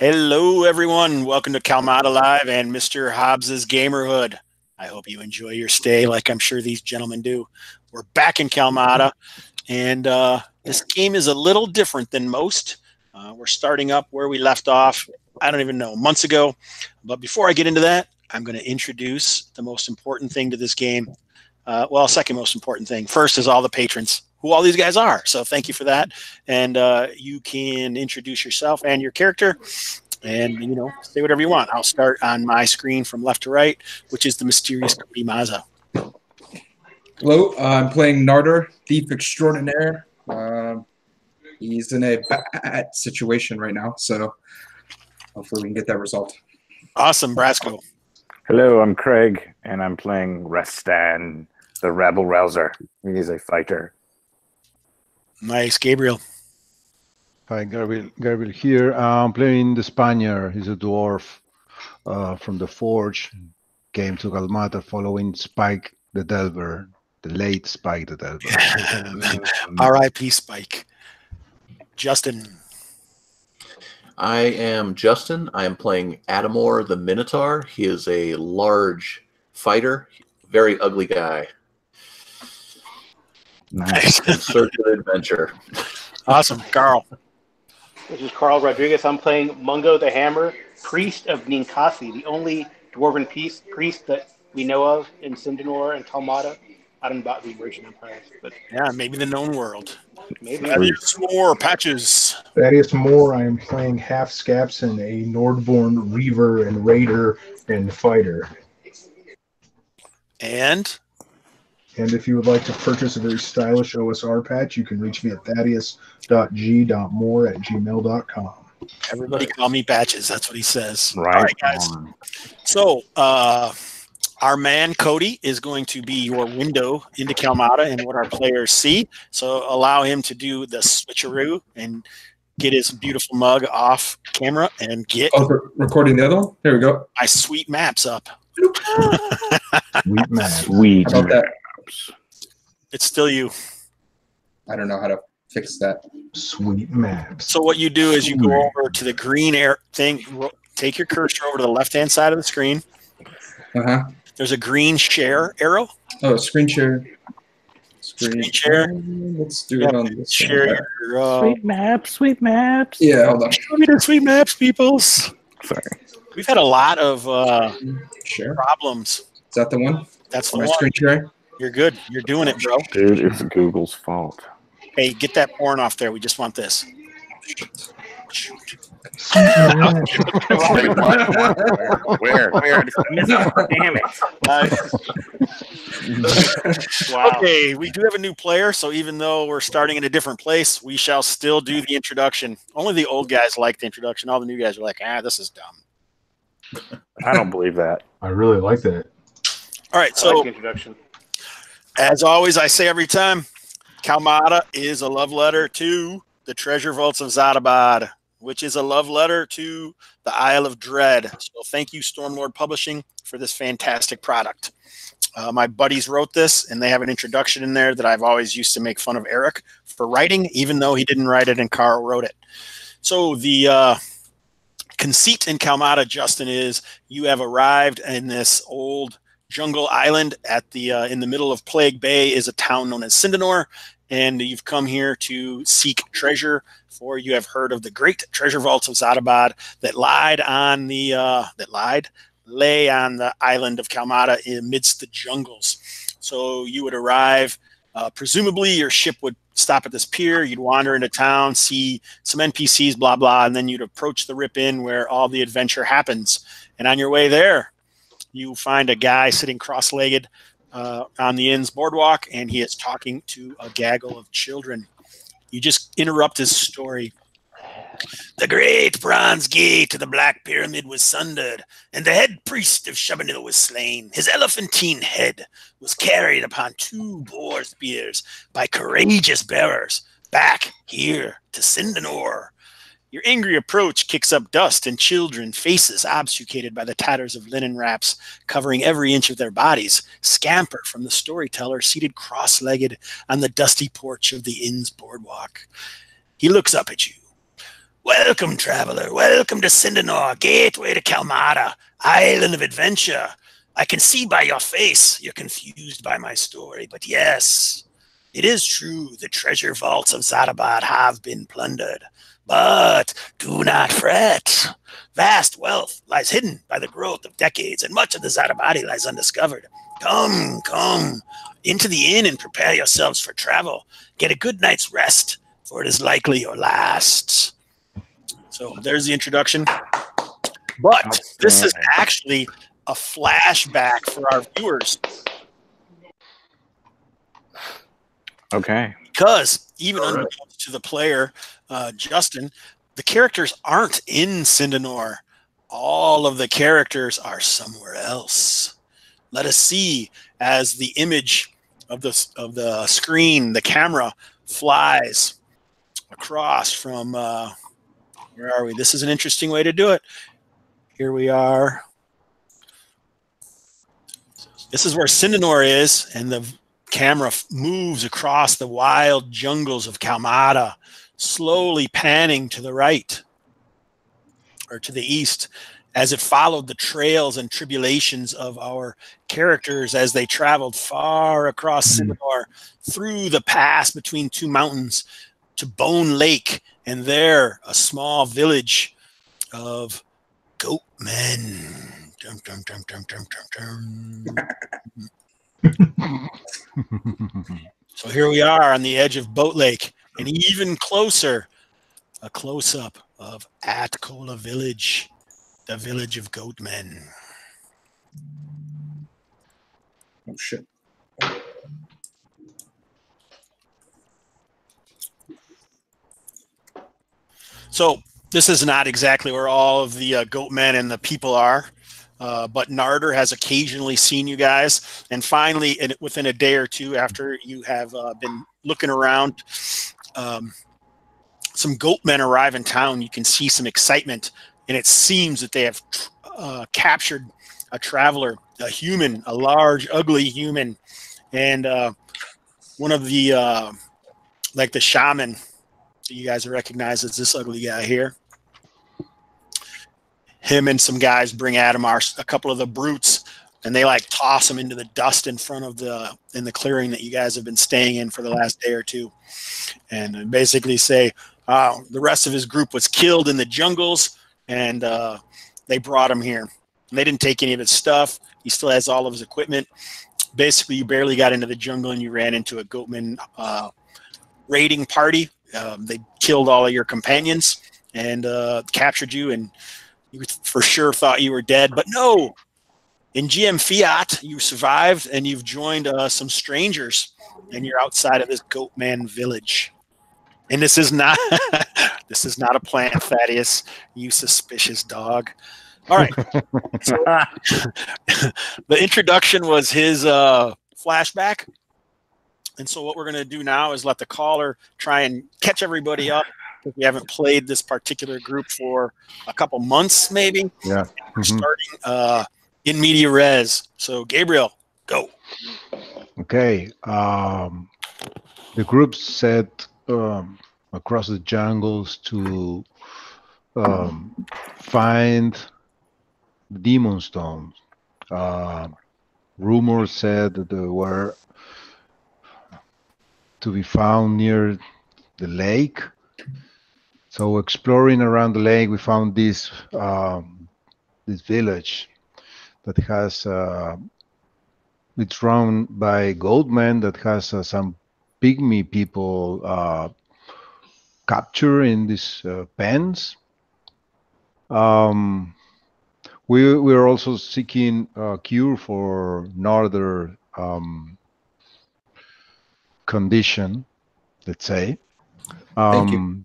Hello, everyone. Welcome to Kalmatta Live and Mr. Hobbs Gamerhood. I hope you enjoy your stay like I'm sure these gentlemen do. We're back in Kalmatta, and this game is a little different than most. We're starting up where we left off, I don't even know, months ago. But before I get into that, I'm going to introduce the most important thing to this game. Well, second most important thing. First is all the patrons, who all these guys are. So thank you for that. And you can introduce yourself and your character and, you know, say whatever you want. I'll start on my screen from left to right, which is the mysterious Cody Mazza. Hello, I'm playing Narder, thief extraordinaire. He's in a bad situation right now, so hopefully we can get that result. Awesome, Brasco. Hello, I'm Craig, and I'm playing Rastan, the Rabble Rouser. He's a fighter. Nice, Gabriel. Hi, Gabriel here. I'm playing the Spaniard. He's a dwarf from the Forge. Came to Kalmatta following Spike the Delver, the late Spike the Delver. R.I.P. Spike. Justin. I am Justin. I am playing Ademor the Minotaur. He is a large fighter, very ugly guy. Nice. In search of adventure. Awesome. Carl. This is Carl Rodriguez. I'm playing Mungo the Hammer, priest of Ninkasi, the only dwarven priest that we know of in Sindanor and Kalmatta. I don't know about the Emerging Empires, but Yeah, maybe the known world. maybe. Thaddeus Moore, Patches. Thaddeus Moore, I am playing half Scapson, a Nordborn Reaver and Raider and Fighter. And And if you would like to purchase a very stylish OSR patch, you can reach me at thaddeus.g.moore@gmail.com. everybody call me Patches. That's what he says. Right, All right, guys. So our man Cody is going to be your window into Kalmatta and what our players see. So allow him to do the switcheroo and get his beautiful mug off camera and get Recording the other one? Here we go. my sweet maps up. Sweet man. Sweet. How about that? It's still you. I don't know how to fix that. Sweet maps. So what you do is you go over to the green air thing, take your cursor over to the left-hand side of the screen. Uh-huh. There's a green share arrow. Oh, screen share. Screen share. Let's do it on this Share one. your Sweet maps, sweet maps. Yeah, hold on. show me the sweet maps, peoples. Sorry. We've had a lot of Share. problems. Is that the one? That's the My one. screen share? You're good. You're doing it, bro. Dude, it's Google's fault. Hey, get that porn off there. We just want this. Where? Damn it. Wow. Okay, we do have a new player, so even though we're starting in a different place, we shall still do the introduction. Only the old guys like the introduction. All the new guys are like, this is dumb. I don't believe that. I really like that. All right, I so like the introduction. as always, I say every time, Kalmatta is a love letter to the treasure vaults of Zadabad, which is a love letter to the Isle of Dread. So thank you, Stormlord Publishing, for this fantastic product. My buddies wrote this, and they have an introduction in there that I've always used to make fun of Eric for writing, even though he didn't write it and Carl wrote it. So the conceit in Kalmatta, Justin, is you have arrived in this old jungle island at the in the middle of Plague Bay is a town known as Sindanor, and you've come here to seek treasure, for you have heard of the great treasure vaults of Zadabad that lay on the island of Kalmatta amidst the jungles. So you would arrive, presumably your ship would stop at this pier, you'd wander into town, see some NPCs, blah, blah, and then you'd approach the Rip Inn where all the adventure happens. And on your way there, you find a guy sitting cross-legged on the inn's boardwalk, and he is talking to a gaggle of children. You just interrupt his story. The great bronze gate to the Black Pyramid was sundered, and the head priest of Shabanil was slain. His elephantine head was carried upon 2 boar spears by courageous bearers back here to Sindanor. Your angry approach kicks up dust, and children, faces obfuscated by the tatters of linen wraps covering every inch of their bodies, scamper from the storyteller seated cross-legged on the dusty porch of the inn's boardwalk. He looks up at you. Welcome, traveler. Welcome to Sindanor, gateway to Kalmatta, island of adventure. I can see by your face you're confused by my story, but yes, it is true the treasure vaults of Zadabad have been plundered. But do not fret. Vast wealth lies hidden by the growth of decades, and much of the Zadabadi lies undiscovered. Come, come into the inn and prepare yourselves for travel. Get a good night's rest, for it is likely your last. So there's the introduction. But this is actually a flashback for our viewers. Okay. Because even unbeknownst to the player, Justin, the characters aren't in Sindanor. All of the characters are somewhere else. Let us see as the image of the screen, the camera flies across from where are we? This is an interesting way to do it. Here we are. This is where Sindanor is, and the camera moves across the wild jungles of Kalmatta, slowly panning to the right or to the east as it followed the trails and tribulations of our characters as they traveled far across Sindanor through the pass between two mountains to Bone Lake, and there a small village of goat men. Dum, dum, dum, dum, dum, dum, dum. So here we are on the edge of Boat Lake, and even closer, a close-up of Atkola Village, the village of goat men. Oh shit. So this is not exactly where all of the goat men and the people are, but Narder has occasionally seen you guys. And finally, within a day or two after you have been looking around, some goat men arrive in town. You can see some excitement, and it seems that they have captured a traveler, a human, a large, ugly human. And one of the, like the shaman, you guys recognize as this ugly guy here. Him and some guys bring Ademor a couple of the brutes, and they like toss him into the dust in front of in the clearing that you guys have been staying in for the last day or two, and basically say the rest of his group was killed in the jungles, and they brought him here. And they didn't take any of his stuff. He still has all of his equipment. Basically, you barely got into the jungle, and you ran into a goatman raiding party. They killed all of your companions and captured you, and you for sure thought you were dead. But no, in GM Fiat, you survived, and you've joined some strangers, and you're outside of this Goatman village. And this is not this is not a plan, Thaddeus, you suspicious dog. All right. So, the introduction was his flashback. And so what we're going to do now is let the caller try and catch everybody up, because we haven't played this particular group for a couple months, maybe. Yeah. We're starting in media res. So, Gabriel, go. Okay. The group set across the jungles to find demon stones. Rumors said that they were to be found near the lake. So exploring around the lake, we found this this village that has it's run by goatmen that has some pygmy people captured in these pens. We're also seeking a cure for Narder condition, let's say. Thank you.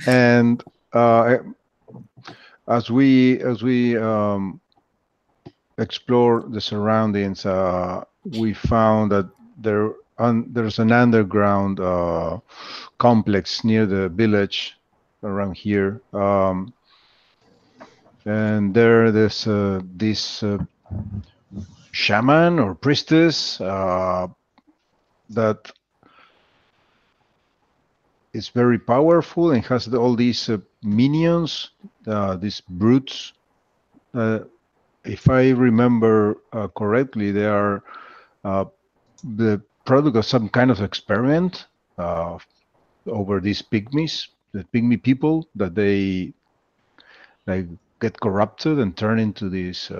And as we explore the surroundings, we found that there's an underground complex near the village around here, and there's this shaman or priestess that is very powerful and has all these minions, these brutes. If I remember correctly, they are the product of some kind of experiment over these pygmies, the pygmy people, that they like get corrupted and turn into these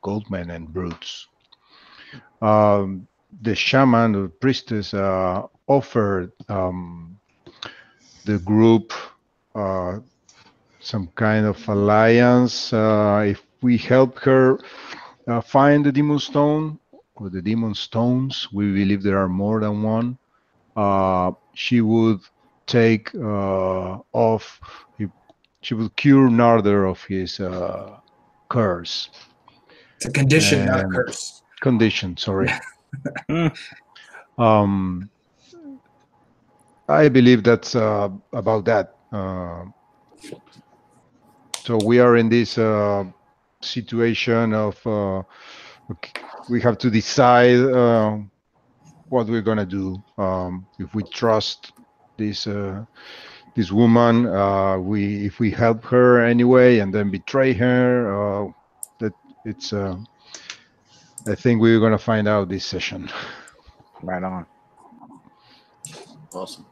goldmen and brutes. The shaman, the priestess, offered the group some kind of alliance if we help her find the demon stone or the demon stones. We believe there are more than one. She would take off. She would cure Narder of his curse. It's a condition, not a curse. Condition, sorry. I believe that's about that. So we are in this situation of we have to decide what we're gonna do. If we trust this woman, if we help her anyway and then betray her, that it's. I think we're gonna find out this session. Right on. Awesome.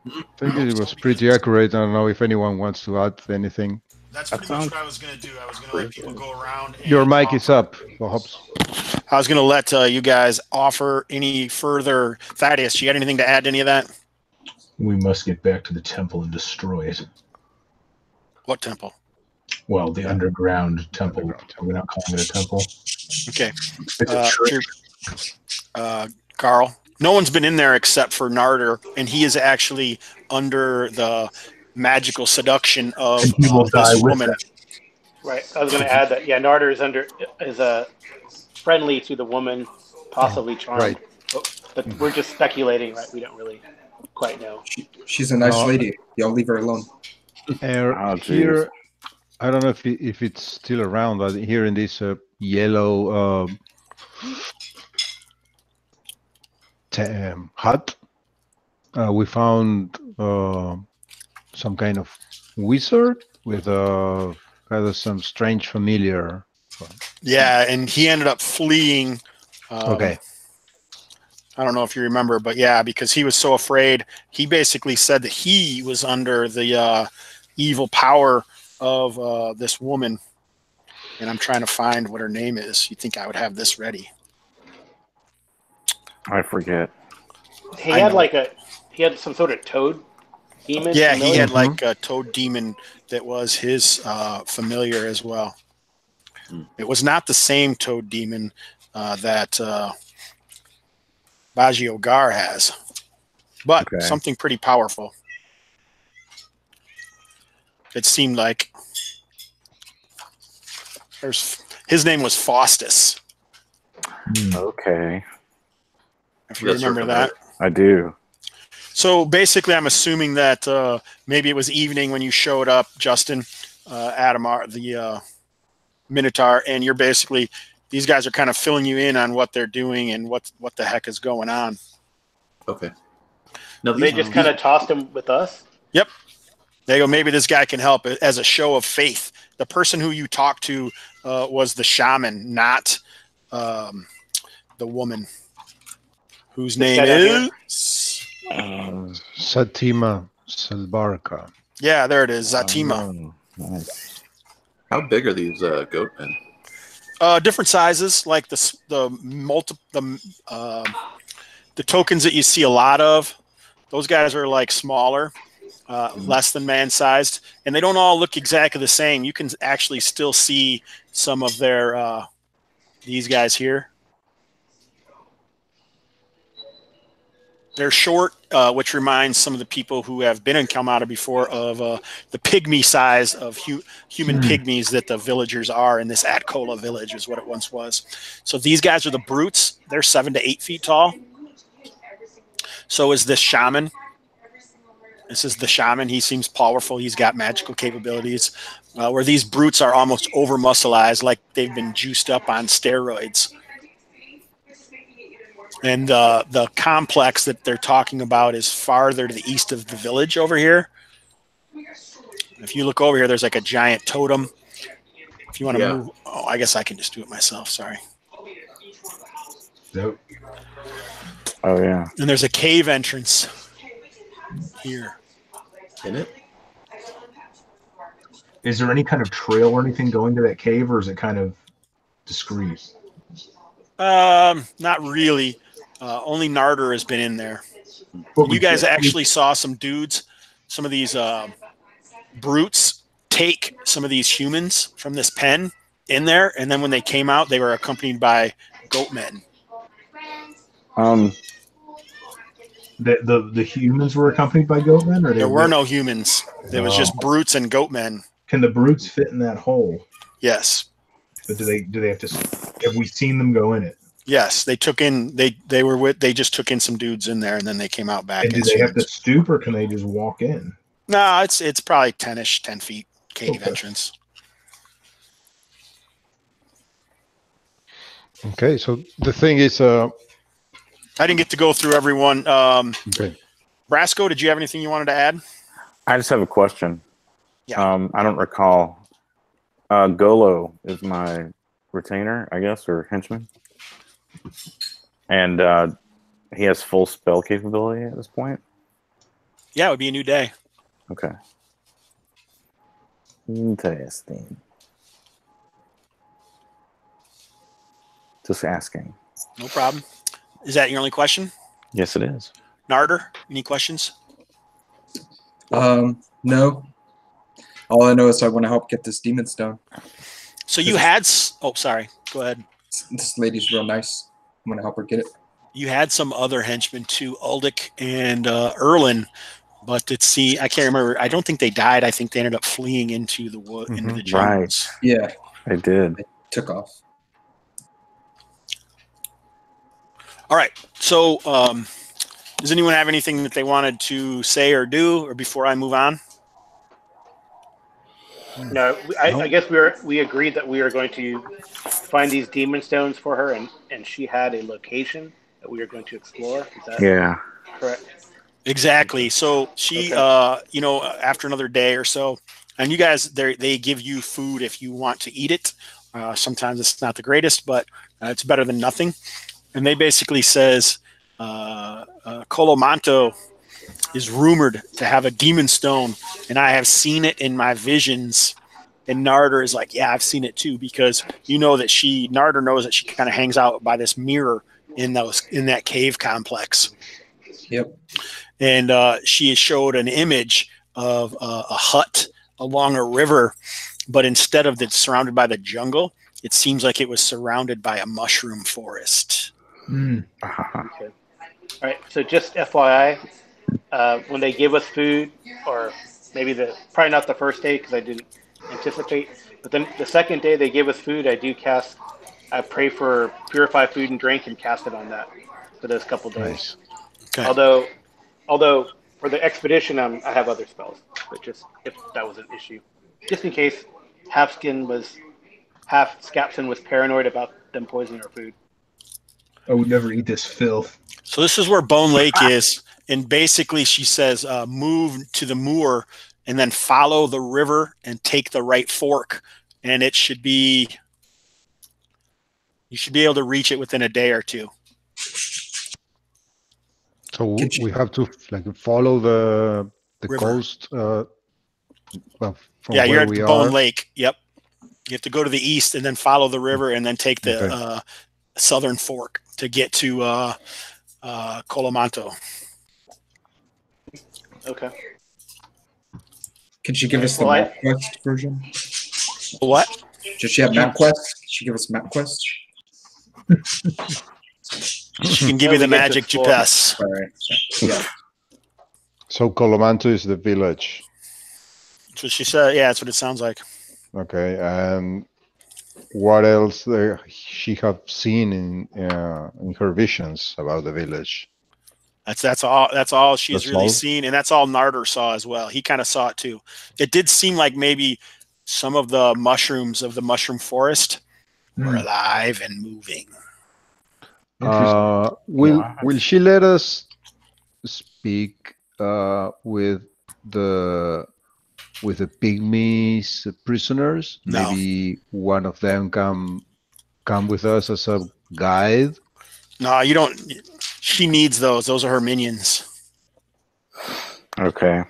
I think it was pretty accurate. I don't know if anyone wants to add anything. That's pretty much what I was going to do. I was going to let people go around. And your mic is up, Hobbs. I was going to let you guys offer any further. Thaddeus, you got anything to add to any of that? We must get back to the temple and destroy it. What temple? Well, the underground temple. We're not calling it a temple. Okay. It's a trick. Carl, no one's been in there except for Narder, and he is actually under the magical seduction of this woman. Right. I was going to add that. Yeah, Narder is friendly to the woman, possibly charmed. Right. But we're just speculating, right? We don't really quite know. She's a nice lady. Y'all leave her alone. Here, I don't know if it's still around, but here in this yellow hut, we found some kind of wizard with kind of some strange familiar. Yeah, and he ended up fleeing. Okay. I don't know if you remember, but yeah, because he was so afraid, he basically said that he was under the evil power of this woman. And I'm trying to find what her name is. You think I would have this ready? I forget. He had some sort of toad demon. Yeah, he had like a toad demon that was his familiar as well. It was not the same toad demon that Baggio Gar has, but something pretty powerful. It seemed like his name was Faustus. Okay. If you remember that. I do. So basically, I'm assuming that maybe it was evening when you showed up, Justin, Ademor the Minotaur, and you're basically, these guys are kind of filling you in on what they're doing and what the heck is going on. Okay. Now they just kind of tossed him with us? Yep. They go, maybe this guy can help as a show of faith. The person who you talked to was the shaman, not the woman, whose name is Satima Selbarka. Yeah, there it is, Zatima. Nice. How big are these goat men? Different sizes, like the tokens that you see a lot of. Those guys are like smaller, less than man-sized, and they don't all look exactly the same. You can actually still see some of their these guys here. They're short, which reminds some of the people who have been in Kalmatta before of the pygmy size of human pygmies that the villagers are in this Atkola village is what it once was. So these guys are the brutes. They're 7 to 8 feet tall. So is this shaman. This is the shaman. He seems powerful. He's got magical capabilities. Where these brutes are almost over-muscleized, like they've been juiced up on steroids. And the complex that they're talking about is farther to the east of the village over here. If you look over here, there's like a giant totem. If you want to move, oh, I guess I can just do it myself. Sorry. Nope. Oh yeah. And there's a cave entrance here. In it? Is there any kind of trail or anything going to that cave, or is it kind of discreet? Not really. Only Narder has been in there. You guys actually saw some dudes, some of these brutes take some of these humans from this pen in there, and then when they came out, they were accompanied by goat men. The humans were accompanied by goat men, or there were no humans. There was just brutes and goat men. Can the brutes fit in that hole? Yes. But do they have to? Have we seen them go in it? Yes, they took in. They just took in some dudes in there, and then they came out back. And do they have to stoop, or can they just walk in? No, it's probably 10 feet cave entrance. Okay, so the thing is, I didn't get to go through everyone. Okay. Brasco, did you have anything you wanted to add? I just have a question. Yeah. I don't recall. Golo is my retainer, I guess, or henchman. And he has full spell capability at this point? Yeah, it would be a new day. Okay. Interesting. Just asking. No problem. Is that your only question? Yes, it is. Narder, any questions? No. All I know is I want to help get this demon stone. So you had... Oh, sorry. Go ahead. This lady's real nice. I'm going to help her get it. You had some other henchmen too, Uldic and Erlin, but I can't remember. I don't think they died. I think they ended up fleeing into the wood, into the jungles. Right. Yeah. I did. They took off. All right. So does anyone have anything that they wanted to say or do, or before I move on? No, I guess we agreed that we were going to find these demon stones for her, and she had a location that we were going to explore. Is that correct? Exactly. So she, after another day or so, and you guys, they give you food if you want to eat it. Sometimes it's not the greatest, but it's better than nothing. And they basically says, Colomanto is rumored to have a demon stone, and I have seen it in my visions. And Narder is like, yeah, I've seen it too, because you know that Narder knows that she kind of hangs out by this mirror in that cave complex. Yep. And she showed an image of a hut along a river, but instead of it surrounded by the jungle, it seems like it was surrounded by a mushroom forest. Okay. All right. So just FYI, when they give us food, or maybe probably not the first day because I didn't anticipate, but then the second day they give us food, I pray for purify food and drink and cast it on that for those couple days. Nice. Okay. Although for the expedition, I have other spells, but just if that was an issue, just in case half Scapson was paranoid about them poisoning our food. I would never eat this filth. So this is where Bone Lake is, and basically she says, move to the moor and then follow the river and take the right fork, and you should be able to reach it within a day or two. So we have to follow the coast. From you're at the Bone Lake. Yep. You have to go to the east and then follow the river and then take the southern fork to get to Colomanto. Okay. Can she give us the MapQuest version? What? Does she have MapQuest? Can she give us MapQuest? She can give you the magic GPS. All right. Yeah. So Colomanto is the village. That's what she said. Yeah, that's what it sounds like. Okay, and what else she have seen in her visions about the village? That's all she's really all? seen, and that's all Narder saw as well. He kind of saw it too. It did seem like maybe some of the mushrooms of the mushroom forest were alive and moving. Will she let us speak with the pygmies prisoners? No. Maybe one of them come with us as a guide. No, you don't. She needs those. Those are her minions. Okay.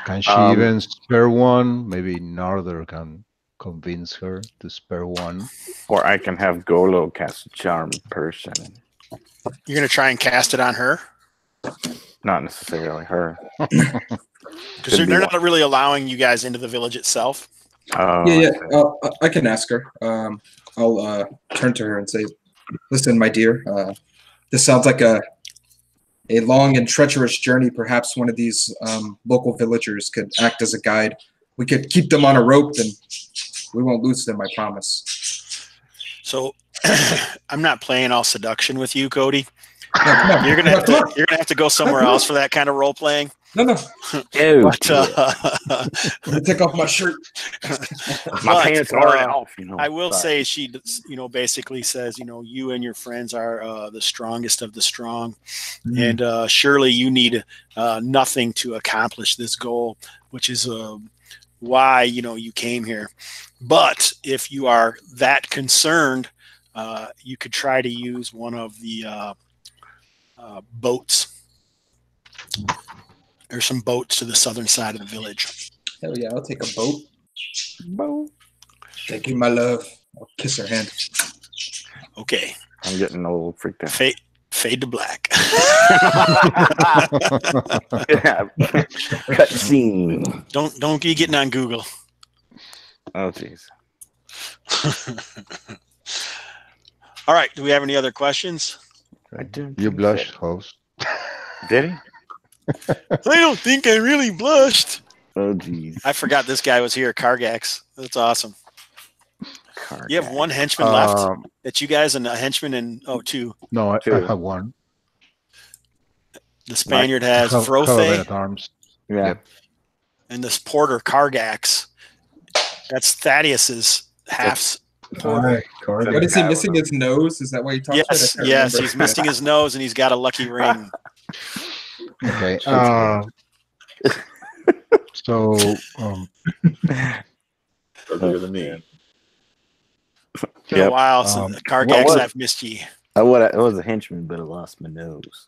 Can she even spare one? Maybe Narder can convince her to spare one. Or I can have Golo cast a charm person. You're going to try and cast it on her? Not necessarily her. Because they're not really allowing you guys into the village itself. Yeah. I can ask her. I'll turn to her and say, "Listen, my dear, this sounds like a long and treacherous journey. Perhaps one of these local villagers could act as a guide. We could keep them on a rope, and we won't lose them, I promise." So I'm not playing all seduction with you, Cody. No, you're gonna have to go somewhere else for that kind of role playing. No. But, Let me take off my shirt. My pants are off. I will say she, basically says, you and your friends are the strongest of the strong, and surely you need nothing to accomplish this goal, which is why you came here. But if you are that concerned, you could try to use one of the boats. There's some boats to the southern side of the village. Hell yeah, I'll take a boat. Thank you, my love. I'll kiss her hand. Okay. I'm getting a little freaked out. Fade to black. Cut scene. Don't be getting on Google. Oh jeez. All right. Do we have any other questions? I do. You blushed, host. Did he? I don't think I really blushed. Oh jeez. I forgot this guy was here. Kargax. That's awesome. Kargax. You have one henchman left. It's you guys and a henchman and two. No, I have one. The Spaniard has Frothe. Arms. Yeah. Yep. And this porter Kargax. That's Thaddeus's halves. Hi, Carter. What is he missing his nose? Is that why he talks? Yes, he's missing his nose and he's got a lucky ring. Okay. So Earlier than me. It's been a while since Kargax I've missed ye. I was a henchman, but I lost my nose.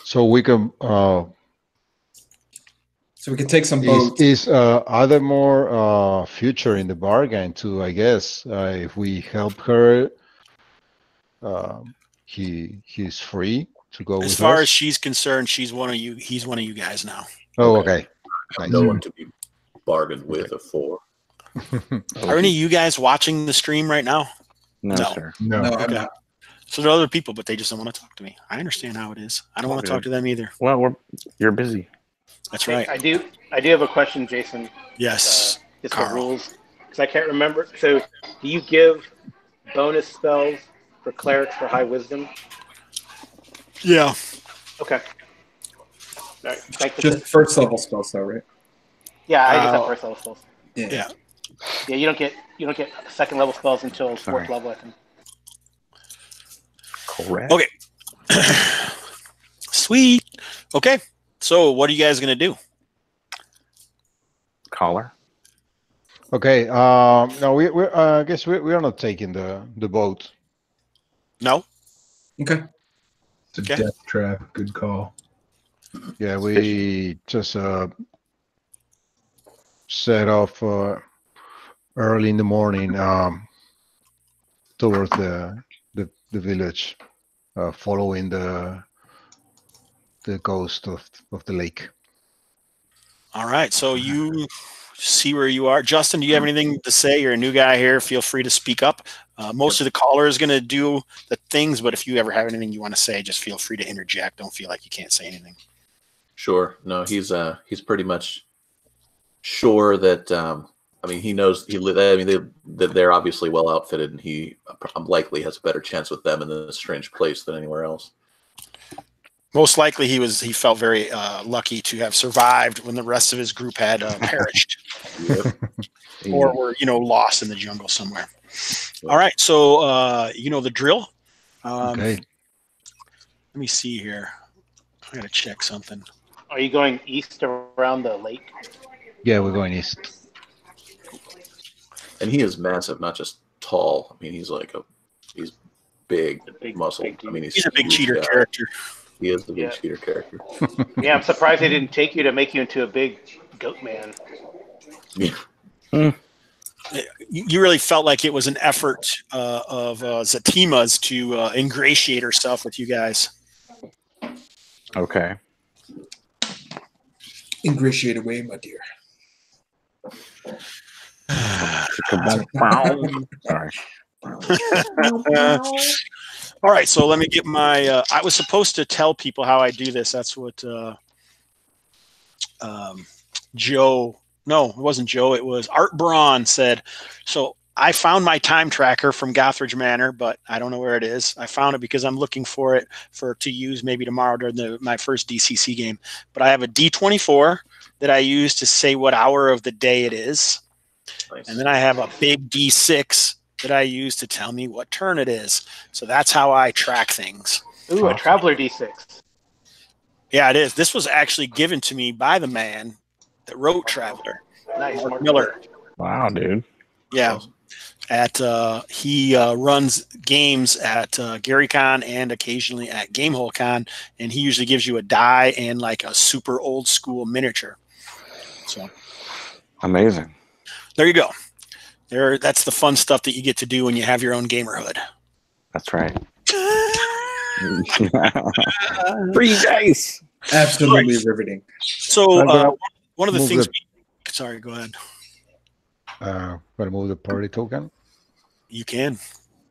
So we can. So we could take some boats. Are there more future in the bargain too? I guess if we help her, he's free to go. As far as she's concerned, she's one of you. He's one of you guys now. Oh, okay. Nice. No one to be bargained with or for. Are any of you guys watching the stream right now? No, sir. No. I'm not. So there are other people, but they just don't want to talk to me. I understand how it is. I don't want to talk to them either. Well, you're busy. That's right. I do have a question, Jason. Yes. It's the rules, because I can't remember. So, do you give bonus spells for clerics for high wisdom? Yeah. Okay. All right. Just first level spells, though, right? Yeah, I just have first level spells. Yeah. Yeah, you don't get second level spells until fourth level, I think. Correct. Okay. Sweet. Okay. So, what are you guys gonna do? Caller. Okay. No, we I guess we are not taking the boat. No. Okay. It's a death trap. Good call. Yeah, we just set off early in the morning towards the village, following the coast of the lake. All right. So you see where you are. Justin, do you have anything to say? You're a new guy here. Feel free to speak up. Most of the caller is going to do the things, but if you ever have anything you want to say, just feel free to interject. Don't feel like you can't say anything. Sure. No, he's pretty much sure that. I mean, he knows. They're obviously well outfitted, and he likely has a better chance with them in this strange place than anywhere else. Most likely, he felt very lucky to have survived when the rest of his group had perished, or were lost in the jungle somewhere. All right, so you know the drill. Okay. Let me see here. I gotta check something. Are you going east around the lake? Yeah, we're going east. And he is massive, not just tall. I mean, he's big, big muscle. dude. I mean, He's a big huge cheater guy. character. He is the big cheater character. Yeah, I'm surprised they didn't take you to make you into a big goat man. Yeah. You really felt like it was an effort of Zatima's to ingratiate herself with you guys. Okay. Ingratiate away, my dear. Sorry. All right, so let me get my. I was supposed to tell people how I do this. That's what Joe. No, it wasn't Joe. It was Art Braun said. So I found my time tracker from Gothridge Manor, but I don't know where it is. I found it because I'm looking for it to use maybe tomorrow during my first DCC game. But I have a D24 that I use to say what hour of the day it is. Nice. And then I have a big D6 that I use to tell me what turn it is. So that's how I track things. Ooh, a Traveler D6. Yeah, it is. This was actually given to me by the man that wrote Traveler. Nice, Mark Mark Miller. Wow, dude. Yeah. He runs games at GaryCon and occasionally at GameholeCon, and he usually gives you a die and like a super old school miniature. So Amazing. there you go. That's the fun stuff that you get to do when you have your own Gamerhood. That's right. Free dice. Absolutely riveting. So one of the things. Sorry, go ahead. Want to move the party token? You can.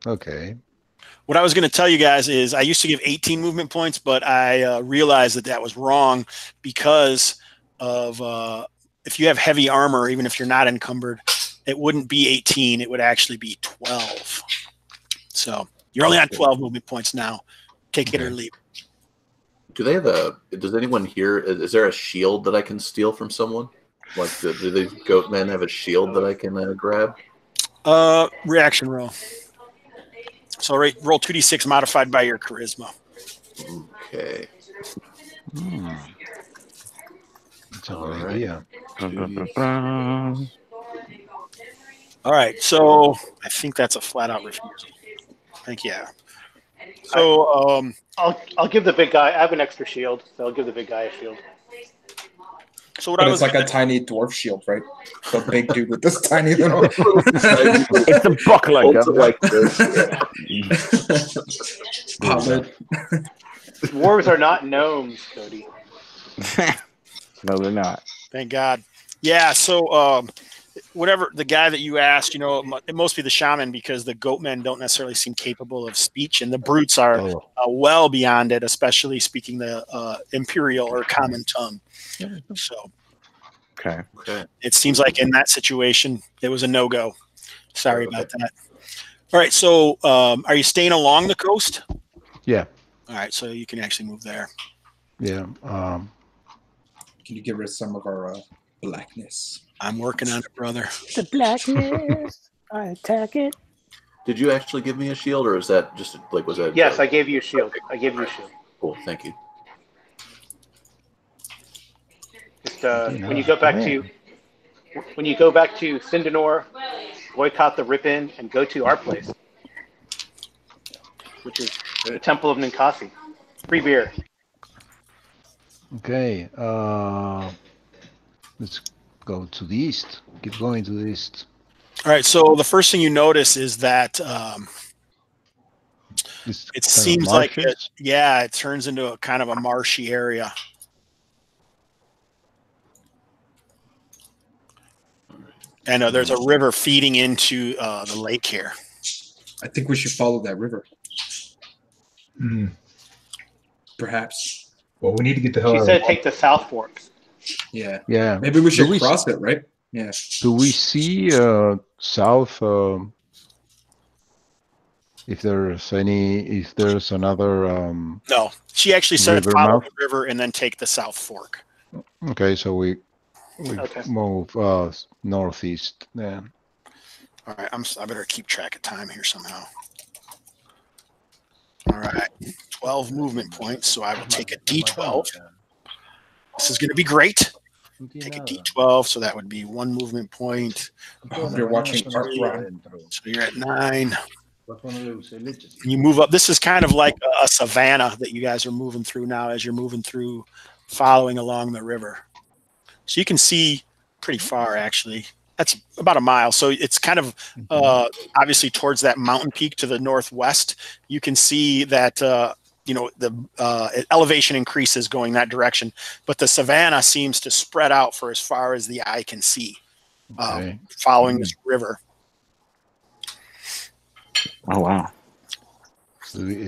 Okay. What I was going to tell you guys is I used to give 18 movement points, but I realized that was wrong because of if you have heavy armor, even if you're not encumbered, it wouldn't be 18. It would actually be 12. So you're only on 12 movement points now. Take it or leave. Do they have does anyone here, is there a shield that I can steal from someone? Like, do the goat men have a shield that I can grab? Reaction roll. So roll 2d6 modified by your charisma. Okay. That's a good idea. All right, so I think that's a flat out refusal. I think So I'll give the big guy. I have an extra shield, so I'll give the big guy a shield. So what But I it's was like a tiny dwarf shield, right? The big dude with this tiny little. It's a buckler. Like Outlet. Dwarves are not gnomes, Cody. No, they're not. Thank God. Yeah. So whatever the guy that you asked, it must be the shaman because the goat men don't necessarily seem capable of speech, and the brutes are well beyond it, especially speaking the imperial or common tongue. So, okay. It seems like in that situation, it was a no-go. Sorry about that. All right. So, are you staying along the coast? Yeah. All right. So you can actually move there. Yeah. Can you get rid of some of our blackness? I'm working on it, brother. The blackness. I attack it. Did you actually give me a shield, or is that just was that? Yes, I gave you a shield. I gave you a shield. Cool. Thank you. Just when you go back to Sindanor, boycott the Rip-In and go to our place, which is the Temple of Ninkasi. Free beer. Okay. Let's go to the east. Keep going to the east. All right. So the first thing you notice is that it seems like it turns into a kind of a marshy area. And there's a river feeding into the lake here. I think we should follow that river. Mm. Perhaps. Well, we need to get the hell out She of said here. take the South Fork. Yeah. Yeah. Maybe we should cross it, right? Yeah. Do we see south? If there's another. No, she actually said river follow mouth? the river and then take the South Fork. Okay, so we Okay. move northeast then. All right, I better keep track of time here somehow. All right, 12 movement points, so I will take a D12. This is going to be great. Take a D12, so that would be 1 movement point. You're watching Art Run. So you're at 9. And you move up. This is kind of like a savanna that you guys are moving through now as you're moving through, following along the river. So you can see pretty far, actually. That's about a mile. So it's kind of obviously towards that mountain peak to the northwest. You can see that the elevation increases going that direction, but the savanna seems to spread out for as far as the eye can see, following this river. Oh wow! Do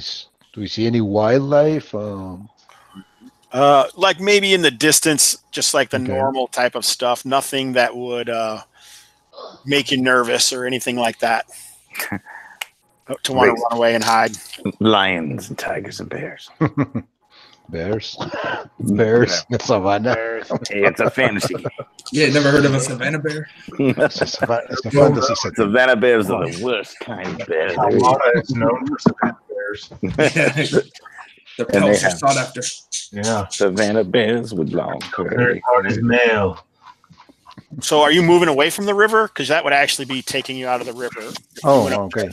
we see any wildlife? Like maybe in the distance, just like the normal type of stuff. Nothing that would make you nervous or anything like that. To want to run away and hide. Lions and tigers and bears. Bears? Bears? The savannah? Bears. Hey, it's a fantasy. Yeah, never heard of a savannah bear? It's a fantasy set. Savannah bears are the worst kind of bears. Kalmatta is known for savannah bears. The pelts are sought after. Yeah. Savannah bears with long curly. Hard as nail. So are you moving away from the river? Because that would actually be taking you out of the river. Oh, okay.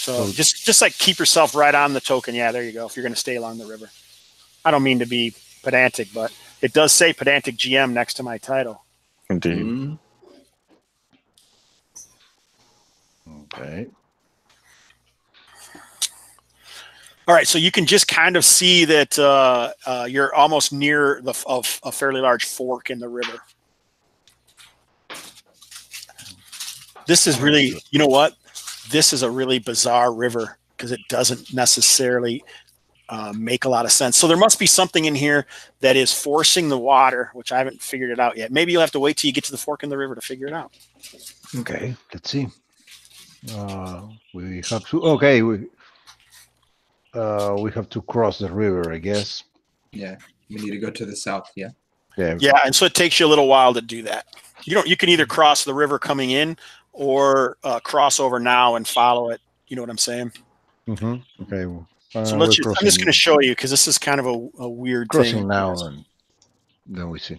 So just like keep yourself right on the token. Yeah, there you go. If you're going to stay along the river. I don't mean to be pedantic, but it does say pedantic GM next to my title. Indeed. Mm-hmm. Okay. All right, so you can just kind of see that you're almost near a fairly large fork in the river. This is really, you know what? This is a really bizarre river because it doesn't necessarily make a lot of sense. So there must be something in here that is forcing the water, which I haven't figured it out yet. Maybe you'll have to wait till you get to the fork in the river to figure it out. Okay, let's see. We have to. Okay, we have to cross the river, I guess. Yeah, we need to go to the south. Yeah. Yeah, and so it takes you a little while to do that. You can either cross the river coming in or cross over now and follow it. You know what I'm saying? Mm-hmm. Okay. So I'm just going to show you because this is kind of a weird crossing thing. Now, and then we see.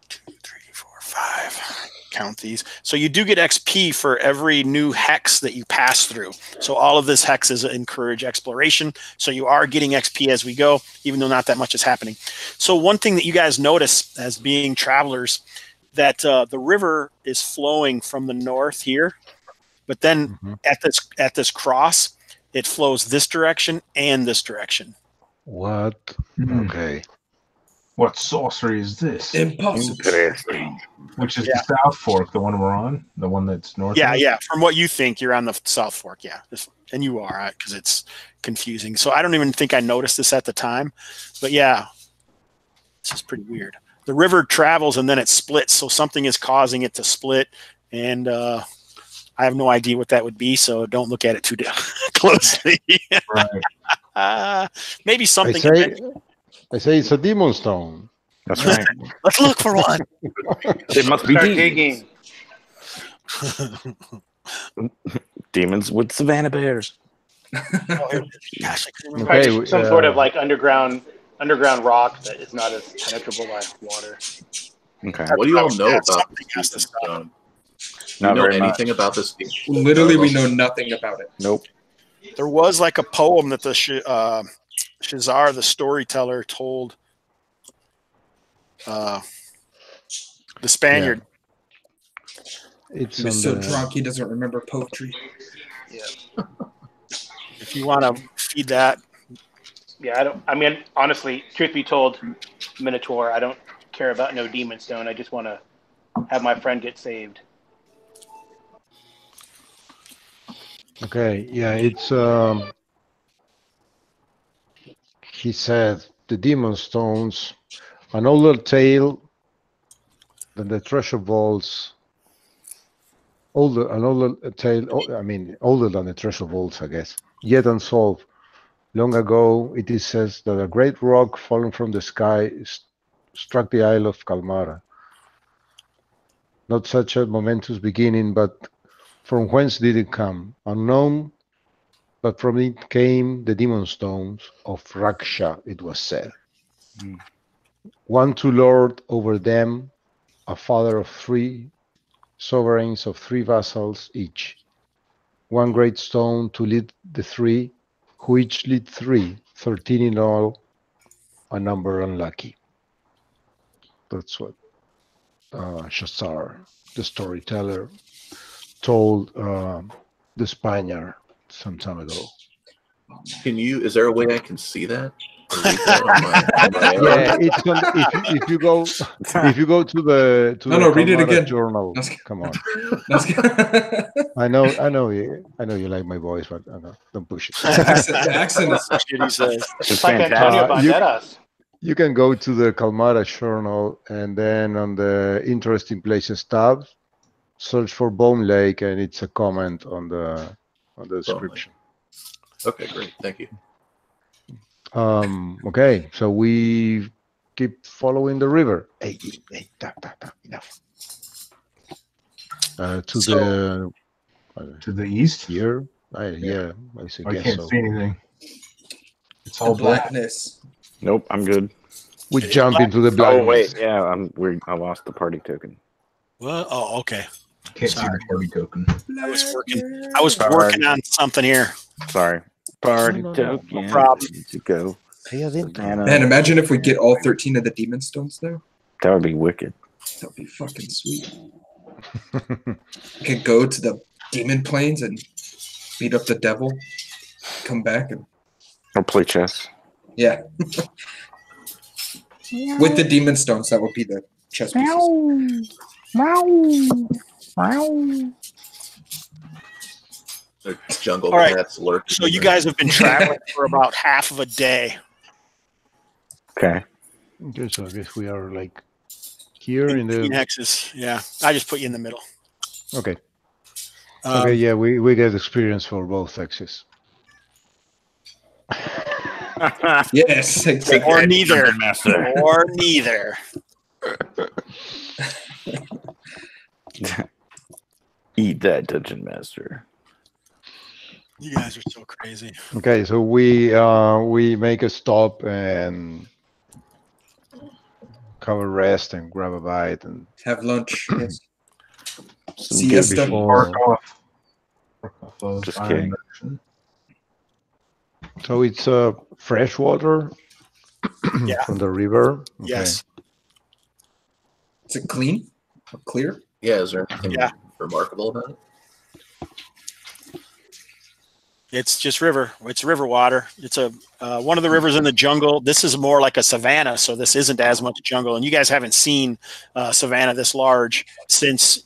2, 3, 4, 5. Count these. So you do get XP for every new hex that you pass through. So all of this hexes encourage exploration. So you are getting XP as we go, even though not that much is happening. So one thing that you guys notice as being travelers, that the river is flowing from the north here, but then at this cross, it flows this direction and this direction. What? Okay. What sorcery is this? Impossible. Interesting. Which is the South Fork, the one we're on, the one that's north. Yeah. From what you think, you're on the South Fork. Yeah, and you are, because it's confusing. So I don't even think I noticed this at the time, but yeah, this is pretty weird. The river travels and then it splits, so something is causing it to split, and I have no idea what that would be. So don't look at it too closely. Right. Maybe something. I say it's a demon stone. That's right. Let's look for one. It must be Start demons. digging. Demons with savannah bears. Gosh, I couldn't remember. Okay, Some sort of like underground rock that is not as penetrable by water. Okay. What do you all know Yeah, about something this has to stop. stone? Do you Not know very anything about this? Literally, we know nothing about it. Nope. There was like a poem that the Shazar, the storyteller, told the Spaniard. It's He was so drunk he doesn't remember poetry. Yeah. If you want to feed that. Yeah, I mean, honestly, truth be told, Minotaur, I don't care about no demon stone. I just want to have my friend get saved. Okay, yeah, it's he said the demon stones, an older tale than the treasure vaults, older tale, I mean older than the treasure vaults, I guess, yet unsolved. Long ago, it is said that a great rock fallen from the sky struck the isle of Kalmatta. not such a momentous beginning, but from whence did it come? Unknown, but from it came the demon stones of Raksha, it was said. One to lord over them, a father of 3 sovereigns of 3 vassals each. One great stone to lead the 3, who each lead 3, 13 in all, a number unlucky. That's what Shazar, the storyteller, told the Spaniard some time ago. Is there a way I can see that? Read that on my Yeah, it's on, if you go to the read it again. journal. Come on. I know you like my voice, but don't push it. The accent is He says. It's like Antonio Banderas. You can go to the Kalmatta journal, and then on the interesting places tab, search for Bone Lake, and it's a comment on the description. Okay, great. Thank you. Okay, so we keep following the river. Hey, enough. To the east? Here? Yeah, I I guess can't so. see anything. It's all black. blackness. Nope, I'm good. We jump into the blackness. Oh wait, yeah, I lost the party token. Well, oh, okay. Can't see Sorry. the party token. I was working on something here. Sorry. Party No token. problem. To go. Man, imagine if we get all 13 of the demon stones there. That would be wicked. That'd be fucking sweet. We could go to the demon plains and beat up the devil, come back and Or play chess. yeah. With the demon stones, that would be the chess pieces. The jungle All right. cats lurking. So you guys have been traveling for about half of a day. Okay. Okay, so I guess we are like here in the hexes. Yeah, I just put you in the middle. Okay. Okay, yeah, we get experience for both hexes. Yes, exactly. Or neither. Or neither. Eat that, Dungeon Master. You guys are so crazy. Okay, so we make a stop and have a rest and grab a bite and have lunch. Yes. Siesta. Park off. Just kidding. So it's fresh water from the river. Okay. Yes. Is it clean or clear? Yeah, is there anything remarkable about it? It's just river. It's river water. It's a one of the rivers in the jungle. This is more like a savanna, so this isn't as much jungle. And you guys haven't seen savanna this large since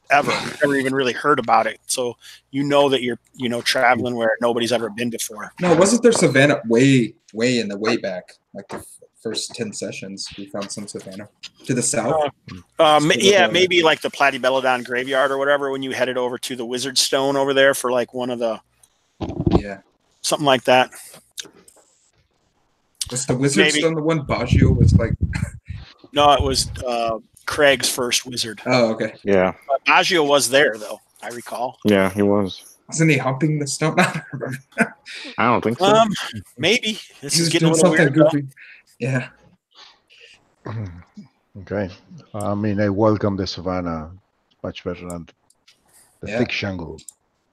ever. Never even really heard about it. So you know that you're traveling where nobody's ever been before. No, wasn't there savanna way in the way back, like the first 10 sessions? We found some savanna to the south. Yeah, maybe like the Platybelodon graveyard or whatever. When you headed over to the Wizard Stone over there for like one of the. Yeah. Something like that. Was the Wizard Stone the one Baggio was like? No, it was Craig's first wizard. Oh, okay. Yeah. Baggio was there, though, I recall. Yeah, he was. Wasn't he humping the stone? I don't think so. Maybe. This He is was getting a doing little something weird. goofy. Yeah. Okay. I mean, I welcome the savannah much better than the thick jungle.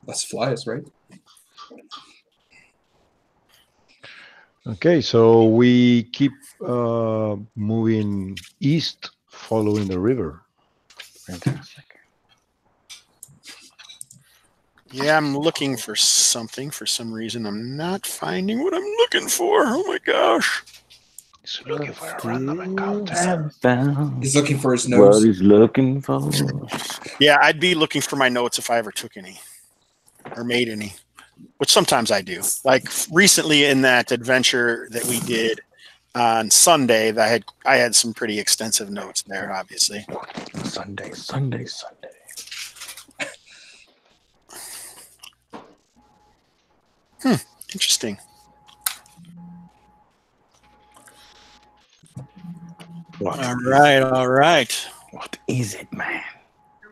Less flies, right? Okay, so we keep moving east, following the river. Fantastic. Yeah, I'm looking for something for some reason. I'm not finding what I'm looking for. Oh my gosh. He's looking for a random encounter. He's looking for his notes. What he's looking for. Yeah, I'd be looking for my notes if I ever took any or made any, which sometimes I do. Like recently in that adventure that we did on Sunday, I had some pretty extensive notes there, obviously. Sunday. Interesting. What? All right. What is it, man?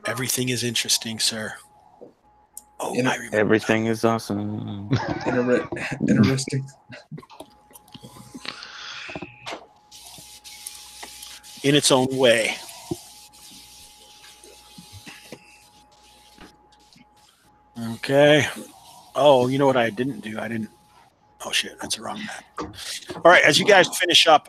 Everything is interesting, sir. Oh, I remember. Everything is awesome. Interesting. In its own way. Okay. Oh, you know what I didn't do? Oh, shit. That's the wrong map. All right. As you guys finish up,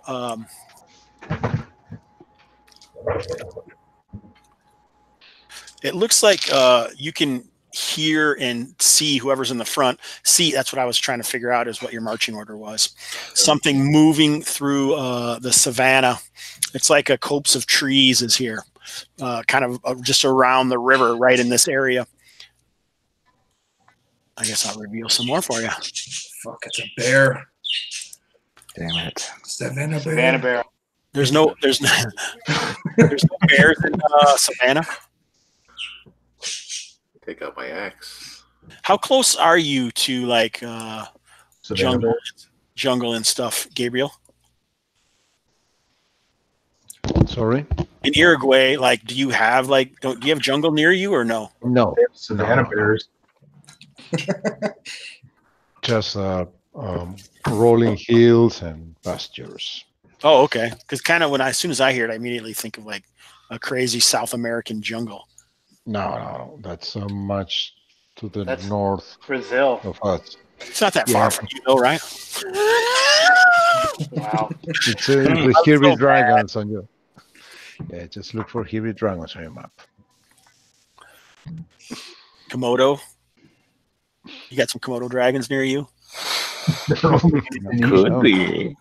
it looks like you can hear and see whoever's in the front. See, that's what I was trying to figure out is what your marching order was. Something moving through the savannah. It's like a copse of trees is here, kind of just around the river right in this area. I guess I'll reveal some more for you. Fuck, it's a bear. Damn it. Savannah bear. Savannah bear. There's no bears in savannah. Take out my axe. How close are you to like Savannah jungle and stuff, Gabriel? Sorry? In Uruguay, like, do you have do you have jungle near you or no? No. Savannah bears. Just rolling hills and pastures. Oh, okay. Because kind of as soon as I hear it, I immediately think of like a crazy South American jungle. No. That's much to the That's north Brazil. of us. It's not that far from you, though, right? Wow. It's with hairy dragons on you. Yeah, just look for hairy dragons on your map. Komodo. You got some Komodo dragons near you? Could be.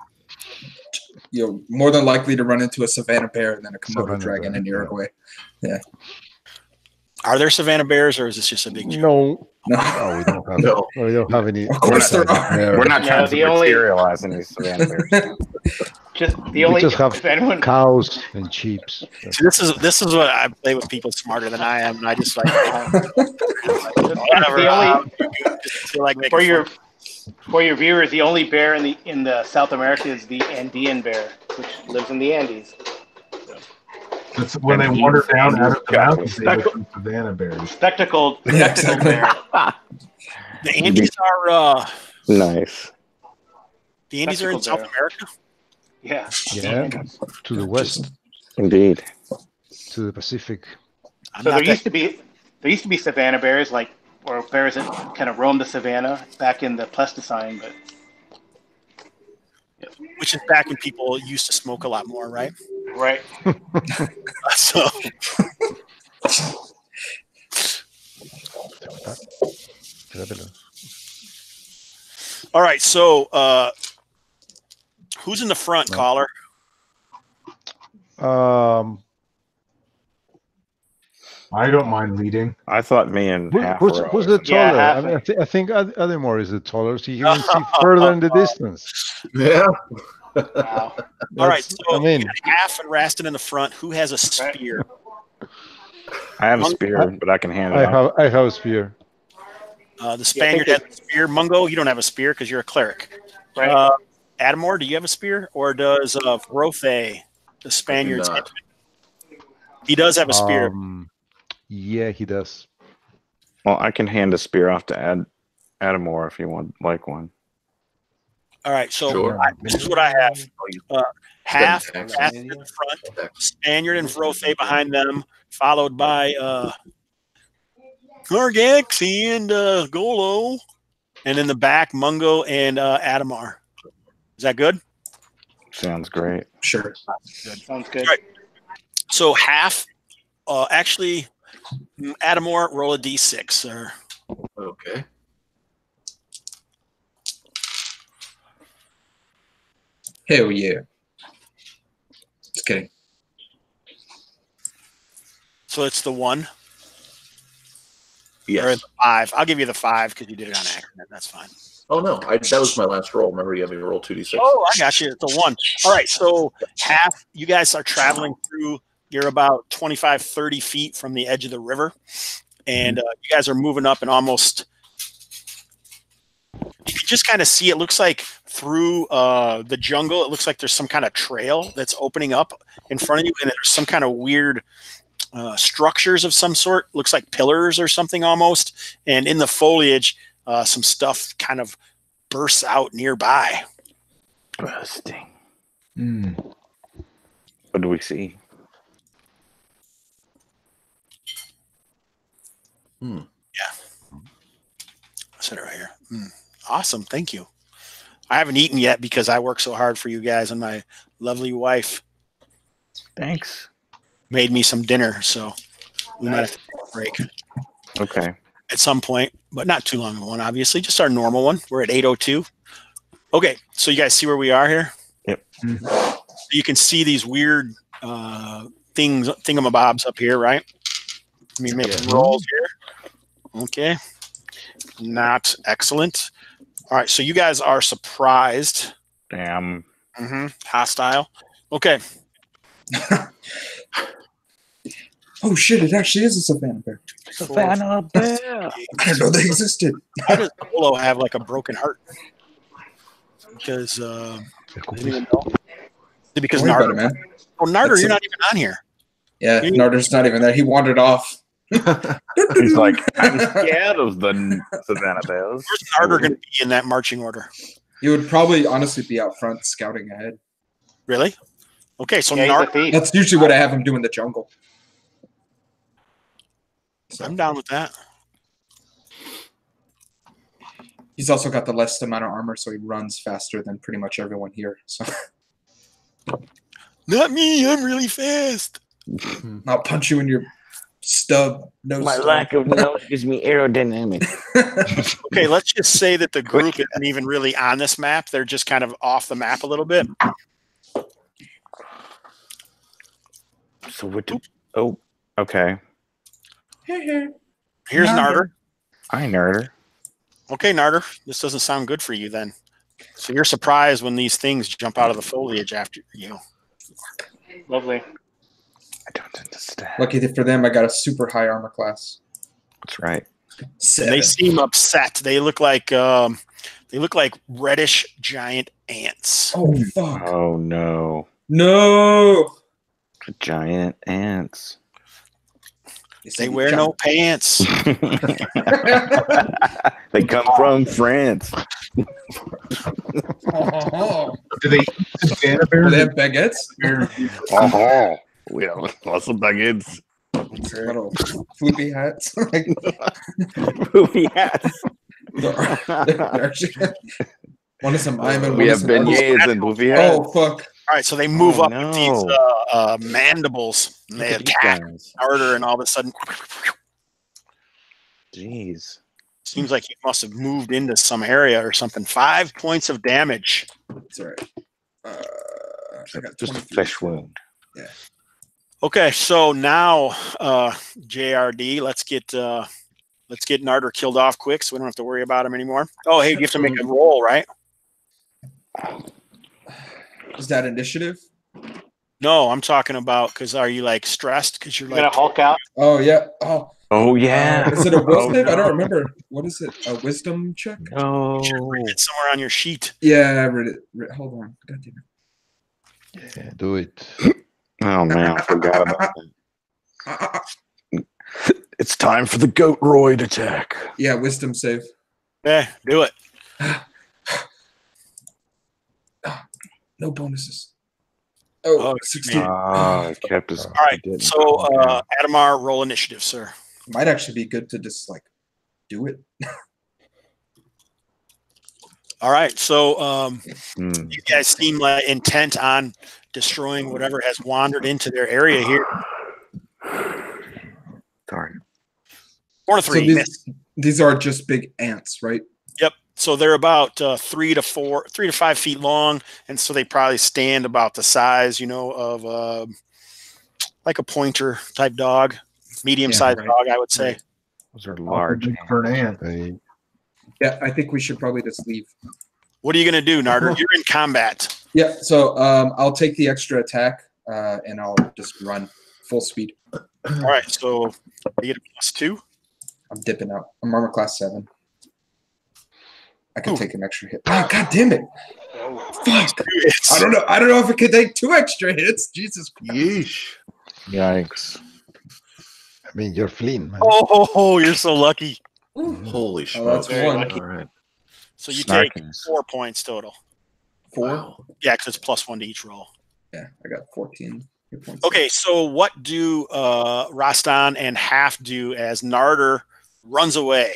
You're more than likely to run into a savannah bear than a Komodo Savannah dragon bear, in Uruguay. Yeah. Are there savannah bears, or is this just a big joke? No, we don't have. No. We don't have any. Of course there are. We're not No, trying to the only- materialize any savannah bears. Just the We only just have if anyone cows and sheep. See, this is what I play with people smarter than I am, and I just like whatever. the only Just feel like making for your fun. for your viewers, the only bear in the South America is the Andean bear, which lives in the Andes. That's when they wander down out of the mountains, they become savannah bears. Spectacled Yeah, exactly. bear. The Andes are Nice. the Andes are in Spectacle South bear. America. Yeah. Yeah, to the west, Indeed. to the Pacific. I'm So not there used to be savannah bears, or bears that kind of roamed the savannah back in the Pleistocene, but which is back when people used to smoke a lot more, right? right. So all right, so who's in the front, caller? I don't mind leading. I thought me and half Who's were the always- taller? Yeah, I mean, I think Ademor is the taller, so he can see further in the distance. Yeah. Wow. All right, That's- so I mean, you got Half and Rastan in the front. Who has a spear? I have a spear, but I can hand it out. I have a spear. The Spaniard has a spear. Mungo, you don't have a spear because you're a cleric. Right. Ademor, do you have a spear, or does Rothe, the Spaniard's? not. He does have a spear. Yeah, he does. Well, I can hand a spear off to Ademor if you want like one. All right, so Sure. this is what I have. Half Then Rastan in the front, Spaniard and Rothe behind them, followed by Gargax and Golo, and in the back, Mungo and Ademar. Is that good? Sounds great. Sure. Sounds good. Right. So half, actually, Ademor, roll a d6, sir. Okay. Hell yeah. Just kidding. So it's the 1 or Yes. the 5. I'll give you the 5 because you did it on accident. That's fine. Oh no, that was my last roll. Remember, you had me roll 2d6. Oh, I got you. It's a 1. All right. So half, you guys are traveling through. You're about 25, 30 feet from the edge of the river. And you guys are moving up and almost, you can just kind of see, it looks like through the jungle, it looks like there's some kind of trail that's opening up in front of you. And there's some kind of weird structures of some sort. Looks like pillars or something almost. And in the foliage, some stuff kind of bursts out nearby. Bursting. Mm. What do we see? Yeah. I said it right here. Awesome. Thank you. I haven't eaten yet because I work so hard for you guys, and my lovely wife Thanks. made me some dinner, so we might have to take a break Okay. at some point, but not too long of one, obviously. Just our normal one. We're at 8:02. Okay, so you guys see where we are here? Yep. You can see these weird thingamabobs up here, right? Let me make some rolls here. Okay. Not excellent. All right, so you guys are surprised. Damn. Hostile. Okay. Oh shit! It actually is a savannah bear. Savannah bear. I didn't know they existed. Why does Polo have like a broken heart? Because I didn't even know. Is it because Don't worry Narder? about it, man. Oh, Narder, That's you're a- not even on here. Yeah, Narder's not even there. He wandered off. He's like, I'm scared of the Savannah bears. Where's Narder going to be in that marching order? He would probably honestly be out front scouting ahead. Really? Okay, so Yeah, he's a Narder, thief. That's usually what I have him do in the jungle. So I'm down with that. he's also got the less amount of armor, so he runs faster than pretty much everyone here. So Not me. I'm really fast. I'll punch you in your stub. No, My stub. lack of nose gives me aerodynamic. Okay, let's just say that the group isn't even really on this map. They're just kind of off the map a little bit. So what do... Oh, okay. Here's Narder. Narder. Hi, Narder. Okay, Narder, this doesn't sound good for you then. So you're surprised when these things jump out of the foliage after you. Lovely. I don't understand. Lucky for them, I got a super high armor class. That's right. And 7. they seem upset. They look like reddish giant ants. Oh fuck! Oh, no. No. Giant ants. They wear no pants. They come from France. Oh, Do they eat savannah do bears? they have baguettes? Oh, we have lots of baguettes. Little floopy hats. Movie hats. They're actually- one is some Iman. We have beignets and movie hats. Oh fuck! All right, so they move Oh, up with these mandibles, and they Look at these attack guys. Narder, and all of a sudden, Jeez. seems like he must have moved into some area or something. 5 points of damage. It's alright. I got Just a 23. flesh wound. Okay, so now JRD, let's get Narder killed off quick, so we don't have to worry about him anymore. Oh, hey, you have to make a roll, right? Is that initiative? No, I'm talking about because are you like stressed because you're You're gonna like Hulk out. Oh yeah. Oh, Oh, yeah. is it a will save? no. I don't remember. What is it? A wisdom check? No. it's somewhere on your sheet. Yeah, I read it. Hold on. God damn it. Yeah, do it. Oh, man. I forgot about Ah. that. It's time for the goat roid attack. Yeah, wisdom save. Yeah, do it. No bonuses. Oh, Oh, 16. Ah, I kept his. All right, so Ademar, roll initiative, sir. Might actually be good to just like do it. All right, so Hmm. you guys seem like intent on destroying whatever has wandered into their area here. Sorry. 4 to So 3. miss. these are just big ants, right? Yep. So they're about 3 to 5 feet long, and so they probably stand about the size, of like a pointer type dog, medium-sized right. dog, I would say. Those are large. For an ant. They, Yeah, I think we should probably just leave. What are you going to do, Narder? You're in combat. Yeah, so I'll take the extra attack and I'll just run full speed. All right, so you get a +2. I'm dipping out. I'm armor class 7. I can Ooh. take an extra hit. Oh, god damn it. Fuck. It's- I don't know if it could take 2 extra hits. Jesus Christ. Yeesh. Yikes. I mean, you're fleeing, man. Oh, you're so lucky. Holy Oh, smokes! that's one. All right. So you Snarkings. take 4 points total. 4. Wow. Yeah, because it's +1 to each roll. Yeah, I got 14 hit points. Okay, so what do Rastan and Half do as Narder runs away?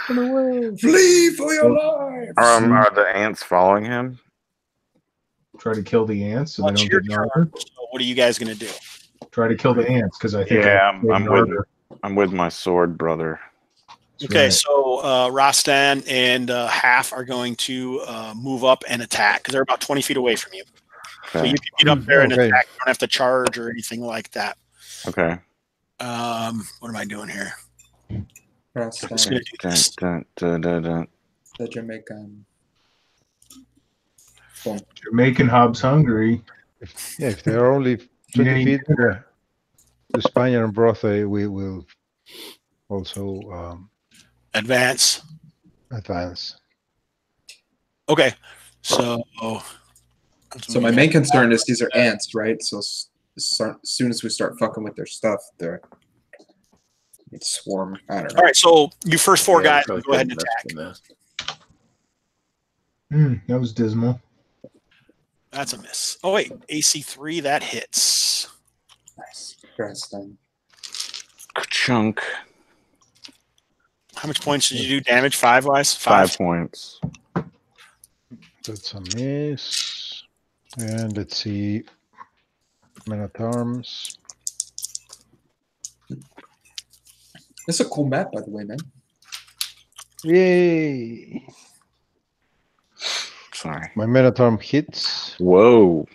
Flee for your lives! Are the ants following him? Try to kill the ants so What's they your don't get turn? Narder. So what are you guys going to do? Try to kill the ants because I think Yeah, I I'm Narder. I'm with my sword brother. That's Okay, right. so Rastan and Half are going to move up and attack because they're about 20 feet away from you. So Okay. you can get up there and Okay. attack. You don't have to charge or anything like that. Okay. What am I doing here? I'm just Rastan, going to do Dun, this. dun, dun, dun, dun. the Jamaican. Boom. Jamaican Hobbs hungry. Yeah, if they are only 20 ain't feet, the Spaniard and brother, we will also Advance. advance. Okay, so So my main concern is these are ants, right? So as soon as we start fucking with their stuff, it's swarm. I don't know. all right. So you first 4 Yeah, guys probably go ahead and couldn't attack. mess with that. That was dismal. That's a miss. Oh wait, AC3 that hits. Nice. Rastan. Chunk. How much points did you do damage? 5 wise? 5 points. That's a miss. And let's see. Men at arms. It's a cool map, by the way, man. Yay! Sorry. My men at arms hits. Whoa.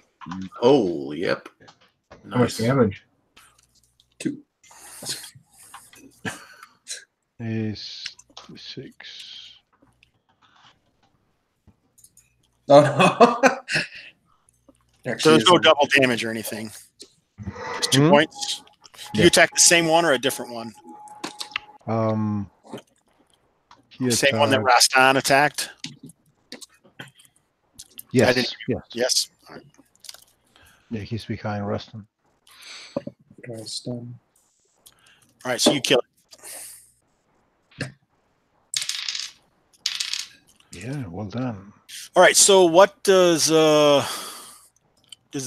Oh, yep. How much Nice. damage? 2. Is 6. Oh no. So there's no isn't. double damage or anything. Just 2 Hmm? points. Do you Yeah. attack the same one or a different one? He Same one that attacked- Rastan attacked? Yes, didn't- yes. Yes. All right. Yeah, he's behind Rastan. Rastan. All right, so you kill it. Yeah, well done. All right, so what does the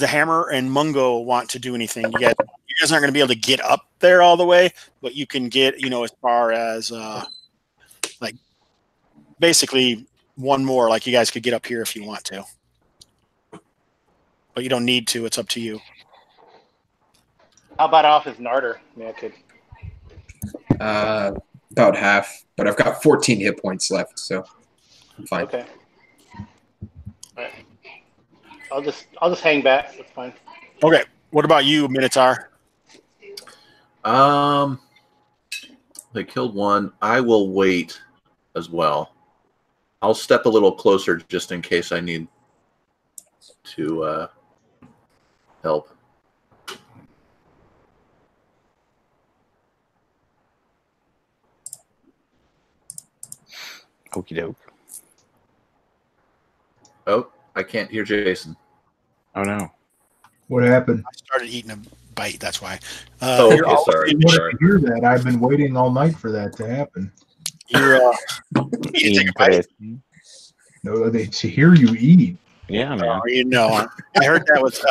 Hammer and Mungo want to do anything? You guys aren't going to be able to get up there all the way, but you can get, as far as like basically one more. Like you guys could get up here if you want to, but you don't need to. It's up to you. How about off his Narder? I mean, I could. About half, but I've got 14 hit points left, so I'm fine. Okay. All right. I'll just hang back. That's fine. Okay, what about you, Minotaur? They killed one. I will wait as well. I'll step a little closer just in case I need to help. Okie doke. Oh, I can't hear Jason. Oh no. What happened? I started eating a bite. That's why. Oh, You're okay, all- sorry. You Sorry. wanted to hear that? I've been waiting all night for that to happen. You're you take a bite. No, to hear you eat. Yeah, man. I heard that was.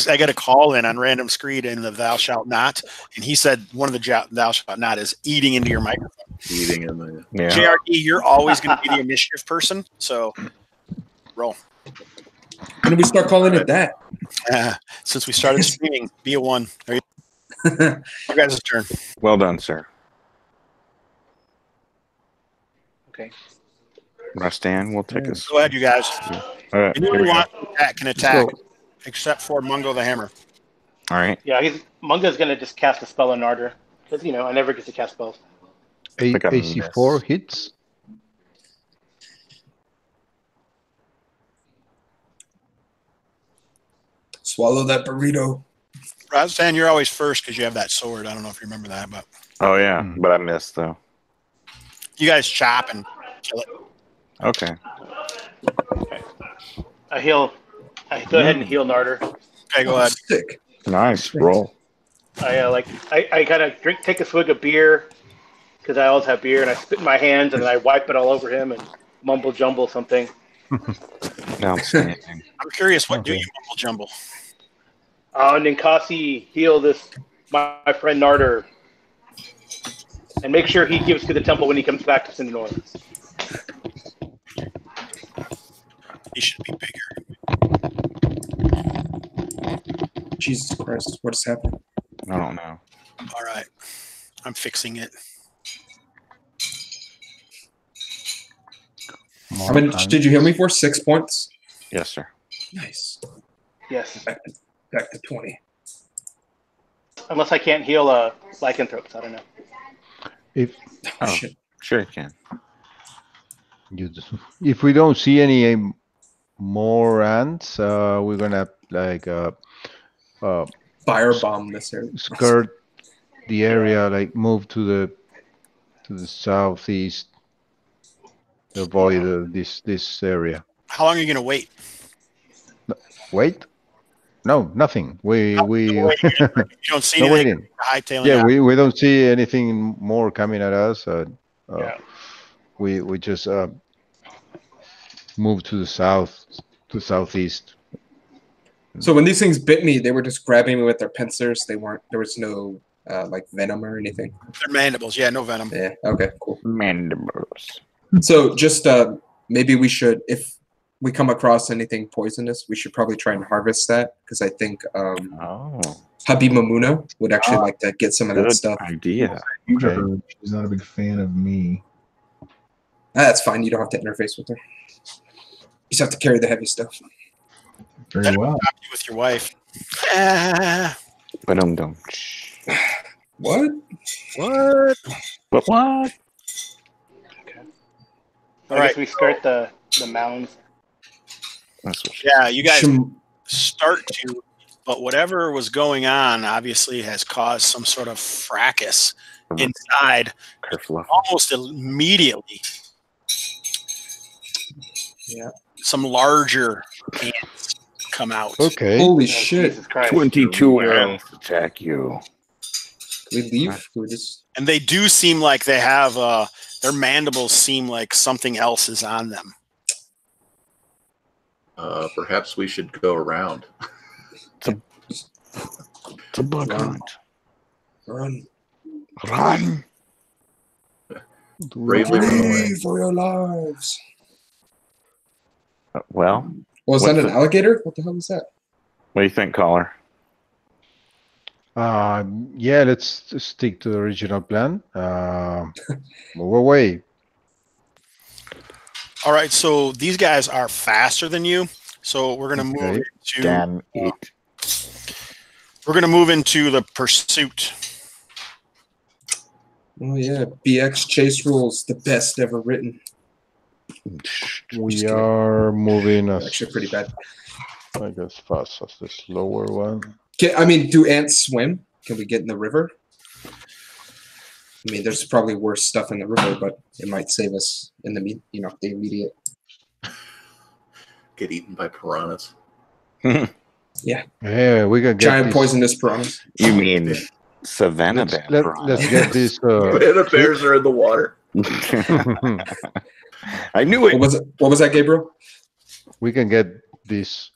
I got a call in on random screen in the "Thou shalt not," and he said one of the "Thou shalt not" is eating into your microphone. Eating in the Yeah. JRD, you're always going to be the initiative person, so roll. When do we start calling it that? Since we started streaming, be a 1. Your guys' turn. Well done, sir. Okay. Rastan will take us. Go ahead, you guys. All right. Anyone here who we go. wants to attack can attack, Go. except for Mungo the Hammer. All right. Yeah, Mungo's gonna just cast a spell on Narder because I never get to cast spells. Like a AC4 miss. hits. Swallow that burrito. Rastan, you're always first because you have that sword. I don't know if you remember that, but Oh yeah, but I missed though. you guys chop and kill it. Okay. I go ahead and heal Narder. Okay, go ahead. Sick. Nice roll. I kind of take a swig of beer because I always have beer, and I spit in my hands, and then I wipe it all over him and mumble jumble something. Outstanding. I'm curious, what do you mumble jumble? Ninkasi, heal this my friend Narder, and make sure he gives to the temple when he comes back to Sindanor. He should be bigger. Jesus Christ, what is happening? I don't know. All right, I'm fixing it. How many did you heal me for? 6 points? Yes, sir. Nice. Yes. Back to 20. Unless I can't heal lycanthropes, I don't know. Shit. Sure you can. If we don't see any more ants, we're gonna Firebomb this area. skirt the area, like move to the southeast, avoid this area. How long are you going to wait? Wait? No, nothing. We You don't see no anything waiting. hightailing Yeah, out? we don't see anything more coming at us. Yeah. We just move to the southeast. So when these things bit me, they were just grabbing me with their pincers. There was no like venom or anything. They're mandibles. Yeah, no venom. Yeah. Okay. Cool. Mandibles. So just maybe we should, if we come across anything poisonous, we should probably try and harvest that because I think Habib Mamuna would actually like to get some of that Good stuff. idea. Okay. She's not a big fan of me. That's fine. You don't have to interface with her. You just have to carry the heavy stuff. Very well. You with your wife. Ba-dum-dum. What? What? What? Okay. All I right. guess we skirt the mounds. That's what Yeah, you guys Shim- start to, but whatever was going on obviously has caused some sort of fracas inside Kerfluff. almost immediately. Yeah. Some larger ants come out. Okay. Holy Oh, shit. Jesus Christ. 22 ants attack you. Can we leave? Can we just... And they do seem like they have their mandibles seem like something else is on them. Perhaps we should go around. It's a bug hunt. Run. Run. Bravely run away. Flee for your lives. Well, Was What's that an the- alligator? What the hell is that? what do you think, caller? Yeah, let's stick to the original plan. Move away. All right, so these guys are faster than you, so we're gonna move Okay. into Damn it. we're gonna move into the pursuit. Oh yeah, BX chase rules, the best ever written. We kidding. are moving as Actually, pretty bad. like as fast as the slower one. I mean, do ants swim? Can we get in the river? I mean, there's probably worse stuff in the river, but it might save us in the the immediate. Get eaten by piranhas. Yeah, we can get Giant this. poisonous piranhas. You mean Savannah Bear? Let's get this. The bears are in the water. I knew What it. was it? What was that, Gabriel? We can get this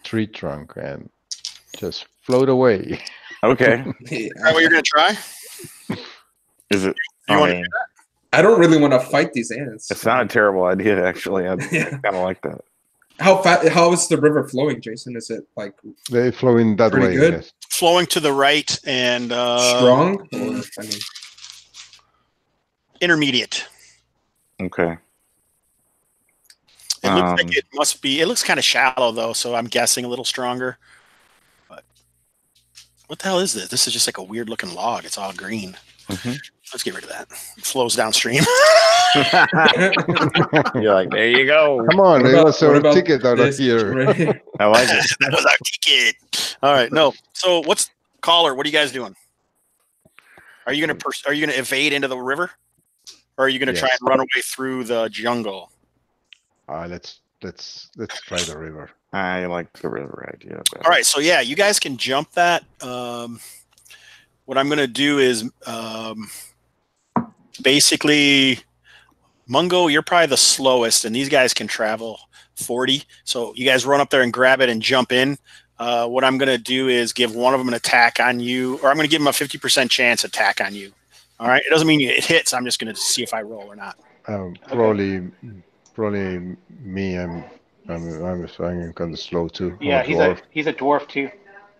tree trunk and just float away. Okay. Is that what you're gonna try? Is it? You I wanna mean, I don't really want to fight these ants. it's not a terrible idea, actually. I Yeah. kind of like that. How is the river flowing, Jason? Is it like They're flowing that Pretty way. good. Yes. Flowing to the right and strong? Or, I mean, intermediate. Okay. It looks like it must be. It looks kind of shallow though, so I'm guessing a little stronger. But what the hell is this? This is just like a weird looking log. It's all green. Mhm. Let's get rid of that. It flows downstream. You're like, there you go. Come on, What it about- was what our about ticket out of this here. right here? I like it. That was our ticket. All right, no. So what's caller? What are you guys doing? Are you gonna evade into the river, or are you gonna try Yes. and run away through the jungle? Let's let's try the river. I like the river idea better. All right, so yeah, you guys can jump that. What I'm going to do is basically, Mungo, you're probably the slowest, and these guys can travel 40. So you guys run up there and grab it and jump in. What I'm going to do is give one of them an attack on you, or I'm going to give them a 50% chance attack on you. All right, it doesn't mean it hits. I'm just going to see if I roll or not. Probably me. I'm kind of slow too. Yeah, he's a dwarf too.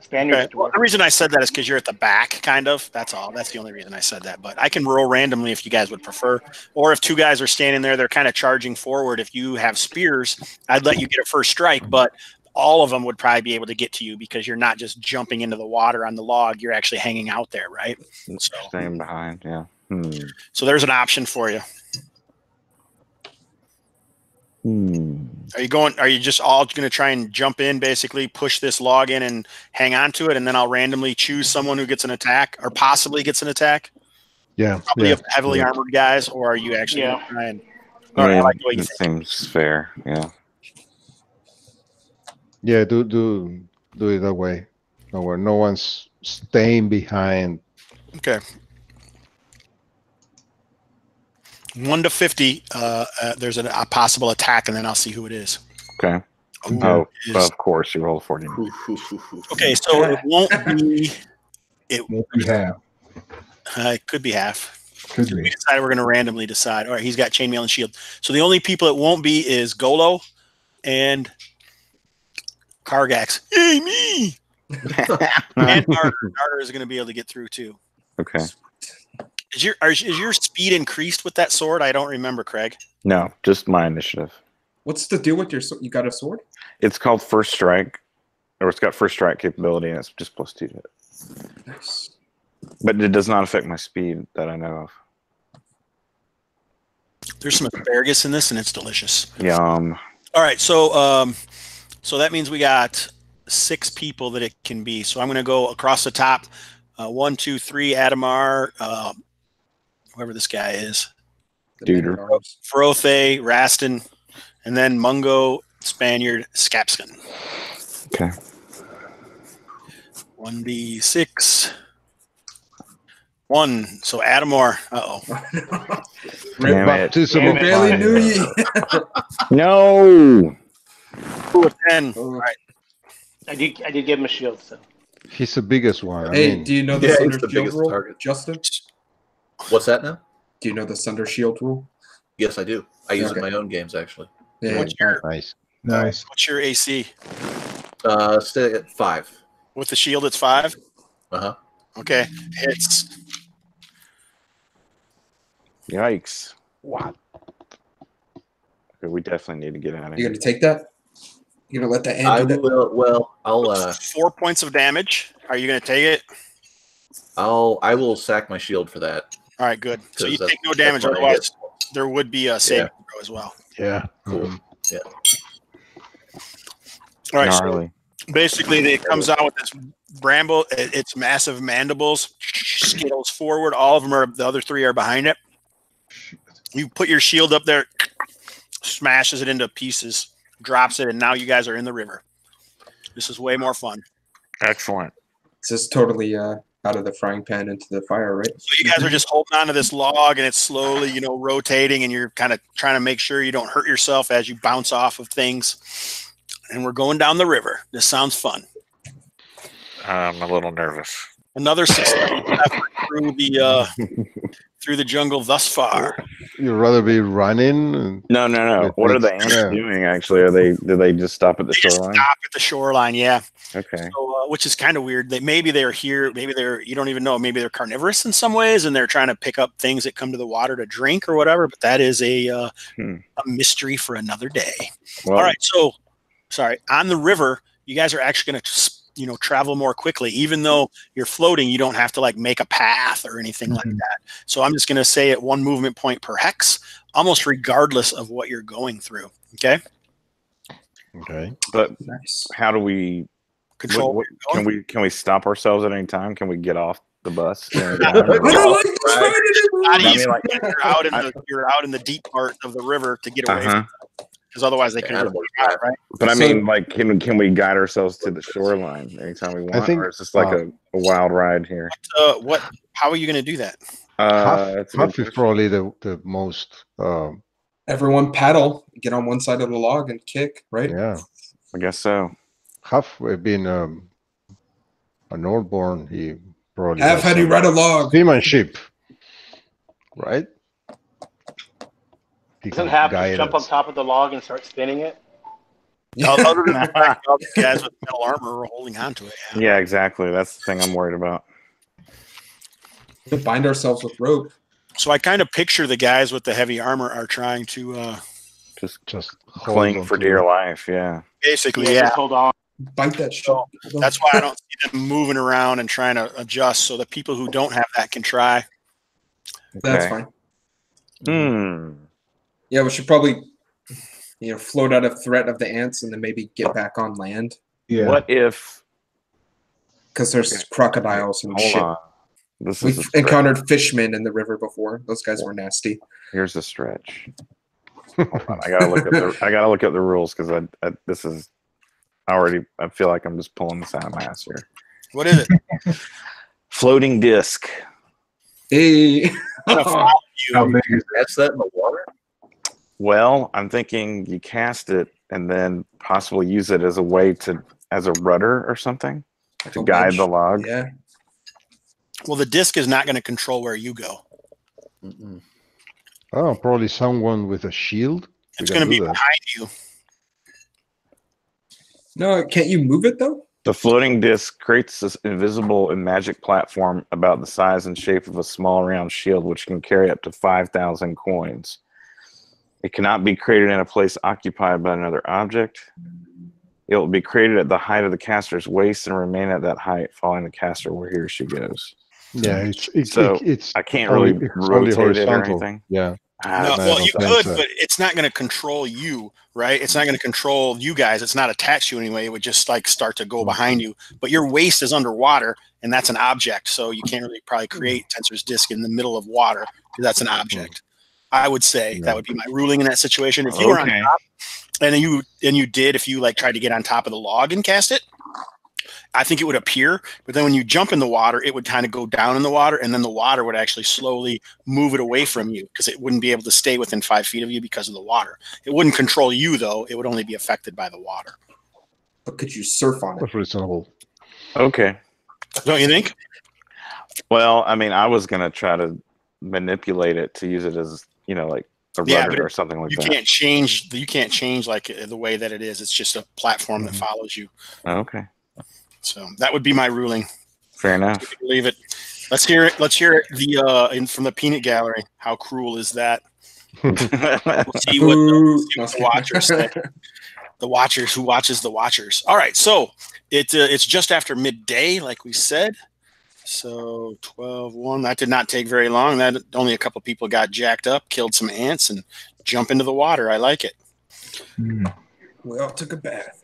Spaniard's Okay. Well, the reason I said that is because you're at the back, kind of. That's all. That's the only reason I said that. But I can roll randomly if you guys would prefer. Or if two guys are standing there, they're kind of charging forward. If you have spears, I'd let you get a first strike. But all of them would probably be able to get to you because you're not just jumping into the water on the log. You're actually hanging out there, right? So, staying behind, yeah. So there's an option for you. Are you just all going to try and jump in, basically push this log in and hang on to it, and then I'll randomly choose someone who gets an attack or possibly gets an attack? Yeah. Probably heavily armored guys, or are you actually going to try and... All right, I like the way you think. Seems fair, yeah. Yeah, do it that way. Where no one's staying behind. Okay. 1 to 50, there's a possible attack, and then I'll see who it is. Okay. Oh, of course, you roll a 14. Okay, so it won't be... It won't be half. It could be half. Could be. We decided we're going to randomly decide. All right, he's got chainmail and shield. So the only people it won't be is Golo and Kargax. Yay, me! And Narder is going to be able to get through, too. Okay. Is your speed increased with that sword? I don't remember, Craig. No, just my initiative. What's the deal with your sword? You got a sword? It's called First Strike, or it's got First Strike capability, and it's just +2 to hit. Nice. But it does not affect my speed that I know of. There's some asparagus in this, and it's delicious. Yum. All right, so so that means we got 6 people that it can be. So I'm going to go across the top. 1, 2, 3. Ademor, whoever this guy is. Duder. Ferothe, Rastan, and then Mungo, Spaniard, Scapskin. Okay. 1d6. 1. So Ademor. Uh-oh. Baptism of barely fire. knew ye. No. Ooh, a 10. All right. I did give him a shield, so. He's the biggest one. Hey, I mean, do you know the Yeah, he's Sunder the Shield biggest rule, target. Justin? What's that now? Do you know the Sunder Shield rule? Yes, I do. I use it in Okay. my own games, actually. Yeah. What's your nice. Nice. What's your AC? Stay at 5. With the shield, it's 5. Uh-huh. Okay, hits. Yikes. What? Okay, we definitely need to get out of You here. gonna take that? You gonna let that I end? will. Well, I'll. 4 points of damage. Are you going to take it? I will sack my shield for that. All right, good. So you 'Cause take no that's damage. what I Otherwise, there would be a saving Yeah. throw as well. Yeah. Cool. Yeah. All right. Gnarly. So basically, it comes out with this bramble. It's massive mandibles. Skittles forward. All of them are. The other 3 are behind it. You put your shield up there, smashes it into pieces, drops it, and now you guys are in the river. This is way more fun. Excellent. This is totally out of the frying pan into the fire, right? So you guys are just holding on to this log, and it's slowly, rotating, and you're kind of trying to make sure you don't hurt yourself as you bounce off of things. And we're going down the river. This sounds fun. I'm a little nervous. Another successful effort through the jungle thus far. You'd rather be running? No. What are the ants doing, actually? Do they just stop at the They just shoreline? stop at the shoreline, yeah. Okay. So, which is kind of weird. Maybe they're here. Maybe you don't even know. Maybe they're carnivorous in some ways, and they're trying to pick up things that come to the water to drink or whatever. But that is a mystery for another day. Well, All right. So, sorry. On the river, you guys are actually going to travel more quickly. Even though you're floating, you don't have to make a path or anything like that. So I'm just going to say at 1 movement point per hex, almost regardless of what you're going through. Okay. Okay. But Nice. how do we Control. can we stop ourselves at any time? Can we get off the bus? I don't like this fight Not anymore. easy. You're out in the deep part of the river to get away. Uh-huh. because otherwise they could have Ademor's out, back. right? But I So- mean, like, can we guide ourselves to the shoreline anytime we want, think, or is this like a wild ride here? How are you going to do that? That's a good Huff is question. probably the most. Everyone paddle, get on one side of the log and kick, right? Yeah, I guess so. Huff being a Nordborn, he probably Have has how do you some ride a log? seamanship, right? He Doesn't can have to guide jump on us. top of the log and start spinning it. Other than the fact that all these guys with metal armor are holding onto it. Yeah, exactly. That's the thing I'm worried about. To bind ourselves with rope. So I kind of picture the guys with the heavy armor are trying to Just Cling hold for onto dear it. life. Yeah. basically, Just hold on. Bite that shit. So that's why I don't see them moving around and trying to adjust. So the people who don't have that can try. That's Okay. fine. Hmm. Yeah, we should probably, float out of threat of the ants and then maybe get back on land Yeah. What if? because there's crocodiles and Hold shit. on. This is a We've stretch. encountered fishmen in the river before. Those guys were nasty. Here's a stretch. Hold on. I gotta look at the rules because this is already. I feel like I'm just pulling this out of my ass here. What is it? Floating disc. Hey. I'm gonna follow How you. big is Catch that in the water? Well, I'm thinking you cast it and then possibly use it as a way as a rudder or something to A guide winch. the log. Yeah. Well, the disc is not going to control where you go. Mm-mm. Oh, probably someone with a shield. It's We going can to be do that. behind you. No, can't you move it though? The floating disc creates this invisible and magic platform about the size and shape of a small round shield, which can carry up to 5,000 coins. It cannot be created in a place occupied by another object. It will be created at the height of the caster's waist and remain at that height, following the caster where he or she goes. Yeah, it's I can't really only rotate it or horizontal. anything. Yeah. No, I well, don't you think could, so. but it's not going to control you, right? It's not going to control you guys. It's not attached to you anyway. It would just like start to go behind you. But your waist is underwater, and that's an object. So you can't really probably create Tensor's disc in the middle of water because that's an object. I would say that would be my ruling in that situation. If you were on Okay. top, and you did, if you like tried to get on top of the log and cast it, I think it would appear, but then when you jump in the water, it would kind of go down in the water, and then the water would actually slowly move it away from you because it wouldn't be able to stay within 5 feet of you because of the water. It wouldn't control you, though. It would only be affected by the water. But could you surf on it? That's reasonable. Okay. Don't you think? Well, I mean, I was going to try to manipulate it to use it as, like a Yeah, rudder but or something like You that. can't change. You can't change like the way that it is. It's just a platform that Mhm. follows you. Okay. So that would be my ruling. Fair enough. You can believe it. Let's hear it. Let's hear it. From the peanut gallery. How cruel is that? We'll see what Ooh. the watchers say. The watchers who watches the watchers. All right, so it's just after midday, like we said. So 12-1. That did not take very long. That only a couple people got jacked up, killed some ants, and jump into the water. I like it. We all took a bath.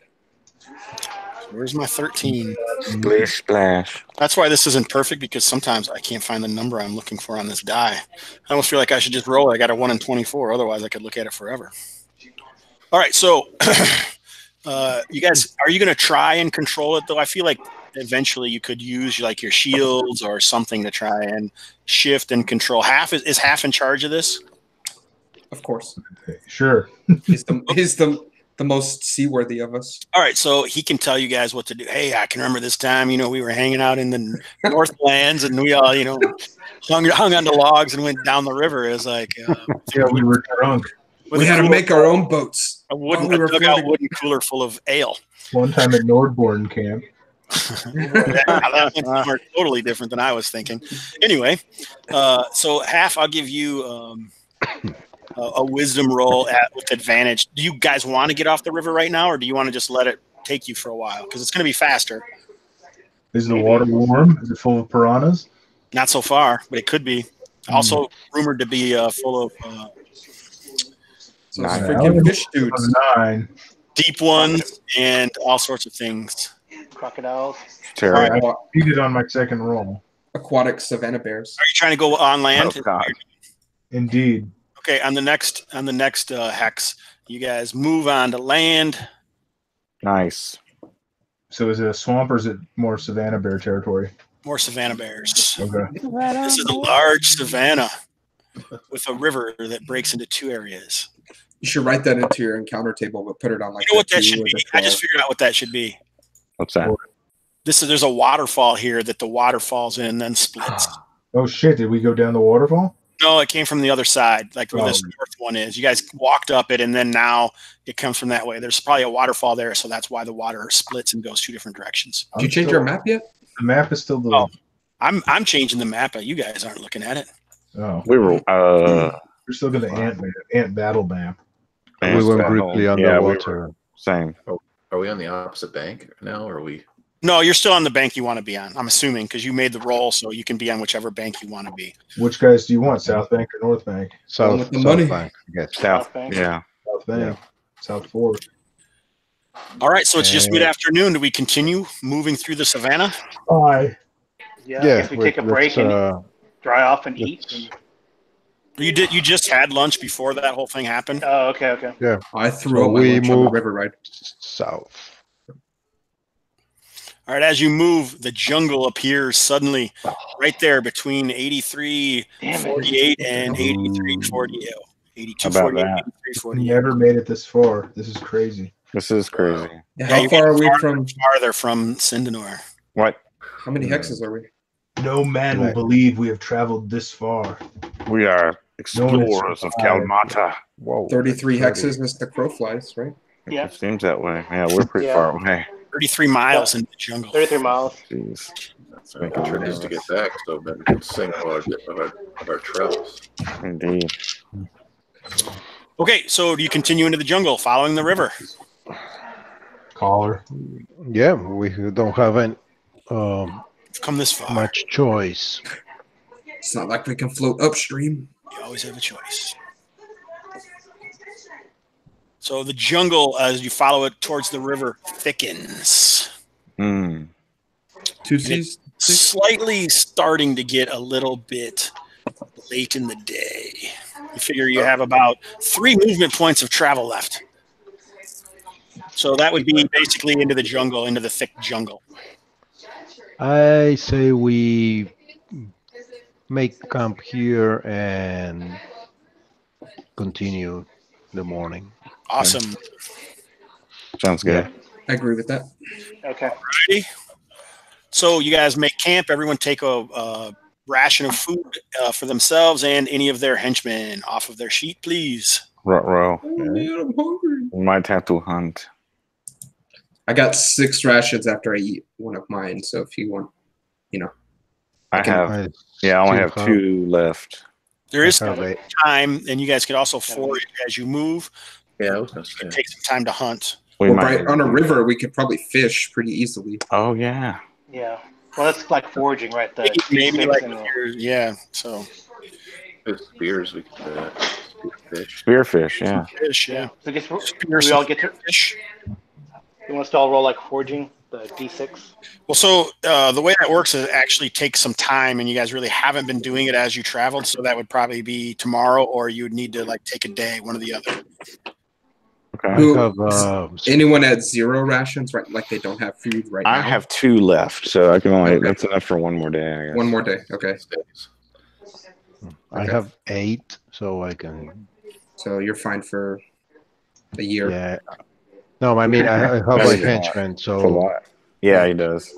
Where's my 13? Splish splash. That's why this isn't perfect, because sometimes I can't find the number I'm looking for on this die. I almost feel like I should just roll it. I got a 1 in 24. Otherwise, I could look at it forever. All right, so you guys, are you going to try and control it, though? I feel like eventually you could use like your shields or something to try and shift and control. Is Half in charge of this? Of course. Sure. He's the most seaworthy of us. All right, so he can tell you guys what to do. Hey, I can remember this time, we were hanging out in the Northlands and we all, hung onto logs and went down the river. It was like, Yeah, we were drunk. with We a had to cooler- make our own boats. a while we were dugout floating. wooden cooler full of ale. One time at Nordborn camp. That went somewhere totally different than I was thinking. Anyway, so Half, I'll give you a wisdom roll with advantage. Do you guys want to get off the river right now, or do you want to just let it take you for a while? Because it's going to be faster. Is the water warm? Is it full of piranhas? Not so far, but it could be. Also rumored to be full of So Nah, it's nah. freaking fish dudes. 9. deep ones and all sorts of things. Crocodiles. Terrible. I beat it on my second roll. Aquatic savanna bears. Are you trying to go on land? Oh, God. Indeed. Okay, on the next hex, You guys move on to land. Nice. So is it a swamp or is it more savanna bear territory? More savanna bears. Okay. This is a large savanna with a river that breaks into 2 areas. You should write that into your encounter table, but put it on like You know what the that 2 should or be? the I just 12. figured out what that should be. What's that? There's a waterfall here that the water falls in and then splits. Oh shit! Did we go down the waterfall? No, it came from the other side, like where this Oh. north one is. You guys walked up it, and then now it comes from that way. There's probably a waterfall there, so that's why the water splits and goes 2 different directions. Did you change your map yet? The map is still the. Oh. I'm changing the map, but you guys aren't looking at it. Oh. We were. We're still going to ant battle map. We went briefly underwater. Same. Are we on the opposite bank now, or are we? No, you're still on the bank you want to be on. I'm assuming because you made the roll, so you can be on whichever bank you want to be. Which guys do you want? South Bank or North Bank? With South the money. Bank, I guess. South Bank. Yeah. South Bank. South Fork. All right, so it's just mid-afternoon. Do we continue moving through the savannah? Aye. Yeah, I guess we take a break and dry off and eat. And... You just had lunch before that whole thing happened? Oh, okay. Yeah. I threw So up my we lunch on the move river ride. south. All right, as you move, the jungle appears suddenly right there between 8348 and 8340. 8248, 8348. Never made it this far. This is crazy. This is crazy. Yeah, how far are we from? Farther from Sindanor. What? How many hexes are we? No man will believe we have traveled this far. We are explorers of Kalmatta. Whoa. 33 hexes as the crow flies, right? Yeah. It seems that way. Yeah, we're pretty far away. 33 miles in the jungle. 33 miles. Jeez. That's making sure just to get back, so then we can sing of our travels. Indeed. Okay, so do you continue into the jungle following the river? Caller. Yeah, we don't have any, You've come this far. much choice. It's not like we can float upstream. You always have a choice. So the jungle, as you follow it towards the river, thickens. Hmm. 2 C's. Slightly starting to get a little bit late in the day. You figure you have about 3 movement points of travel left. So that would be basically into the jungle, into the thick jungle. I say we make camp here and continue the morning. Awesome. Sounds good. I agree with that. Okay. Alrighty. So you guys make camp. Everyone take a ration of food for themselves and any of their henchmen off of their sheet, please. Ruh-roh. Oh, man, I'm hungry. We might have to hunt. I got 6 rations after I eat one of mine, so if you want, I have. Yeah, I only have 2 left. There is I have a- time, and you guys could also forage as you move. Yeah, I was gonna You can say. take some time to hunt. We Well, might. right on a river, we could probably fish pretty easily. Oh yeah. Yeah. Well, that's like foraging, right? The Maybe D6 like and the- yeah. So There's spears we can do that. Fish. Spearfish. Yeah. fish, yeah. So I guess Spears we all and get to. fish. You want us to all roll like foraging, the D6? Well, so the way that works is it actually takes some time, and you guys really haven't been doing it as you traveled. So that would probably be tomorrow, or you would need to like take a day, one or the other. Okay. I Who- have Anyone at 0 rations, right? Like they don't have food right now? I have 2 left, so I can only. Okay. That's enough for one more day. I guess. One more day. Okay. I Okay. have 8, so I can. So you're fine for a year. Yeah. No, I mean I have That's like a lot. henchmen, That's a so lot. Yeah, he does.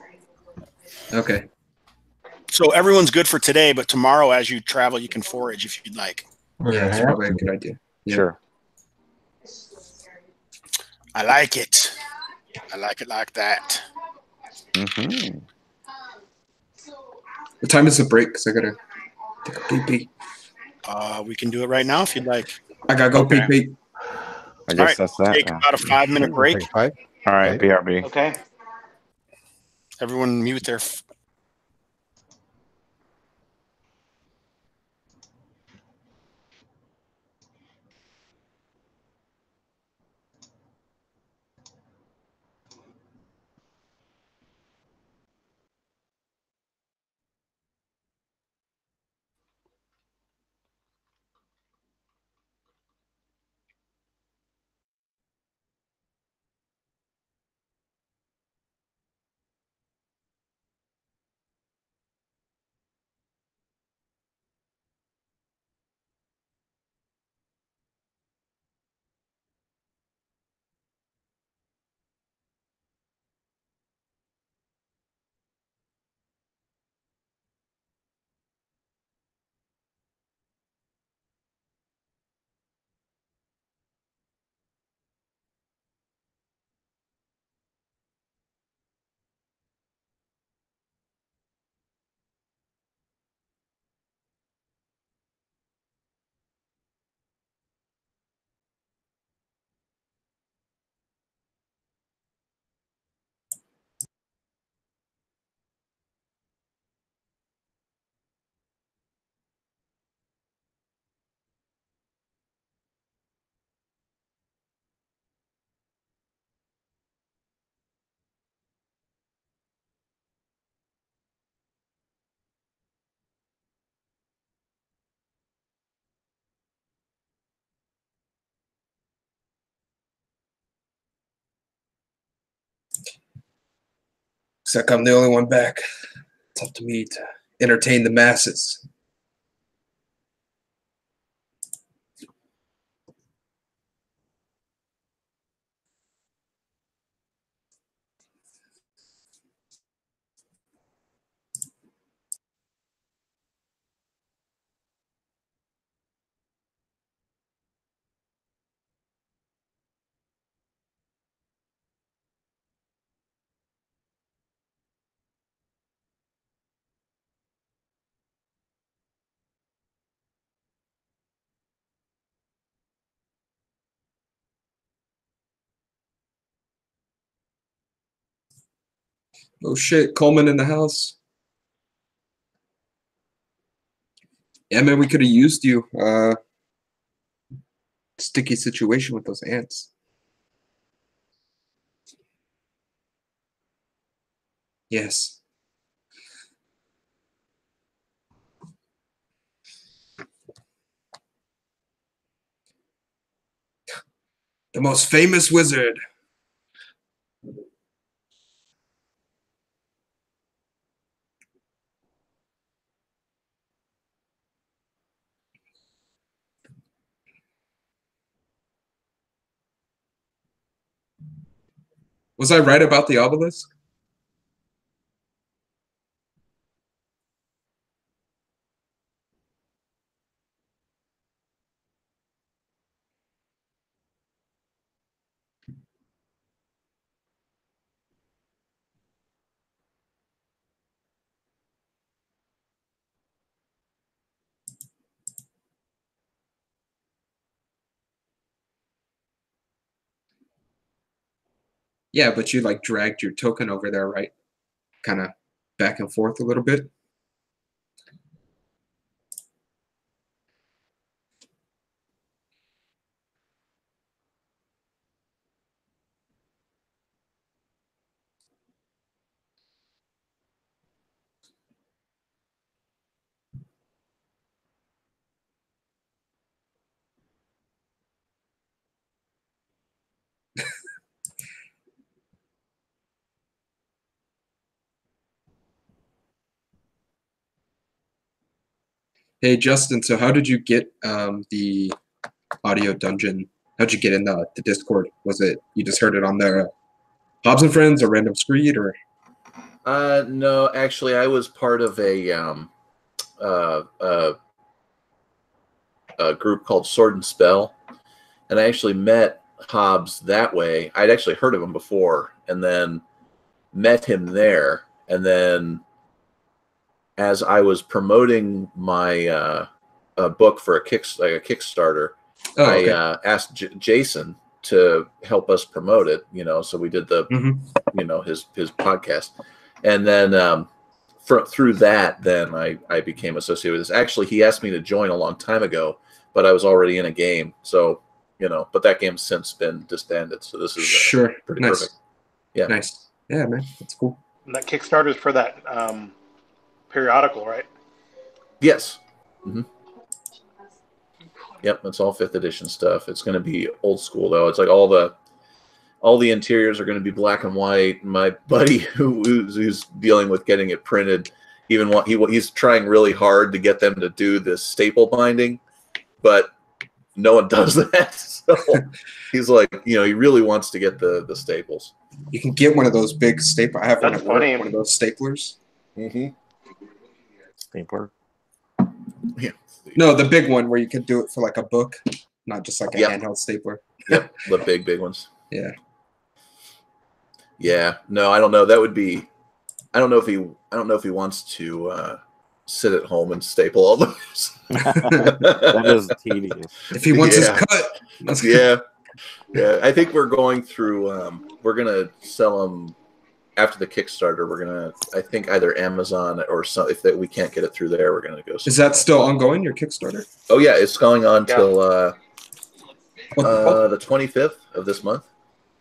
Okay. So everyone's good for today, but tomorrow, as you travel, you can forage if you'd like. Yeah, that's probably a good idea. Yeah. Sure. I like it. I like it like that. Mm-hmm. What time is the break? Because I gotta take a pee pee. We can do it right now if you'd like. I gotta go Okay. pee pee. I guess All right, that's that. Take then. about a 5-minute break. Like 5. All right, BRB. Okay. Everyone mute their Looks like I'm the only one back. It's up to me to entertain the masses. Oh shit, Coleman in the house. Yeah, man, we could have used you. Sticky situation with those ants. Yes. The most famous wizard. Was I right about the obelisk? Yeah, but you like dragged your token over there, right? Kind of back and forth a little bit. Hey, Justin, so how did you get the audio dungeon? How'd you get in the Discord? Was it you just heard it on the Hobbs and Friends or Random Screed or? No, actually, I was part of a group called Sword and Spell, and I actually met Hobbs that way. I'd actually heard of him before, and then met him there, and then as I was promoting my book for a Kickstarter, I asked Jason to help us promote it. You know, so we did the you know his podcast, and then through that, then I became associated with this. Actually, he asked me to join a long time ago, but I was already in a game, so you know. But that game's since been disbanded, so this is pretty perfect. Yeah, nice. Yeah, man, that's cool. And that Kickstarter is for that periodical, right? Yes. Yep, it's all 5th edition stuff. It's going to be old school though. It's like all the interiors are going to be black and white. My buddy who's dealing with getting it printed, he's trying really hard to get them to do this staple binding, but no one does that. So he's like, you know, he really wants to get the staples. You can get one of those big staple. I have one That's at work, funny. one of those staplers. Stapler. Yeah. No, the big one where you can do it for like a book, not just like a handheld stapler. Yep, the big ones. Yeah. Yeah. No, I don't know. That would be. I don't know if he wants to sit at home and staple all those. That is tedious. If he wants his cut. Yeah. I think we're going through. We're gonna sell them after the Kickstarter. We're gonna, I think, either Amazon or some. If we can't get it through there, we're gonna go. Is that still ongoing? Your Kickstarter? Oh yeah, it's going on till the 25th of this month.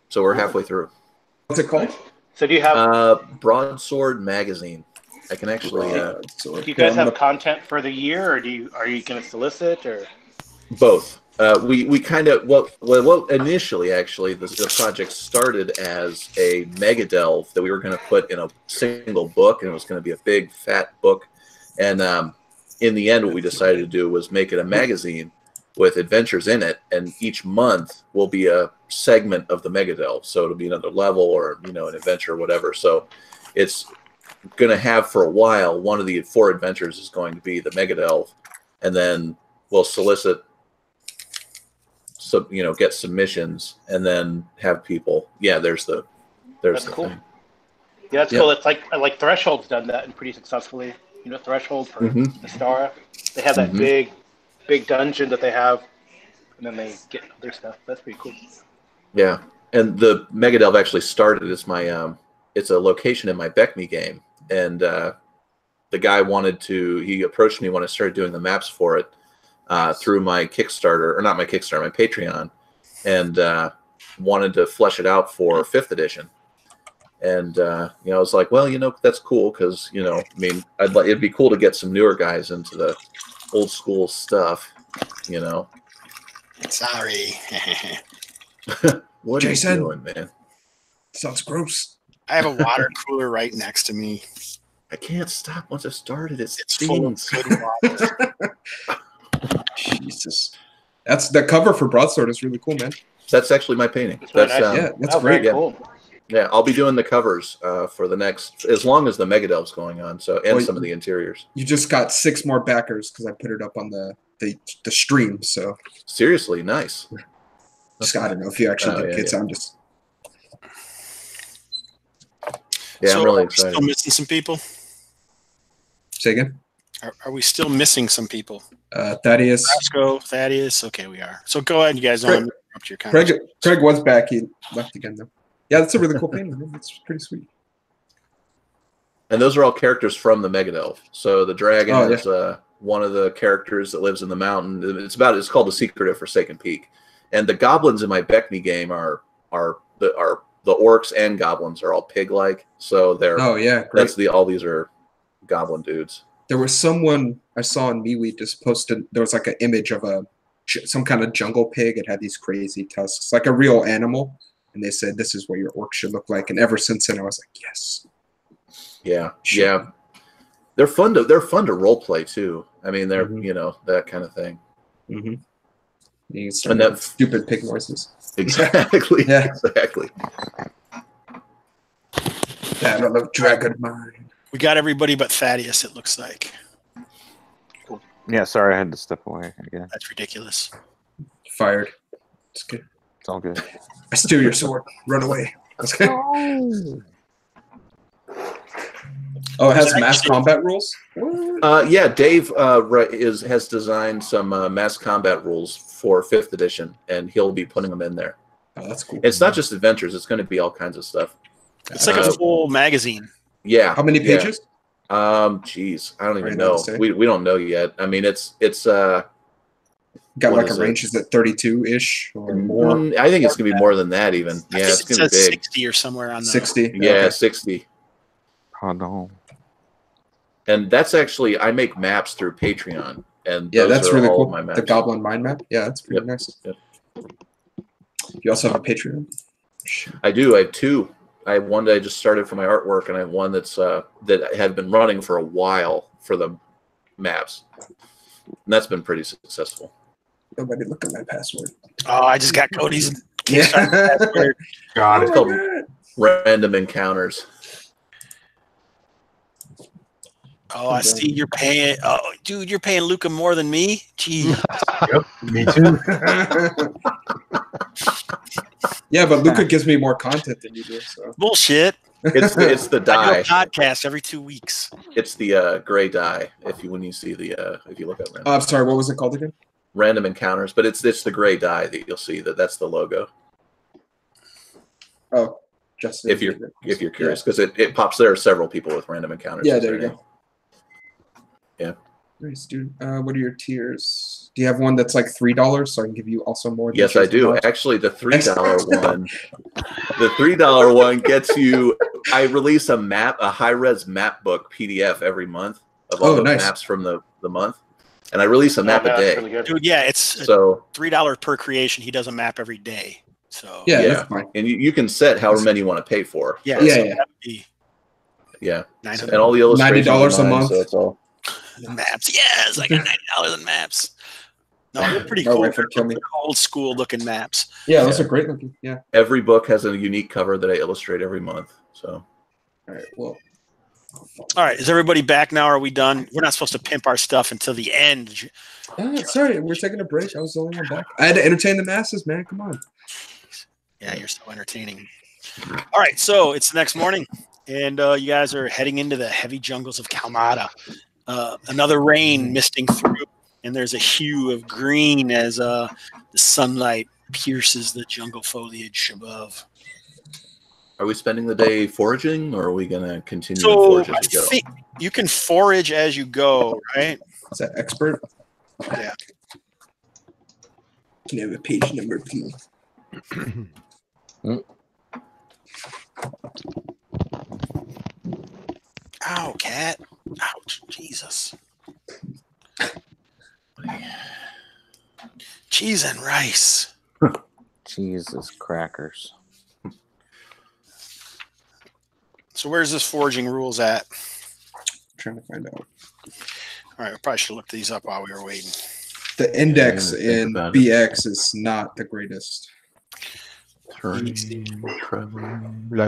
So we're halfway through. What's it called? So do you have Broadsword Magazine? I can actually. do you guys have content for the year, or are you going to solicit or Both. We kind of initially actually the project started as a mega delve that we were going to put in a single book, and it was going to be a big fat book. And in the end, what we decided to do was make it a magazine with adventures in it, and each month will be a segment of the mega delve. So it'll be another level or an adventure or whatever. So it's going to have for a while one of the 4 adventures is going to be the mega delve, and then we'll solicit. So get submissions and then have people. Yeah, there's that's the cool. thing. Yeah, that's cool. It's like Threshold's done that and pretty successfully. Threshold for Astara. They have that big dungeon that they have, and then they get other stuff. That's pretty cool. Yeah, and the Mega Delve actually started as my it's a location in my Beckme game, and the guy he approached me when I started doing the maps for it. Through my Kickstarter, or not my Kickstarter, my Patreon, and wanted to flesh it out for 5th edition. And I was like, well, that's cool because it'd be cool to get some newer guys into the old school stuff. Sorry. What Jason, are you doing, man? Sounds gross. I have a water cooler right next to me. I can't stop once I started. It's full of good water. Jesus, that's the cover for Broadsword is really cool, man. That's actually my painting. That's that's great. Very cool. Yeah, I'll be doing the covers for the next, as long as the Mega Delve's going on. So some of the interiors. You just got 6 more backers because I put it up on the stream. So seriously, nice. Just I don't know if you actually get kids. I'm just. Yeah, So I'm really are we excited. still missing some people? Say again. Are we still missing some people? Thaddeus. Thaddeus. Okay, we are. So go ahead, you guys. Don't interrupt your conversation. Craig was back. He left again, though. Yeah, that's a really cool painting. Man. That's pretty sweet. And those are all characters from the Mega Delve. So the dragon is one of the characters that lives in the mountain. It's called the Secret of Forsaken Peak. And the goblins in my Beckme game are the orcs and goblins are all pig-like. So they're great. All these are goblin dudes. There was someone I saw in MeWe just posted. There was like an image of some kind of jungle pig. It had these crazy tusks, like a real animal. And they said, "This is what your orc should look like." And ever since then, I was like, "Yes." Yeah, yeah. They're fun to role play too. I mean, they're that kind of thing. Mm-hmm. You and that stupid pig noises. Exactly. Yeah. Exactly. Battle of Dragon Mine. We got everybody but Thaddeus, it looks like. Cool. Yeah, sorry, I had to step away again. That's ridiculous. Fired. It's good. It's all good. I steal your sword. Run away. That's good. Oh, it has mass combat rules? Yeah, Dave has designed some mass combat rules for 5th edition, and he'll be putting them in there. Oh, that's cool. It's not just adventures; it's going to be all kinds of stuff. It's like a full magazine. Yeah. How many pages? Geez, I don't even know. We don't know yet. I mean, it's got like a range. Is it 32-ish or more? I think it's gonna be more than that even. Yeah, it's gonna be big. 60 or somewhere on that. 60. Yeah, okay. 60. Oh no. And that's actually I make maps through Patreon, and yeah, that's really cool. My maps. The Goblin Mind map. Yeah, that's pretty nice. Yep. You also have a Patreon? I do. I have 2. I have one that I just started for my artwork, and I have one that's that had been running for a while for the maps, and that's been pretty successful. Nobody look at my password. Oh, I just got Cody's password. God, it's called Random Encounters. Oh, I see you're paying. Oh, dude, you're paying Luca more than me. Gee. Yep, me too. Yeah, but Luca gives me more content than you do. So. Bullshit. It's the die. I do a podcast every 2 weeks. It's the gray die. If you look at random. I'm sorry. What was it called again? Random Encounters, but it's the gray die that you'll see. That's the logo. Oh, just if you're curious, because it pops. There are several people with Random Encounters. Yeah, there you go. Yeah. Nice, dude. What are your tiers? Do you have one that's like $3 so I can give you also more? Yes, I do. Actually, the $3 one, the $3 one gets you. I release a high-res map book PDF every month of all the maps from the month. And I release a map a that's day. really good. Dude, yeah, it's So $3 per creation. He does a map every day. So Yeah, yeah, that's fine. and you can set however many you want to pay for. yeah, Yeah, so yeah. that would be Yeah, 900 and all the illustrations $90 are a mine, month. So it's all. maps. Yes, I got $90 in maps. No, they're pretty My cool. wife would kill me. They're old school looking maps. Yeah, those are great looking. Yeah. Every book has a unique cover that I illustrate every month. So All right. Well, All right, is everybody back now? Are we done? We're not supposed to pimp our stuff until the end. sorry, we're taking a break. I was the only one back. I had to entertain the masses, man. Come on. Yeah, you're so entertaining. All right, so it's the next morning, and you guys are heading into the heavy jungles of Kalmatta. Another rain misting through, and there's a hue of green as the sunlight pierces the jungle foliage above. are we spending the day foraging, or are we going to continue to So forage I as we go? think you can forage as you go, right? Is that expert? Yeah. Can I have a page number, please? Ow, cat. Ouch. Jesus. Cheese and rice. Jesus crackers. So where's this foraging rules at? Trying to find out. All right, we probably should look these up while we were waiting. The index think in about it. BX is not the greatest. Like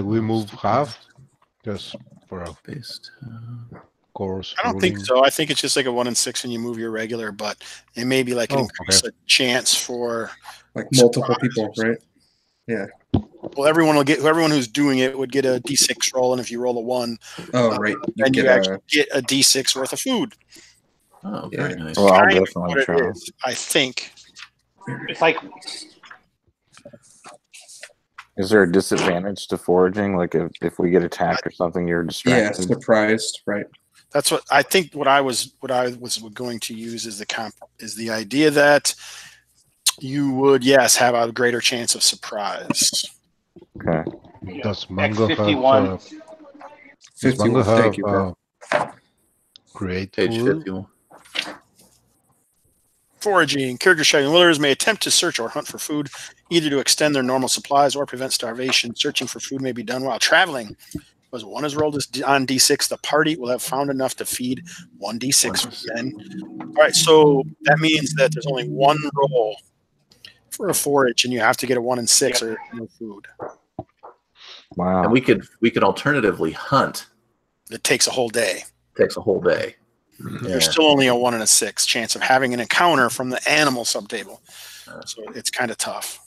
we move half, just for a Based. course. I don't think ruling. so. I think it's just like a 1 in 6 when you move your regular, but it may be like an increase a chance for Like multiple people, right? well, everyone who's doing it would get a D6 roll, and if you roll a 1, Oh, right. then you get actually get a D6 worth of food. Oh, very Yeah. nice. Well, I'll Kind of definitely what it try. is, I think. It's like Is there a disadvantage to foraging? Like if we get attacked or something, you're yeah, distracted. surprised, right? That's what I think. What I was going to use is the idea that you would have a greater chance of surprise. Okay. Does Mungo X51. have? Does 51. Mungo Thank you, bro. have create Page food? 51. Foraging. Character shouting willers may attempt to search or hunt for food, either to extend their normal supplies or prevent starvation. Searching for food may be done while traveling. As 1 is rolled on D6, the party will have found enough to feed 1 D6 men. All right, so that means that there's only 1 roll for a forage, and you have to get a 1 in 6 or no food. Wow. And we could alternatively hunt. It takes a whole day. Takes a whole day. There's still only a 1 in 6 chance of having an encounter from the animal subtable. So it's kind of tough.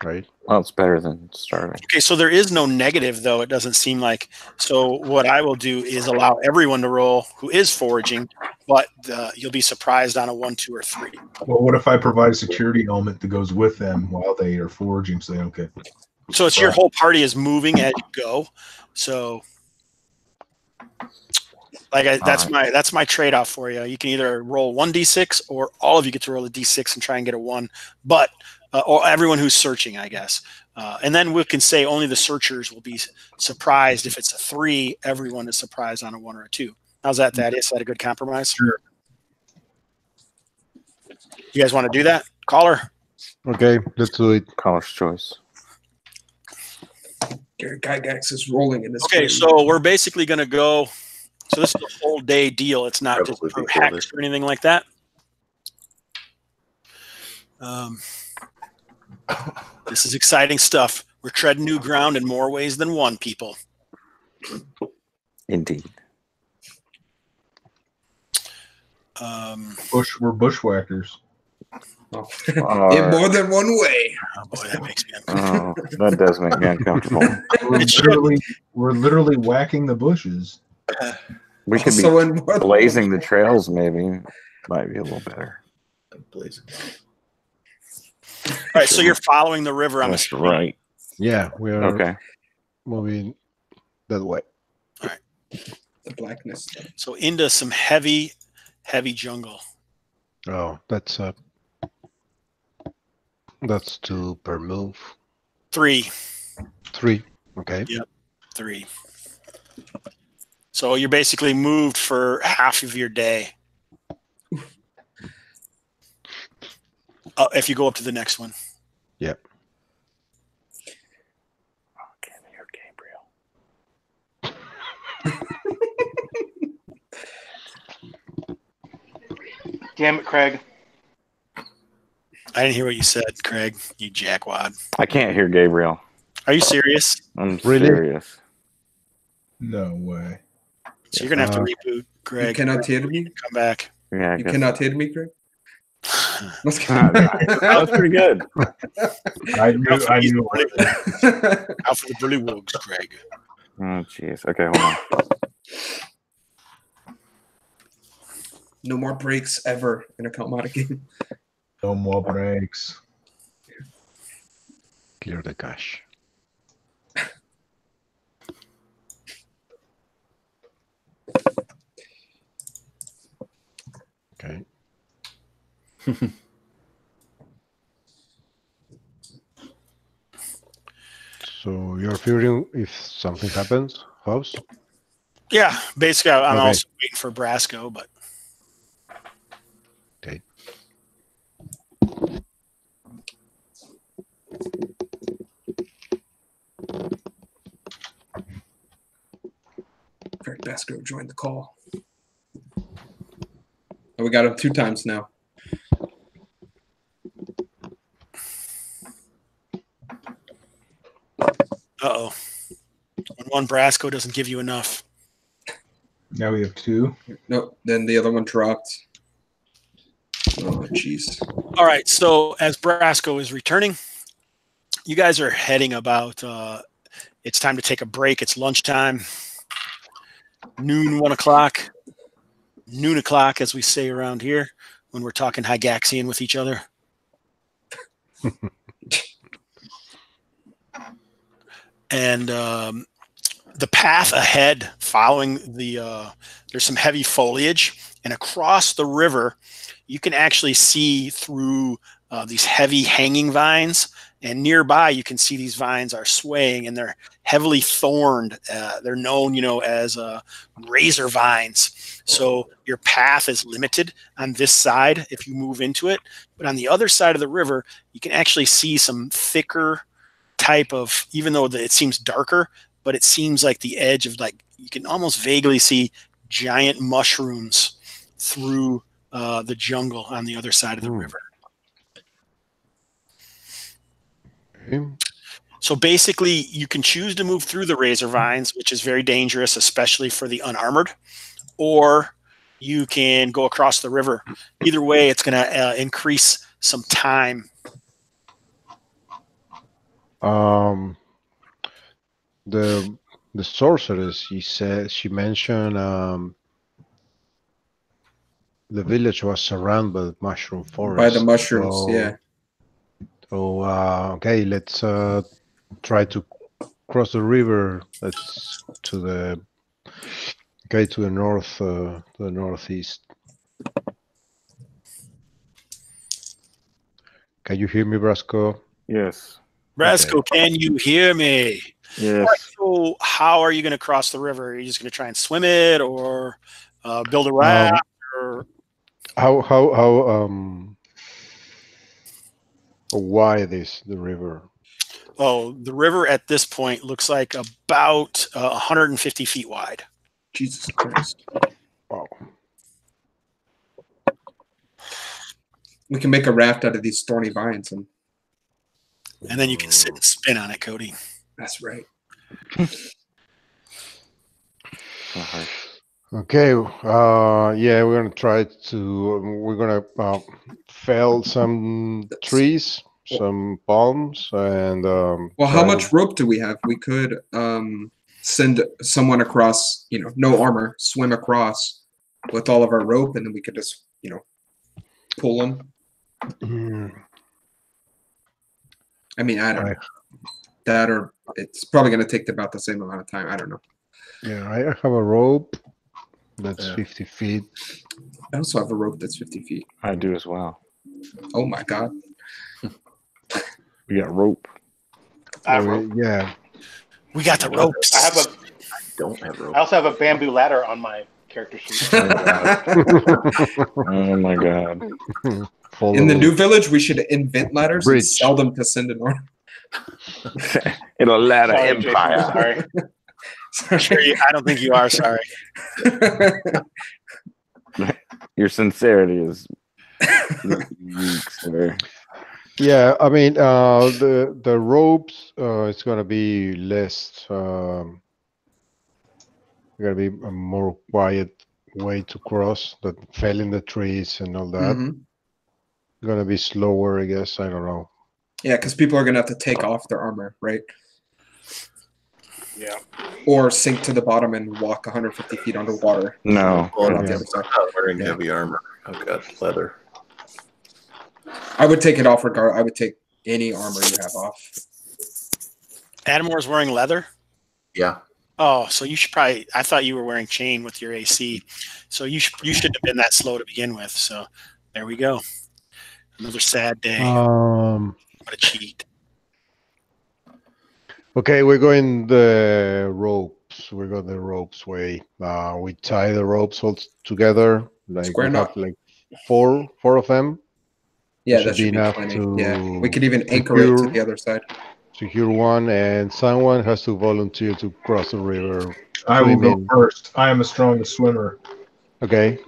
Right. Well, it's better than starving. Okay, so there is no negative, though, it doesn't seem like. So what I will do is allow everyone to roll who is foraging, but you'll be surprised on a 1, 2, or 3. Well, what if I provide a security element that goes with them while they are foraging so they don't get... So it's your whole party is moving as you go. So that's my trade-off for you. You can either roll 1 D6 or all of you get to roll a D6 and try and get a 1, but or everyone who's searching, I guess. And then we can say only the searchers will be surprised if it's a 3. Everyone is surprised on a 1 or a 2. How's that, Thaddeus? Is that a good compromise? Sure. You guys want to do that? Caller? Okay, let's do it. Caller's choice. Gary Gygax is rolling in this. Okay, game. so we're basically going to go. So this is a whole day deal. It's not just Probably for before hacks this. or anything like that. This is exciting stuff. We're treading new ground in more ways than one, people. Indeed. We're bushwhackers. In more than one way. Oh boy, that makes me uncomfortable. Oh, that does make me uncomfortable. We're literally whacking the bushes. We could Also in be more than blazing one the way. trails, maybe. Might be a little better. Blazing. All right, so you're following the river on the That's street. right. Yeah, we are Okay. moving that way. The blackness. So into some heavy jungle. Oh, that's 2 per move. 3. 3. Okay. Yeah. 3. So you're basically moved for half of your day. If you go up to the next one. Yep. Oh, I can't hear Gabriel. Damn it, Craig. I didn't hear what you said, Craig. You jackwad. I can't hear Gabriel. Are you serious? I'm Really? serious. No way. So you're gonna have to reboot, Craig. You cannot hear me? Come back. Yeah, I You guess cannot so. hear me, Greg? Let's That was pretty good. I knew. Out for the Bullywugs, Craig. Oh, jeez. Okay, hold on. No more breaks ever in a Kalmatta game. No more breaks. Clear the cache. Okay. So you're fearing if something happens, Hobbs? Yeah, basically, I'm Okay. also waiting for Brasco, but Okay. Greg Basco joined the call. Oh, we got him 2 times now. uh-oh. When one Brasco doesn't give you enough. Now we have 2. Nope. Then the other one dropped. Oh, jeez. All right, so as Brasco is returning, you guys are heading about, it's time to take a break. It's lunchtime. Noon, 1 o'clock. Noon o'clock, as we say around here, when we're talking Hygaxian with each other. And the path ahead, following the, there's some heavy foliage, and across the river, you can actually see through these heavy hanging vines, and nearby you can see these vines are swaying, and they're heavily thorned. They're known, as razor vines. So your path is limited on this side if you move into it, but on the other side of the river, you can actually see some thicker type of, even though it seems darker, but it seems like the edge of, like, you can almost vaguely see giant mushrooms through the jungle on the other side of the river. Okay. So basically, you can choose to move through the razor vines, which is very dangerous, especially for the unarmored, or you can go across the river. Either way, it's going to increase some time. The sorceress, she mentioned the village was surrounded by the mushroom forest. By the mushrooms, So- yeah. So okay, let's try to cross the river. Let's to the north, to the northeast. Can you hear me, Brasco? Yes. Brasco, can you hear me? Yes. All right, so how are you going to cross the river? Are you just going to try and swim it, or build a raft? Or How wide is the river? Oh, the river at this point looks like about 150 feet wide. Jesus Christ. Wow. We can make a raft out of these thorny vines. And And then you can sit and spin on it, Cody. that's right. Uh-huh. Okay, yeah, we're gonna try to. We're gonna fell some trees, some palms, and Well, try how to- much rope do we have? We could send someone across, no armor, swim across with all of our rope, and then we could just, pull them. I mean, I don't know. That, or it's probably going to take about the same amount of time. I don't know. Yeah, I have a rope that's Yeah. 50 feet. I also have a rope that's 50 feet. I do as well. Oh my God. We got rope. I have rope. Yeah, We got the ropes. I have don't have rope. I also have a bamboo ladder on my character sheet. Oh my god. In the new village, we should invent ladders and Bridge. sell them to Syndinor. It'll ladder Sorry, Jason, I'm empire. sorry. Sure, I don't think you are. Sorry. Your sincerity is weak, sir. Yeah, I mean, the ropes, it's gonna be less. Gonna be a more quiet way to cross, that felling the trees and all that. Mhm. Gonna be slower, I guess. I don't know. Yeah, because people are gonna have to take off their armor, right? Yeah. Or sink to the bottom and walk 150 feet underwater. No. Or on Yeah. the other side. I'm not wearing Yeah. heavy armor. I've got leather. I would take it off regard. I would take any armor you have off. Ademor's wearing leather. Yeah. Oh, so you should probably. I thought you were wearing chain with your AC, so you shouldn't have been that slow to begin with. So there we go. Another sad day. What a cheat. Okay, we're going the ropes. We're going the ropes way. We tie the ropes all together. Like Square we knot. have like four of them. Yeah, Should that should be be enough plenty. to Yeah, we could even anchor it to secure- the other side. Secure one, and someone has to volunteer to cross the river. I will go Swimming. first. I am a strong swimmer. Okay,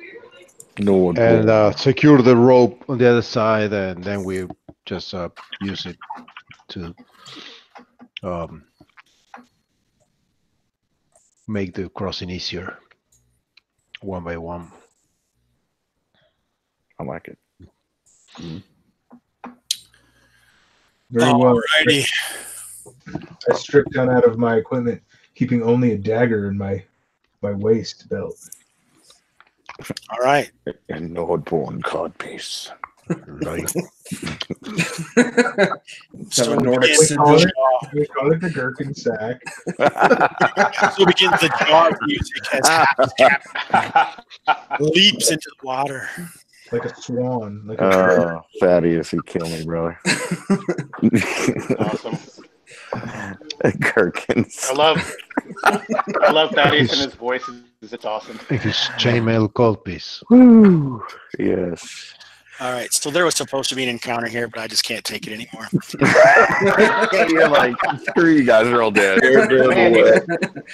No. and secure the rope on the other side, and then we just use it to make the crossing easier, one by one. I like it. Very well. Alrighty. I stripped down out of my equipment, keeping only a dagger in my waist belt. All right. A Nordborn codpiece. Right. So a Nordic begins Syndinor. We call it the gherkin sack. So begins the jaw music as Cap leaps into the water. Like a swan. Like a Thaddeus, you kill me, brother. Awesome. Gherkins. I love Thaddeus and his voice. It's awesome. If it's chainmail codpiece. Woo. Yes. All right. So there was supposed to be an encounter here, but I just can't take it anymore. You're like, screw you guys are all dead. Man,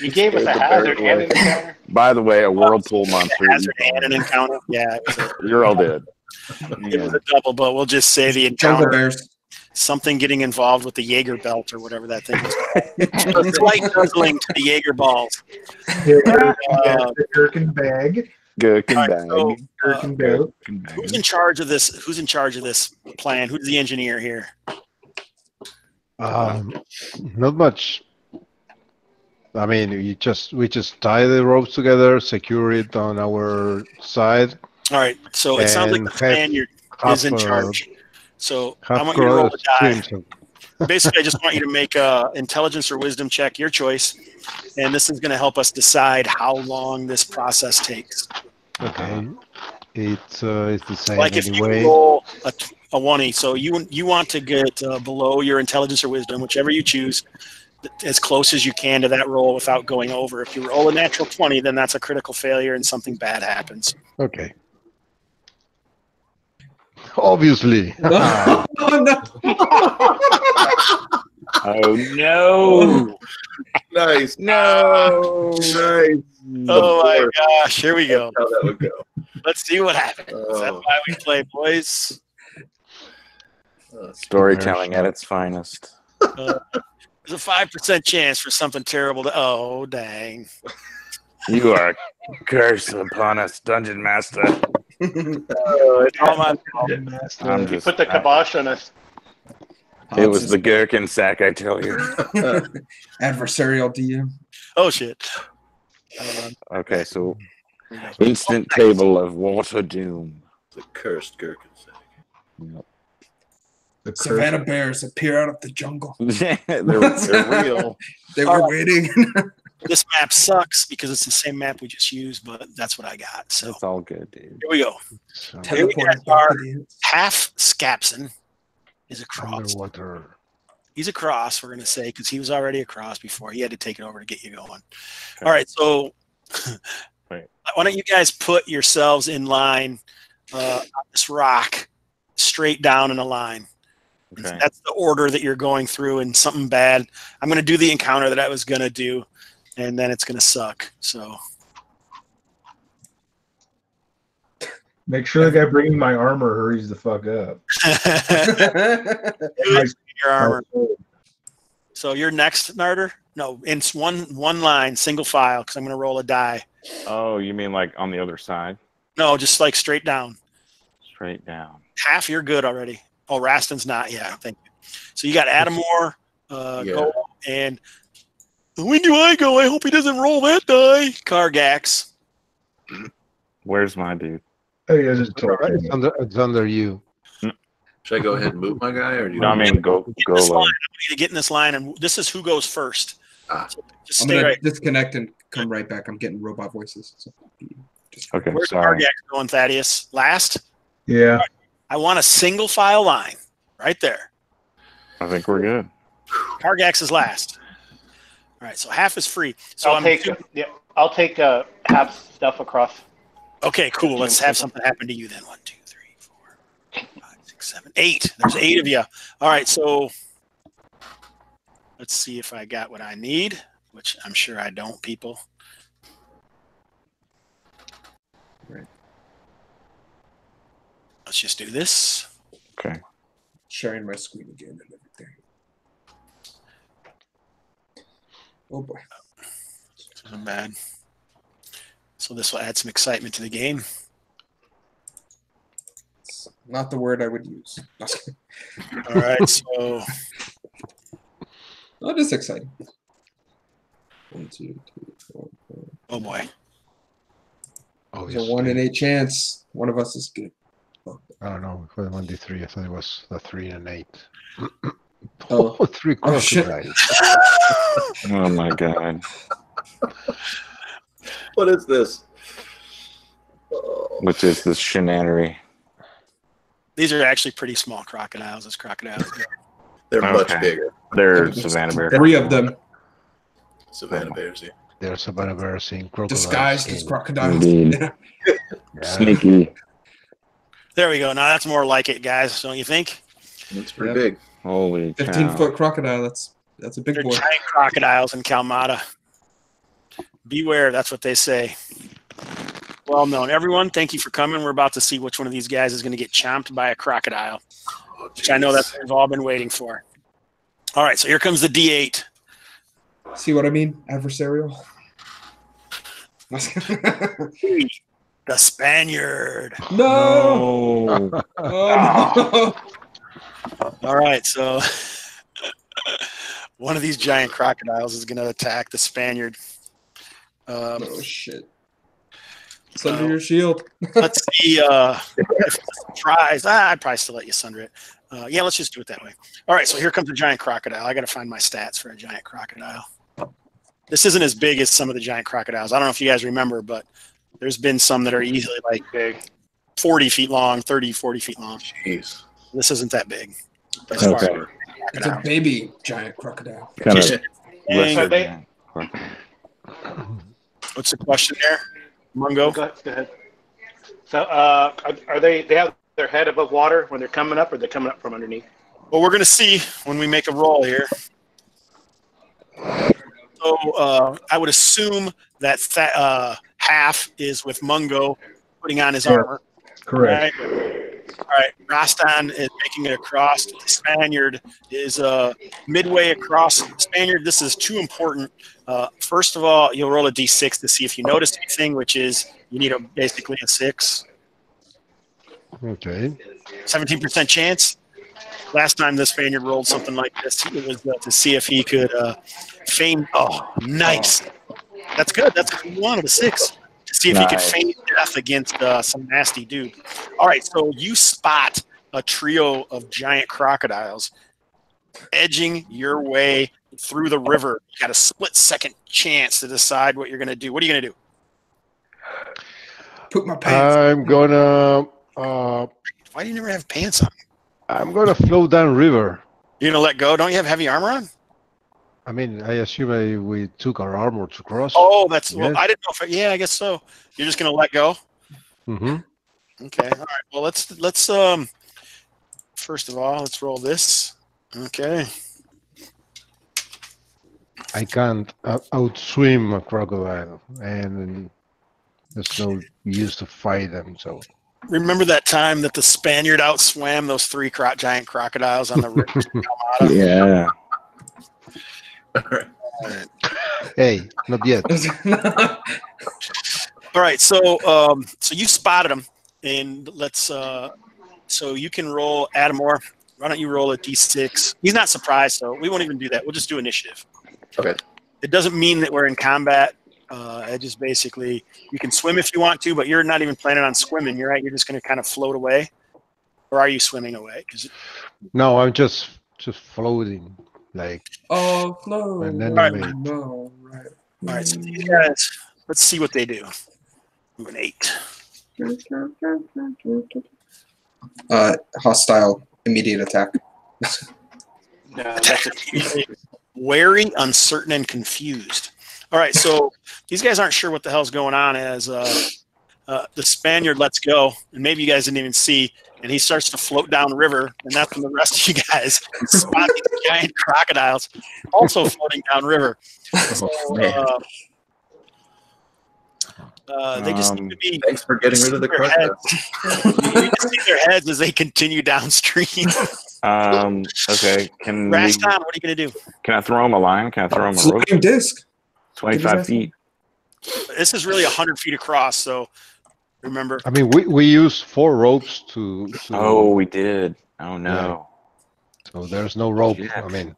you gave us a hazard and an encounter. By the way, a whirlpool monster. Hazard and an encounter. Yeah. You're all dead. It was a double, but we'll just say the Jungle encounter. bears. Something getting involved with the Jaeger belt or whatever that thing is. A slight nuzzling to the Jaeger balls. the gherkin bag. Gherkin All right, bag. so, Gherkin belt. who's in charge of this? Who's in charge of this plan? Who's the engineer here? Not much. I mean, we just tie the ropes together, secure it on our side. All right. So it sounds like And the Spaniard is in charge. So I want you to roll a die. Basically, I just want you to make a intelligence or wisdom check, your choice, and this is going to help us decide how long this process takes. Okay, it's the same Like if anyway. you roll a 20, so you want to get below your intelligence or wisdom, whichever you choose, as close as you can to that roll without going over. If you roll a natural 20, then that's a critical failure and something bad happens. Okay. Obviously. Oh, no. Oh no! Nice. No! Nice. Oh my gosh, here we go. How that would go. Let's see what happens. Oh. That's why we play, boys. Storytelling at its finest. There's a 5% chance for something terrible to. Oh, dang. You are cursed upon us, Dungeon Master. It's all my fault. I'm You just, put the kibosh on us. it was the gherkin sack, I tell you. Adversarial DM. Oh, shit. Okay, so instant table of water doom. The cursed gherkin sack. The Savannah bears appear out of the jungle. they're real. They were waiting. This map sucks because it's the same map we just used, but that's what I got. So It's all good, dude. here we go. So, Here we Teleported got our back to the- half Scapson is a cross. underwater. He's across, we're going to say, because he was already across before. He had to take it over to get you going. Okay. All right, so why don't you guys put yourselves in line on this rock, straight down in a line. Okay. That's the order that you're going through, and something bad. I'm going to do the encounter that I was going to do, and then it's going to suck. So make sure the guy bringing my armor hurries the fuck up. Your armor. So you're next, Narder? No, it's one line, single file, because I'm going to roll a die. Oh, you mean like on the other side? No, just like straight down. Straight down. Half, you're good already. Oh, Rastan's not. Yeah, thank you. So you got Ademor, go, and when do I go? I hope he doesn't roll that die. Kargax. Where's my dude? Hey, it's under you. Should I go ahead and move my guy, or do you? No, I mean go. I need to get in this line, and this is who goes first. So just I'm gonna disconnect and come right back. I'm getting robot voices. So okay. Where's Kargax going, Thaddeus? Last. Yeah. Right. I want a single file line right there. I think we're good. Kargax is last. All right, so half is free. So I'll take half stuff across. Okay, cool. Let's have something happen to you then. 1, 2, 3, 4, 5, 6, 7, 8. There's 8 of you. All right, so let's see if I got what I need, which I'm sure I don't, people. Right. Let's just do this. Okay. Sharing my screen again and everything. Oh boy. So bad. So this will add some excitement to the game. It's not the word I would use. All right, so. Not just exciting. 1, 2, 3, 4, 5. Oh boy. There's a 1 in 8 chance. One of us is good. I don't know. For the 1d3, I thought it was the 3 and 8. Oh, 3 crocodiles. Oh my god. What is this? Which is this shenanery? These are actually pretty small crocodiles. As crocodiles go. They're much bigger. They're savannah bears. 3 of them. Savannah bears. Yeah. They're savannah bears in crocodiles. Disguised as crocodiles. Indeed. Yeah. Sneaky. There we go. Now that's more like it, guys. Don't you think? It's pretty big. Holy 15-foot crocodile. That's a big They're boy. giant crocodiles in Kalmatta. Beware. That's what they say. Well known. Everyone, thank you for coming. We're about to see which one of these guys is going to get chomped by a crocodile, which I know that's what we've all been waiting for. All right, so here comes the D8. See what I mean? Adversarial. The Spaniard. No. Oh, no. All right, so one of these giant crocodiles is going to attack the Spaniard. Oh, shit. It's under your shield. Let's see if it's a surprise. I'd probably still let you sunder it. Yeah, let's just do it that way. All right, so here comes a giant crocodile. I got to find my stats for a giant crocodile. This isn't as big as some of the giant crocodiles. I don't know if you guys remember, but there's been some that are easily like big, 40 feet long, 30, 40 feet long. Jeez. This isn't that big. Okay. It's a baby giant crocodile. Kind of Dang. What's the question there, Mungo? Go ahead. So are they have their head above water when they're coming up, or they're coming up from underneath? Well, we're going to see when we make a roll here. So I would assume that half is with Mungo putting on his armor. Correct. All right. Rastan is making it across. The Spaniard is midway across. Spaniard, this is too important. First of all, you'll roll a d6 to see if you noticed anything, which is you need basically a 6. Okay. 17% chance. Last time the Spaniard rolled something like this, it was to see if he could feign. Oh, nice. That's good. That's what he wanted, a 6. To see if he could feign death against some nasty dude. All right, so you spot a trio of giant crocodiles edging your way through the river. You got a split-second chance to decide what you're going to do. What are you going to do? Put my pants on. I'm gonna. Why do you never have pants on? I'm gonna flow down river. You're gonna let go? Don't you have heavy armor on? I mean, I assume we took our armor to cross. Oh, that's well. Yes. I didn't know if. Yeah, I guess so. You're just gonna let go. Mm-hmm. Okay. All right. Well, let's first of all, let's roll this. Okay. I can't outswim a crocodile, and there's no use to fight them. So Remember that time that the Spaniard outswam those 3 giant crocodiles on the river? Kalmatta? Yeah. hey, not yet. All right. So so you spotted him, and let's so you can roll Ademor. Why don't you roll a d6? He's not surprised, so we won't even do that. We'll just do initiative. Okay. It doesn't mean that we're in combat. It just basically, you can swim if you want to, but you're not even planning on swimming. You're right. You're just going to kind of float away, or are you swimming away? No, I'm just floating, like. Oh no! And then Right. wait. No, right. All right. So these guys, let's see what they do. Ooh, an 8. Hostile immediate attack. No, that's a Wary, uncertain, and confused. All right, so these guys aren't sure what the hell's going on as the Spaniard lets go, and maybe you guys didn't even see, and he starts to float down river, and that's when the rest of you guys spot these giant crocodiles also floating down river. So, they just seem to be. Thanks for getting rid of the crocodile. You can see their heads as they continue downstream. Okay. Can Rastan, what are you going to do? I throw him a line? Can I throw him a rope? Floating disc. 25 feet. This is really 100 feet across, so remember. I mean, we use 4 ropes to. Oh, we did. Oh no. So there's no rope. Yeah. I mean.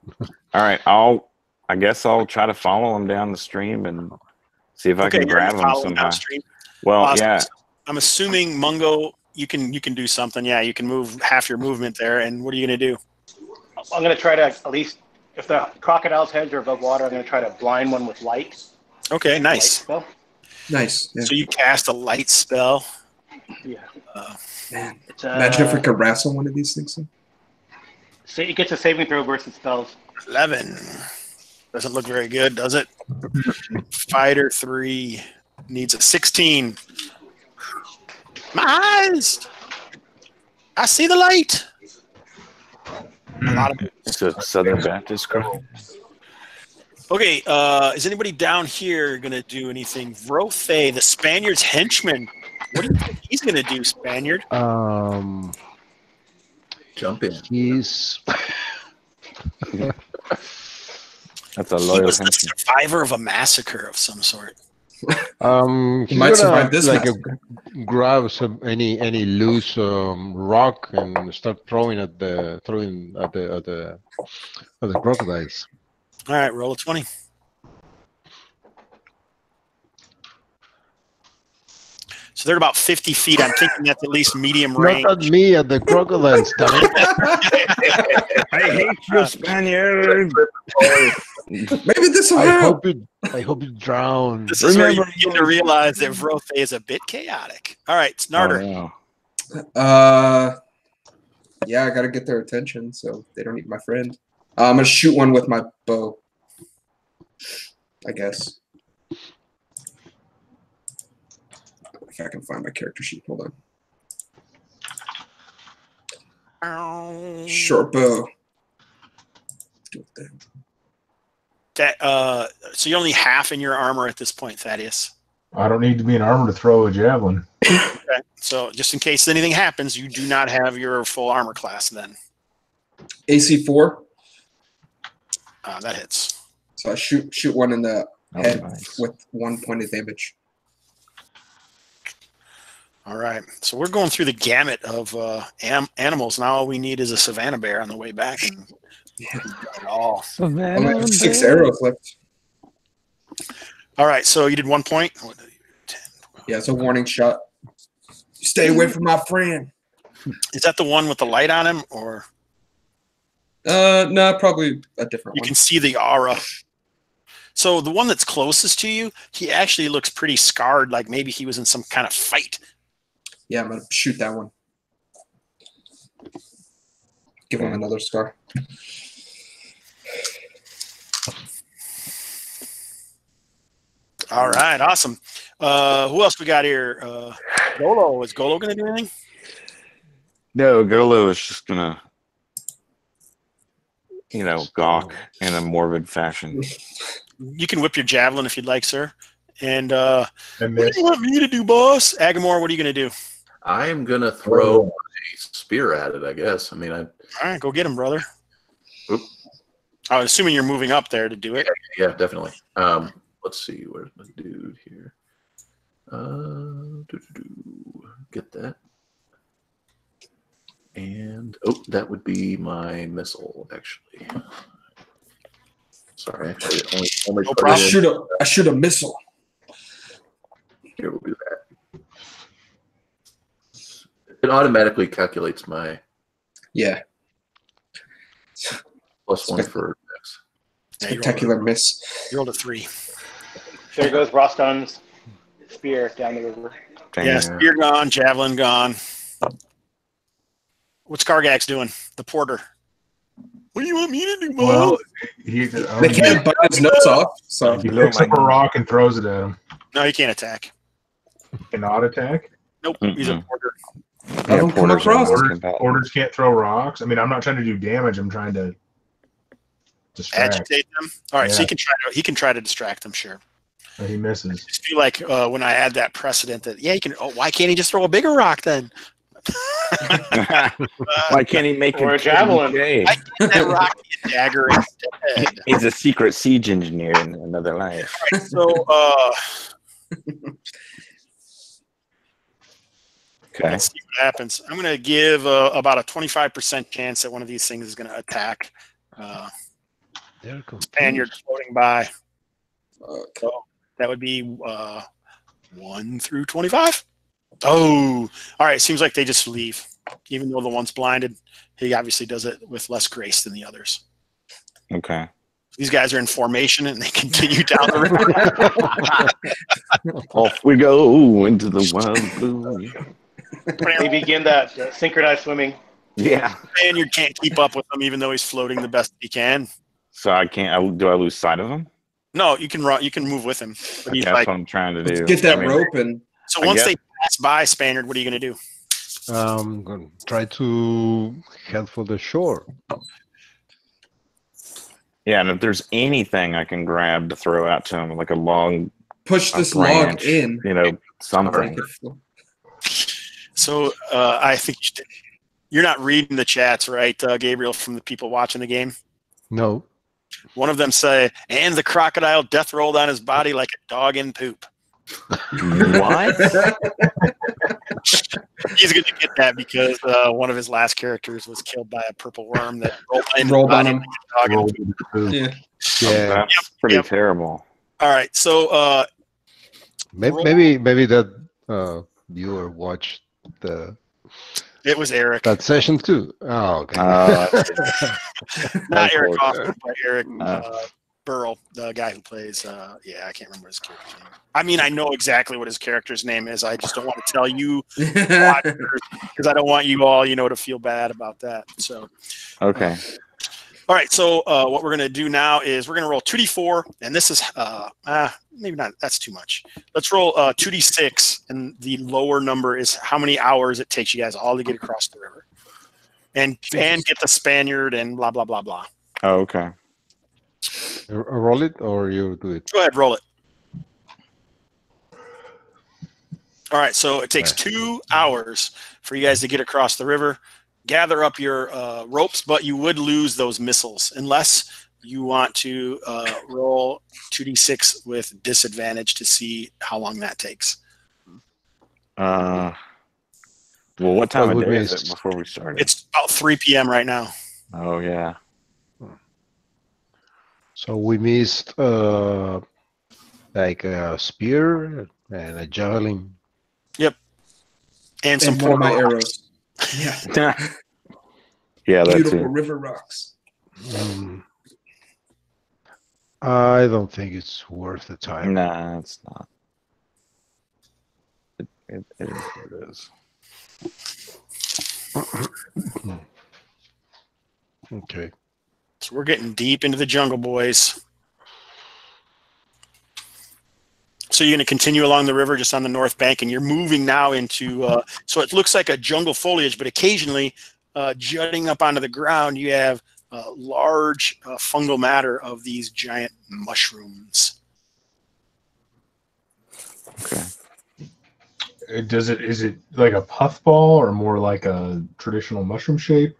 All right. I guess I'll try to follow him down the stream and see if I can you're grab gonna him follow somehow. downstream. Well, yeah. I'm assuming Mungo, you can do something. Yeah, you can move half your movement there. And what are you gonna do? I'm going to try to, at least, if the crocodile's heads are above water, I'm going to try to blind one with light. Okay, nice. Light spell. Nice. Yeah. So you cast a light spell. Yeah. Man. It's, Imagine if we could wrestle one of these things. So it gets a saving throw versus spells. 11. Doesn't look very good, does it? Fighter 3 needs a 16. My eyes! I see the light. A lot of It's a Southern Baptist crowd. Okay, is anybody down here going to do anything? Vrothe, the Spaniard's henchman. What do you think he's going to do, Spaniard? Jump in. He's. That's a He loyal was the henchman. survivor of a massacre of some sort. He's might gonna, survive this like massacre. grab any loose rock and start throwing at the crocodiles. All right, roll a 20. So they're about 50 feet. I'm thinking that's at least medium range. Not at me, at the crocodiles. Damn it. I hate you, Spaniard. Maybe this will help. I hope you drown. This is where you begin to realize that Vrothe is a bit chaotic. All right, it's Narder. Oh, no. Yeah, I gotta get their attention so they don't eat my friend. I'm gonna shoot one with my bow. I guess. If I can find my character sheet, hold on. Short bow. Let's do it then. So you're only half in your armor at this point, Thaddeus. I don't need to be in armor to throw a javelin. Okay. So just in case anything happens, you do not have your full armor class then. AC 4. That hits. So I shoot one in the Oh, head nice. with 1 point of damage. All right. So we're going through the gamut of animals. Now all we need is a savanna bear on the way back. And it all. I only have 6 arrows left. All right. So you did 1 point. Yeah, it's a warning shot. Stay away from my friend. Is that the one with the light on him, or No, probably a different you one. can see the aura? So the one that's closest to you, he actually looks pretty scarred, like maybe he was in some kind of fight. Yeah, I'm gonna shoot that one. Give him another scar. All right, awesome. Who else we got here? Golo. Is Golo going to do anything? No, Golo is just gonna, gawk in a morbid fashion. You can whip your javelin if you'd like, sir. And what do miss. you want me to do, boss? Ademor, what are you going to do? I am gonna throw a spear at it, I guess. I mean, All right, go get him, brother. Oop. I was assuming you're moving up there to do it. Yeah, definitely. Let's see, where's my dude here? Get that. And that would be my missile, actually. Sorry, actually, only No put problem. it in. I should have missile. Here, we'll do that. It automatically calculates my Yeah. +1 for X. Spectacular miss. You rolled a 3. There goes Rastan's spear down the river. Yeah, spear gone, javelin gone. What's Kargax doing? The porter. What do you want me to do, Mo? Well, They can't bite his nose off, so he picks up a rock and throws it at him. No, he can't attack. Cannot attack. Nope, he's a porter. Yeah, don't come across. Porters can't throw rocks. I mean, I'm not trying to do damage. I'm trying to distract. Agitate them. All right, so Yeah. he can try to distract them. Sure. And he misses. I just feel like when I add that precedent that he can. Oh, why can't he just throw a bigger rock then? Why can't he make Or a javelin. TJ? I get that rock and dagger instead. He's a secret siege engineer in another life. All right, so Okay. let's see what happens. I'm going to give about a 25% chance that one of these things is going to attack. They're confused. Spaniard floating by. So that would be 1 through 25. Oh, all right. Seems like they just leave, even though the one's blinded. He obviously does it with less grace than the others. Okay. These guys are in formation and they continue down the river. Off we go into the wild blue. They begin that synchronized swimming. Yeah. Spaniard can't keep up with him, even though he's floating the best he can. So I can't. Do I lose sight of him? No, you can run. You can move with him. But he's That's like, what I'm trying to let's do. get that I mean, rope and so I once guess- they pass by Spaniard, what are you going to do? I'm going to try to head for the shore. Yeah, and if there's anything I can grab to throw out to him, like a long push this log branch, in. something. So I think you're not reading the chats, right, Gabriel, from the people watching the game? No. One of them say, and the crocodile death rolled on his body like a dog in poop. What? He's going to get that because one of his last characters was killed by a purple worm that Rolled on him. Like a dog in poop. Yeah. Yeah. That's pretty terrible. All right, so Maybe that viewer watched it was Eric. that session too. Oh, okay. Not Eric course. Hoffman, but Eric Burrell, the guy who plays. I can't remember his character's name. I mean, I know exactly what his character's name is. I just don't want to tell you because I don't want you all, to feel bad about that. So, Okay. all right. So, what we're going to do now is we're going to roll 2d4, and this is maybe not. That's too much. Let's roll 2d6, and the lower number is how many hours it takes you guys all to get across the river, and get the Spaniard and blah blah blah blah. Oh, okay. Roll it or you do it? Go ahead, roll it. All right, so it takes 2 hours for you guys to get across the river, gather up your ropes, but you would lose those missiles unless you want to roll 2d6 with disadvantage to see how long that takes. Well, what time Well, of we day is missed. it before we started? It's about 3 p.m. right now. Oh, yeah. So we missed like a spear and a javelin. And some And one of my portal arrows. Yeah. Yeah, that's Beautiful it. river rocks. I don't think it's worth the time. Nah, it's not. It is what it is. Okay. So we're getting deep into the jungle, boys. So you're going to continue along the river just on the north bank, and you're moving now into, so it looks like a jungle foliage, but occasionally jutting up onto the ground, you have large fungal matter of these giant mushrooms. Okay. Is it like a puffball or more like a traditional mushroom shape?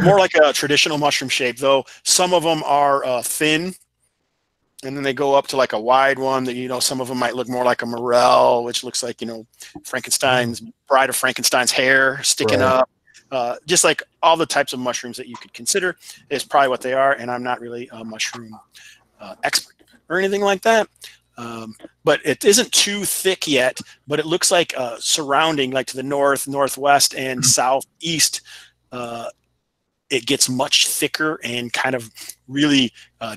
More like a traditional mushroom shape, though some of them are thin, and then they go up to like a wide one that, you know, some of them might look more like a morel, which looks like, you know, Frankenstein's Bride of Frankenstein's hair sticking up. Just like all the types of mushrooms that you could consider is probably what they are, and I'm not really a mushroom expert or anything like that. But it isn't too thick yet, but it looks like surrounding, like to the north, northwest, and southeast, it gets much thicker and kind of really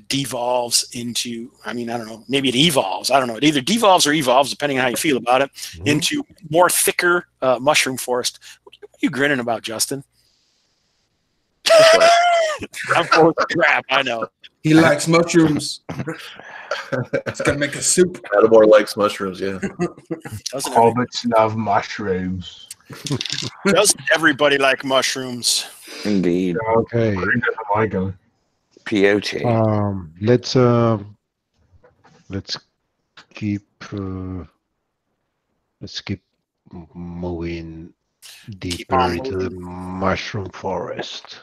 devolves into, I mean, I don't know, maybe it evolves. I don't know. It either devolves or evolves, depending on how you feel about it, into more thicker mushroom forest. What are you grinning about, Justin? I'm full of crap, I know. He likes mushrooms. It's gonna make a soup. Ademor likes mushrooms, yeah. Hobbits love mushrooms. Doesn't everybody like mushrooms? Indeed. Okay. Like them. Pioche. Let's keep moving deeper into the mushroom forest.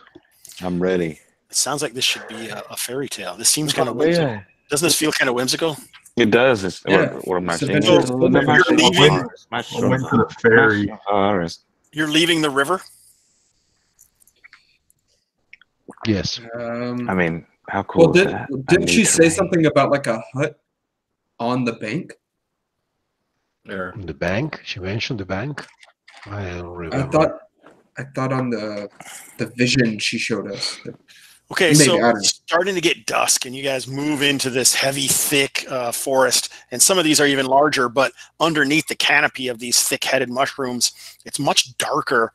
I'm ready. It sounds like this should be a fairy tale. This seems kind of whimsical. Yeah. Doesn't this feel kind of whimsical? It does. It's Yeah. what am I It's saying? adventurous. You're leaving. I went to the ferry. You're leaving the river. Yes. I mean, how cool Well, is that? didn't she say something about like a hut on the bank? There. The bank? She mentioned the bank? I don't remember. I thought on the vision she showed us. Okay, Maybe, so I don't know. it's starting to get dusk, and you guys move into this heavy, thick forest. And some of these are even larger, but underneath the canopy of these thick-headed mushrooms, it's much darker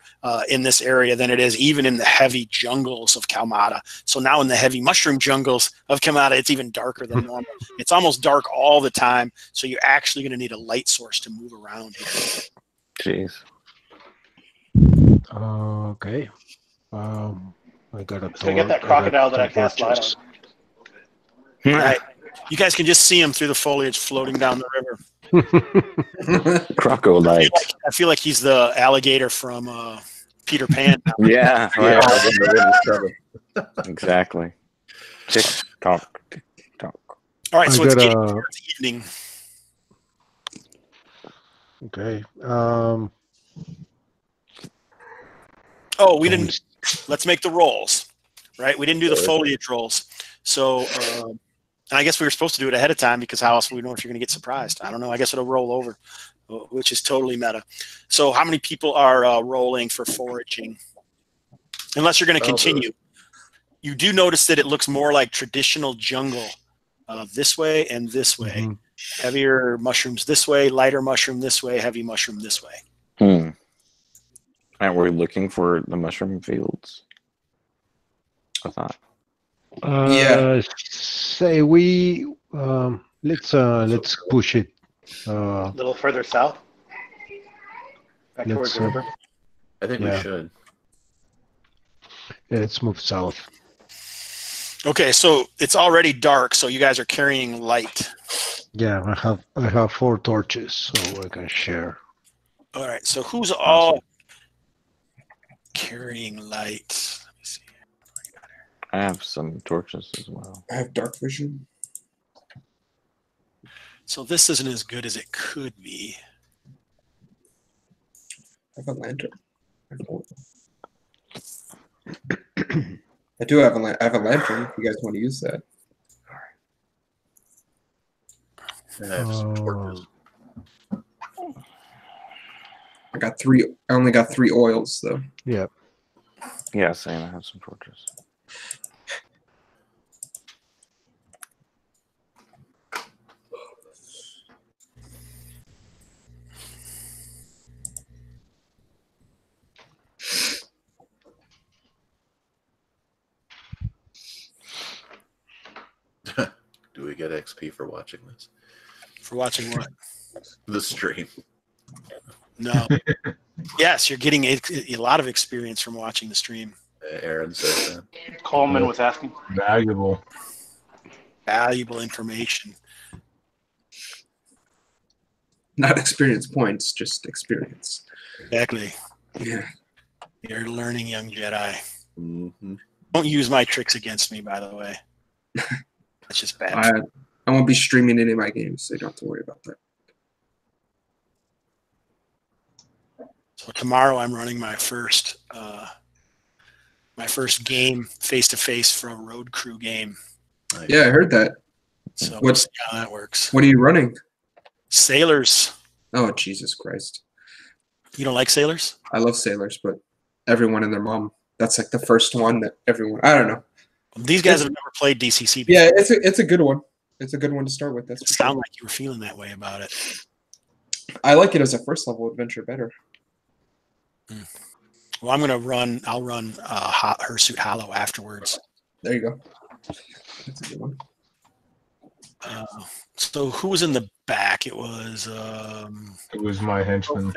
in this area than it is even in the heavy jungles of Kalmatta. So now in the heavy mushroom jungles of Kalmatta, it's even darker than normal. It's almost dark all the time, so you're actually going to need a light source to move around here. Jeez. Okay. I got a So I get that crocodile that I cast light on. Right. You guys can just see him through the foliage floating down the river. Crocodile. I feel like he's the alligator from Peter Pan. Yeah. Yeah, Right. Exactly. Tick tock. Tick tock. All right, so I it's got getting a- towards evening. Okay. Oh, we didn't. Let's make the rolls, right? We didn't do the foliage rolls. So, and I guess we were supposed to do it ahead of time because how else would we know if you're going to get surprised? I don't know. I guess it'll roll over, which is totally meta. So how many people are rolling for foraging? Unless you're going to continue. You do notice that it looks more like traditional jungle this way and this way. Mm-hmm. Heavier mushrooms this way, lighter mushroom this way, heavy mushroom this way. Aren't we looking for the mushroom fields? I thought. Yeah. Say we let's push it. A little further south. Back towards the river. I think we should. Let's move south. Okay, so it's already dark, so you guys are carrying light. Yeah, I have 4 torches, so I can share. All right, so who's all carrying light? Let me see. I have some torches as well. I have dark vision. So this isn't as good as it could be. I have a lantern. I do have I have a lantern. If you guys want to use that. I have some torches. I only got 3 oils though. Yeah. Yeah, same. I have some torches. Do we get XP for watching this? For watching what? The stream. No. Yes, you're getting a lot of experience from watching the stream. Aaron says that. Coleman was asking. Valuable. Valuable information. Not experience points, just experience. Exactly. Yeah. You're learning, young Jedi. Mm-hmm. Don't use my tricks against me, by the way. That's just bad. I won't be streaming any of my games, so you don't have to worry about that. So tomorrow I'm running my first game face-to-face for a road crew game. Nice. Yeah, I heard that. So What's- we'll see how that works. What are you running? Sailors. Oh, Jesus Christ. You don't like sailors? I love sailors, but everyone and their mom. That's like the first one that everyone. I don't know. These guys have never played DCC before. Yeah, it's a good one. It's a good one to start with. That's It for sound sure. like you were feeling that way about it. I like it as a first level adventure better. Well, I'll run Hirsute Hollow afterwards. There you go. That's a good one. So who was in the back? It was It was my henchman.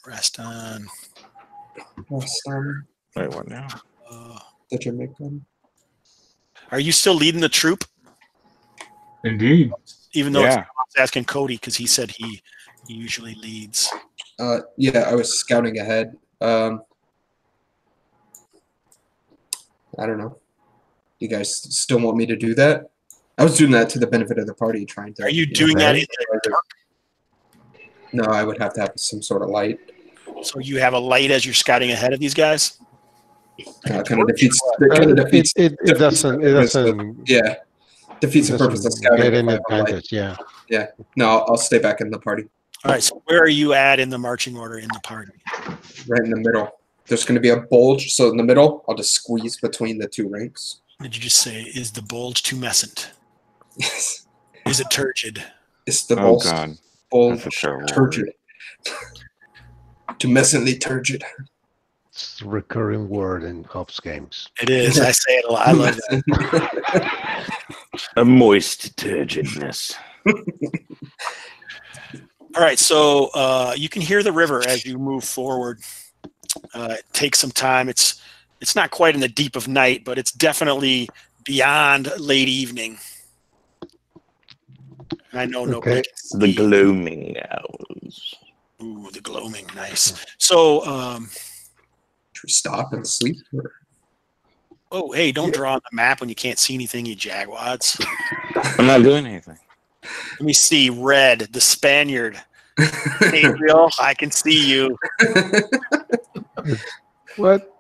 Rastan. Rastan, Wait, what now? the Jamaican. Are you still leading the troop? Indeed. Even though Yeah. I was asking Cody because he said he usually leads. Yeah, I was scouting ahead. I don't know. You guys still want me to do that? I was doing that to the benefit of the party, trying to. Are you doing that in the dark? No, I would have to have some sort of light. So you have a light as you're scouting ahead of these guys? Kind of defeats. It doesn't. Yeah, defeats the purpose of scouting. Get if any I have a light. advantage, yeah. No, I'll stay back in the party, All right. So where are you at in the marching order in the party? right in the middle. There's going to be a bulge, so in the middle, I'll just squeeze between the two ranks. Did you just say, is the bulge tumescent? Yes, Is it turgid? it's the Oh most God, bulge that's a terrible turgid. Tumescently turgid. It's a recurring word in Hobbs games. It is. I say it a lot. I love that. A moist turgidness. All right. So you can hear the river as you move forward. It takes some time. It's not quite in the deep of night, but it's definitely beyond late evening. I know nobody. Okay. can see. The gloaming hours. Ooh, the gloaming. Nice. So, Should we stop and sleep? Or? oh, hey, don't draw on the map when you can't see anything, you jackwads. I'm not doing anything. Let me see. Red, the Spaniard. Gabriel, I can see you. What?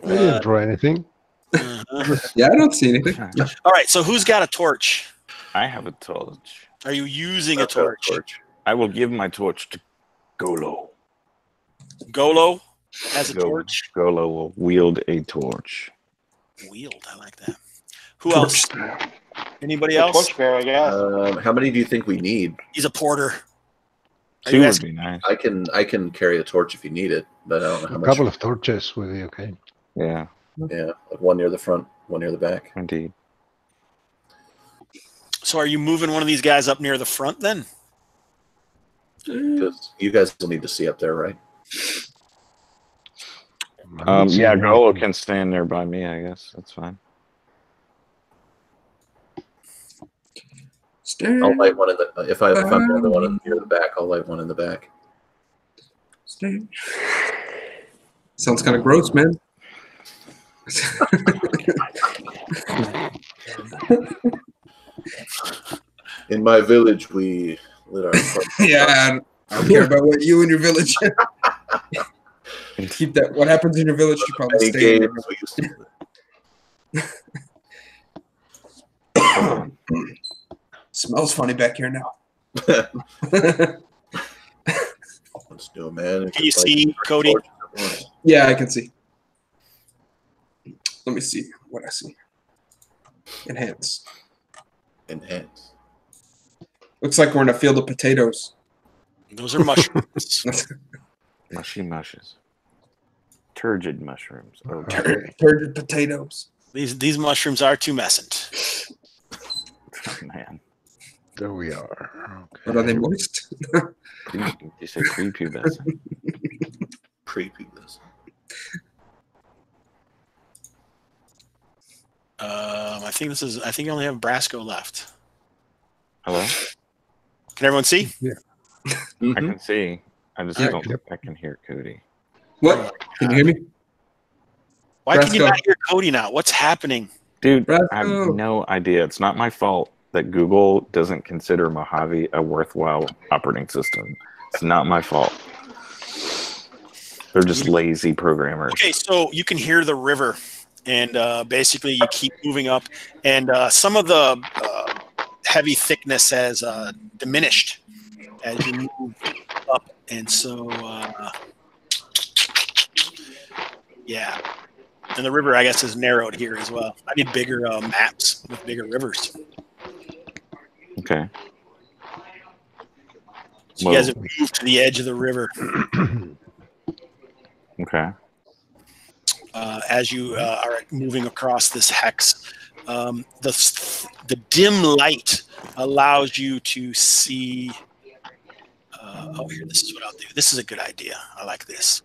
I didn't draw anything. Uh-huh. Yeah, I don't see anything. All right. So who's got a torch? I have a torch. Are you using a torch? I will give my torch to Golo. Golo has a Go- torch. Golo will wield a torch. Wield. I like that. Who else? Anybody else? Torchbearer, I guess. How many do you think we need? He's a porter. Are Two you would asking- be nice. I can carry a torch if you need it, but I don't know how A much. couple of torches will be okay. Yeah, Yeah, like one near the front, one near the back. indeed. So are you moving one of these guys up near the front then? Because you guys will need to see up there, right? Yeah, Golo can stand there by me, I guess. That's fine. I'll light one in the if I'm the only one near the back, I'll light one in the back. Sounds kind of gross, man. In my village, we lit our. Yeah, I don't care about what you and your village. Keep that. What happens in your village, you probably Many stay in your games village. we used to Smells funny back here now. Let's do it, man. Can you see, Cody? Yeah, I can see. Let me see what I see. Enhance. Enhance. Looks like we're in a field of potatoes. Those are mushrooms. Mushy mushes. Turgid mushrooms. Oh, Turgid potatoes. These mushrooms are tumescent. man. There we are. Okay. But are they moist? You said prepubescent. Prepubescent. I think I only have Brasco left. Hello? Can everyone see? Yeah. I can see. I just don't think I can hear Cody. What? Can you hear me? Why can you Brasco. not hear Cody now? What's happening? Dude, Brasco. I have no idea. It's not my fault that Google doesn't consider Mojave a worthwhile operating system. It's not my fault. They're just lazy programmers. Okay, so you can hear the river, and basically you keep moving up, and some of the heavy thickness has diminished as you move up, and so yeah. And the river, I guess, is narrowed here as well. I need bigger maps with bigger rivers. Okay. So you guys have moved to the edge of the river. Okay. As you are moving across this hex, the dim light allows you to see. Here, this is what I'll do. This is a good idea. I like this.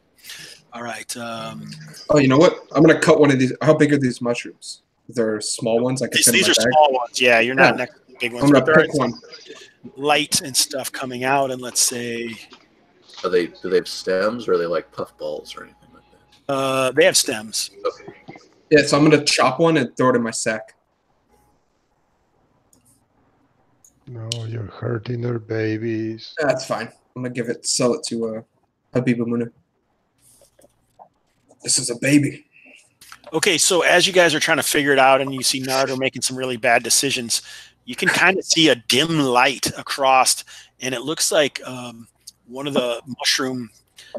All right. Oh, you know what? I'm gonna cut one of these. How big are these mushrooms? They're small ones. I can fit in These my are bag. small ones. Yeah, you're not next to the big ones. I'm gonna but there pick are one. light and stuff coming out, and let's say Do they have stems, or are they like puffballs or anything like that? they have stems. Okay. Yeah, so I'm gonna chop one and throw it in my sack. No, you're hurting their babies. That's fine. I'm gonna sell it to Habiba Muna. This is a baby. Okay, so as you guys are trying to figure it out, and you see Narder making some really bad decisions, you can kind of see a dim light across, and it looks like one of the mushroom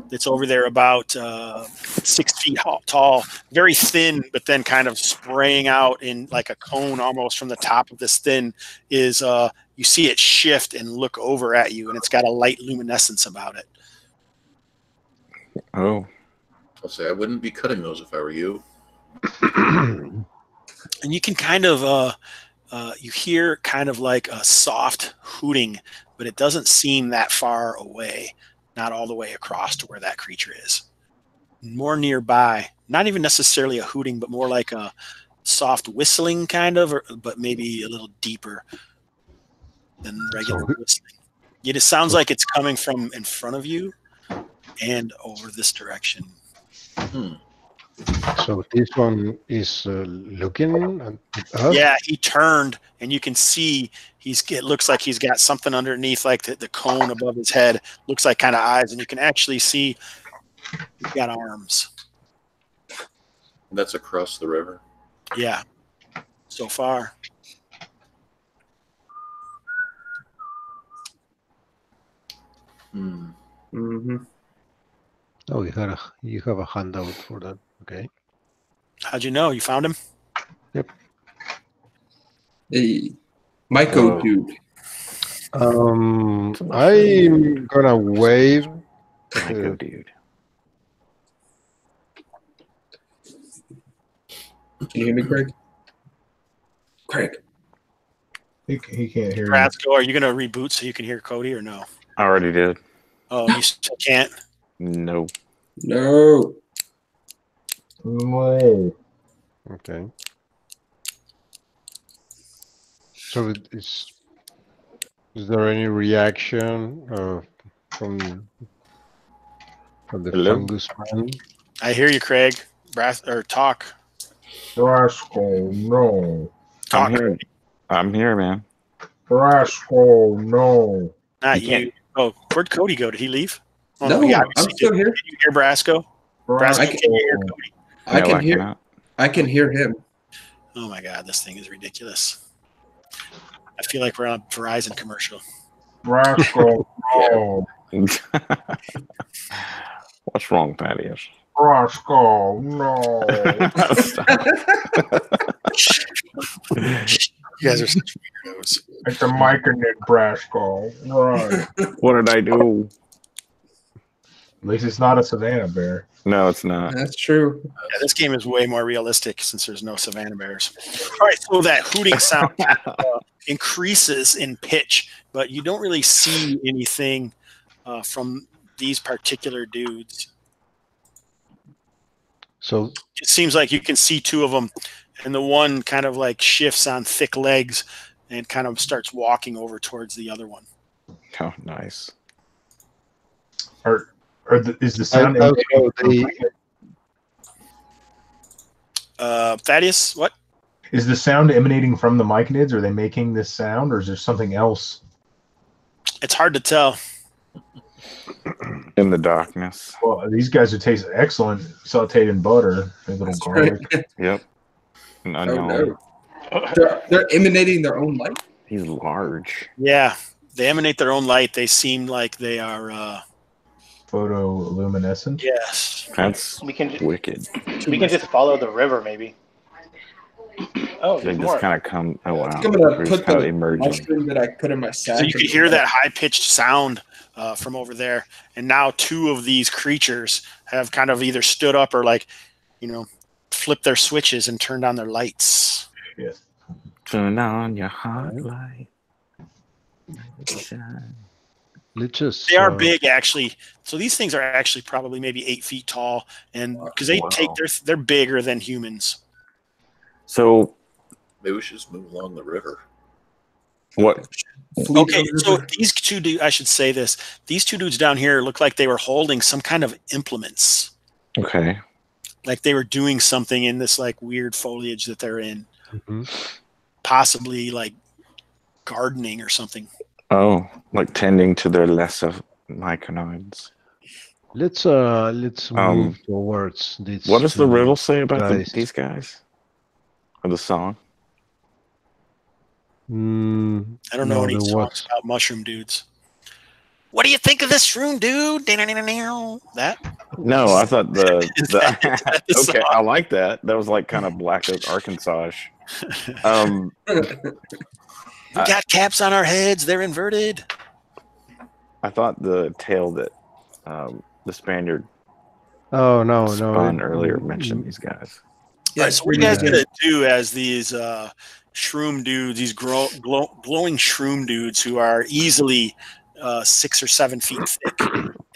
that's over there about 6 feet tall, very thin, but then kind of spraying out in like a cone almost from the top of this thin is you see it shift and look over at you, and it's got a light luminescence about it. Oh. I'll say I wouldn't be cutting those if I were you. And you can kind of you hear kind of like a soft hooting, but it doesn't seem that far away, not all the way across to where that creature is. More nearby, not even necessarily a hooting, but more like a soft whistling kind of, but maybe a little deeper than regular whistling. It sounds like it's coming from in front of you and over this direction. So this one is looking at us? Yeah, he turned, and you can see it looks like he's got something underneath, like the cone above his head. Looks like kind of eyes, and you can actually see he's got arms. That's across the river. Yeah, so far. Mm-hmm. Oh, you have a handout for that. Okay. How'd you know? You found him? Yep. Hey, Myco dude. I'm gonna wave. Go, dude. Can you hear me, Craig? Craig. He can't hear you. Brasco, are you going to reboot so you can hear Cody or no? I already did. Oh, you still can't? No. No. Wait. Okay. So is there any reaction from the Hello? fungus man? I hear you, Craig. Talk. Brasco, no. Talk. I'm here, man. Brasco, no. Not You can't- you. Oh, where'd Cody go? Did he leave? Oh, No, he I'm obviously still did. here. Did you hear Brasco? Brasco, I can you hear Cody? I No, can hear. cannot. I can hear him. Oh my God, this thing is ridiculous. I feel like we're on a Verizon commercial. Brasco, no. What's wrong, Thaddeus? Brasco, no. You guys are such weirdos. It's a mic and Brasco. Right. What did I do? At least it's not a savannah bear. No, it's not. That's true. Yeah, this game is way more realistic since there's no savannah bears. All right, so that hooting sound increases in pitch, but you don't really see anything from these particular dudes. So It seems like you can see two of them, and the one kind of like shifts on thick legs and kind of starts walking over towards the other one. Oh, nice. Is the sound Thaddeus, what? is the sound emanating from the myconids? Are they making this sound, or is there something else? It's hard to tell. In the darkness. Well, these guys would taste excellent sautéed in butter. A little garlic. Yep. An Oh, unknown. no. They're emanating their own light. He's large. Yeah, they emanate their own light. They seem like they are. Photoluminescent. Yes. That's We can wicked. just follow the river, maybe. Oh, They there's just more. kind of come. Oh wow. I'm gonna They're put just kind of the emerging. mushroom that I put in my sack. So you could hear that high-pitched sound from over there, and now two of these creatures have kind of either stood up or flipped their switches and turned on their lights. Shit. Turn on your hot light. let's just. They are big, actually. So these things are actually probably maybe 8 feet tall, and because Wow. they're bigger than humans. So Maybe we should just move along the river. what? Okay, so these two dudes, I should say this. These two dudes down here look like they were holding some kind of implements. Okay. Like they were doing something in this like weird foliage that they're in. Mhm. Possibly like gardening or something. Oh, like tending to their lesser myconids. Let's Um, move towards this. What does the riddle say about guys. these guys? Or the song? I don't know any songs about mushroom dudes. What do you think of this shroom dude? That? No, I thought Is that the okay, song? I like that. That was like kind of Black Oak, Arkansas. We got caps on our heads. They're inverted. I thought the tale that the Spaniard Oh no, spun no. earlier mentioned these guys. All right, so what are you guys gonna do as these shroom dudes, these glowing shroom dudes who are easily 6 or 7 feet thick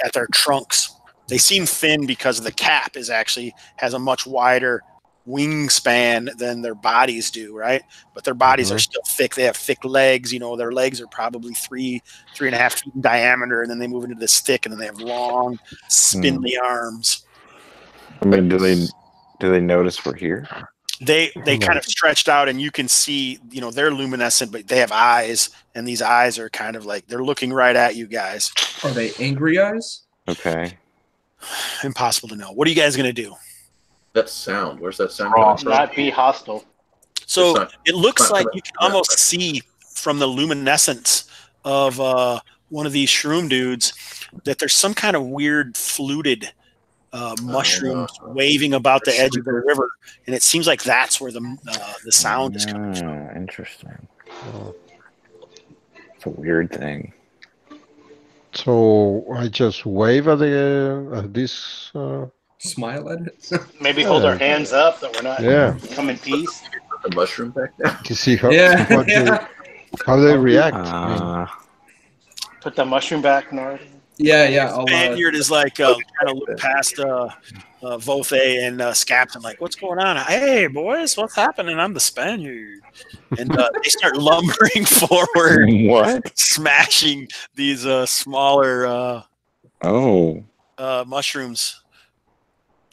at their trunks? They seem thin because the cap has a much wider wingspan than their bodies do, right? But their bodies are still thick. They have thick legs. Their legs are probably 3.5 feet in diameter, and then they move into this thick, and then they have long, spindly arms. I mean, do they notice we're here? They kind of stretched out, and you can see, they're luminescent, but they have eyes, and these eyes are kind of like they're looking right at you guys. Are they angry eyes? Okay. Impossible to know. What are you guys gonna do? That sound. Where's that sound coming from? Not be hostile. So It's not- it looks it's not like coming- you can almost see from the luminescence of one of these shroom dudes that there's some kind of weird fluted mushrooms waving about the edge of the river, and it seems like that's where the sound is coming from. Interesting. It's a weird thing. So I just wave at this. Smile at it. Maybe hold our hands up that we're not Yeah. come in peace. Put the mushroom back down. To see how Yeah. how they react. I mean, Put the mushroom back, Narder. Yeah. I'll, Spaniard is like kind of look past Vothe and Scaps and like, what's going on? Hey, boys, what's happening? I'm the Spaniard. And they start lumbering forward, What? smashing these smaller Oh. mushrooms.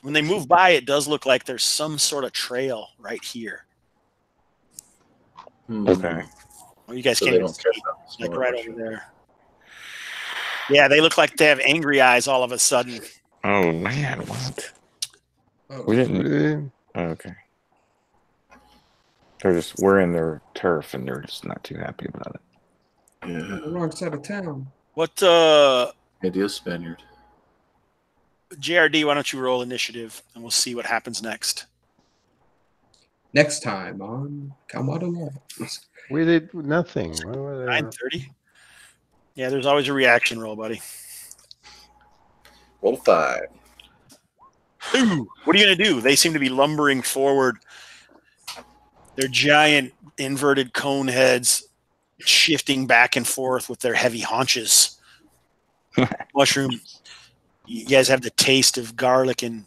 When they move by, it does look like there's some sort of trail right here. Okay. Well, you guys So can't they even don't see, care about like smaller right mushrooms. over there. Yeah, they look like they have angry eyes all of a sudden. Oh man, what? oh, We didn't. really? Okay. We're in their turf, and they're just not too happy about it. Yeah. the wrong side of town. What Idea Spaniard. JRD, why don't you roll initiative and we'll see what happens next. Next time on Kalmatta Live. We did nothing. Why were they- 9:30. Yeah, there's always a reaction roll, buddy. Roll 5. Ooh, what are you going to do? They seem to be lumbering forward. Their giant inverted cone heads shifting back and forth with their heavy haunches. Mushroom, you guys have the taste of garlic and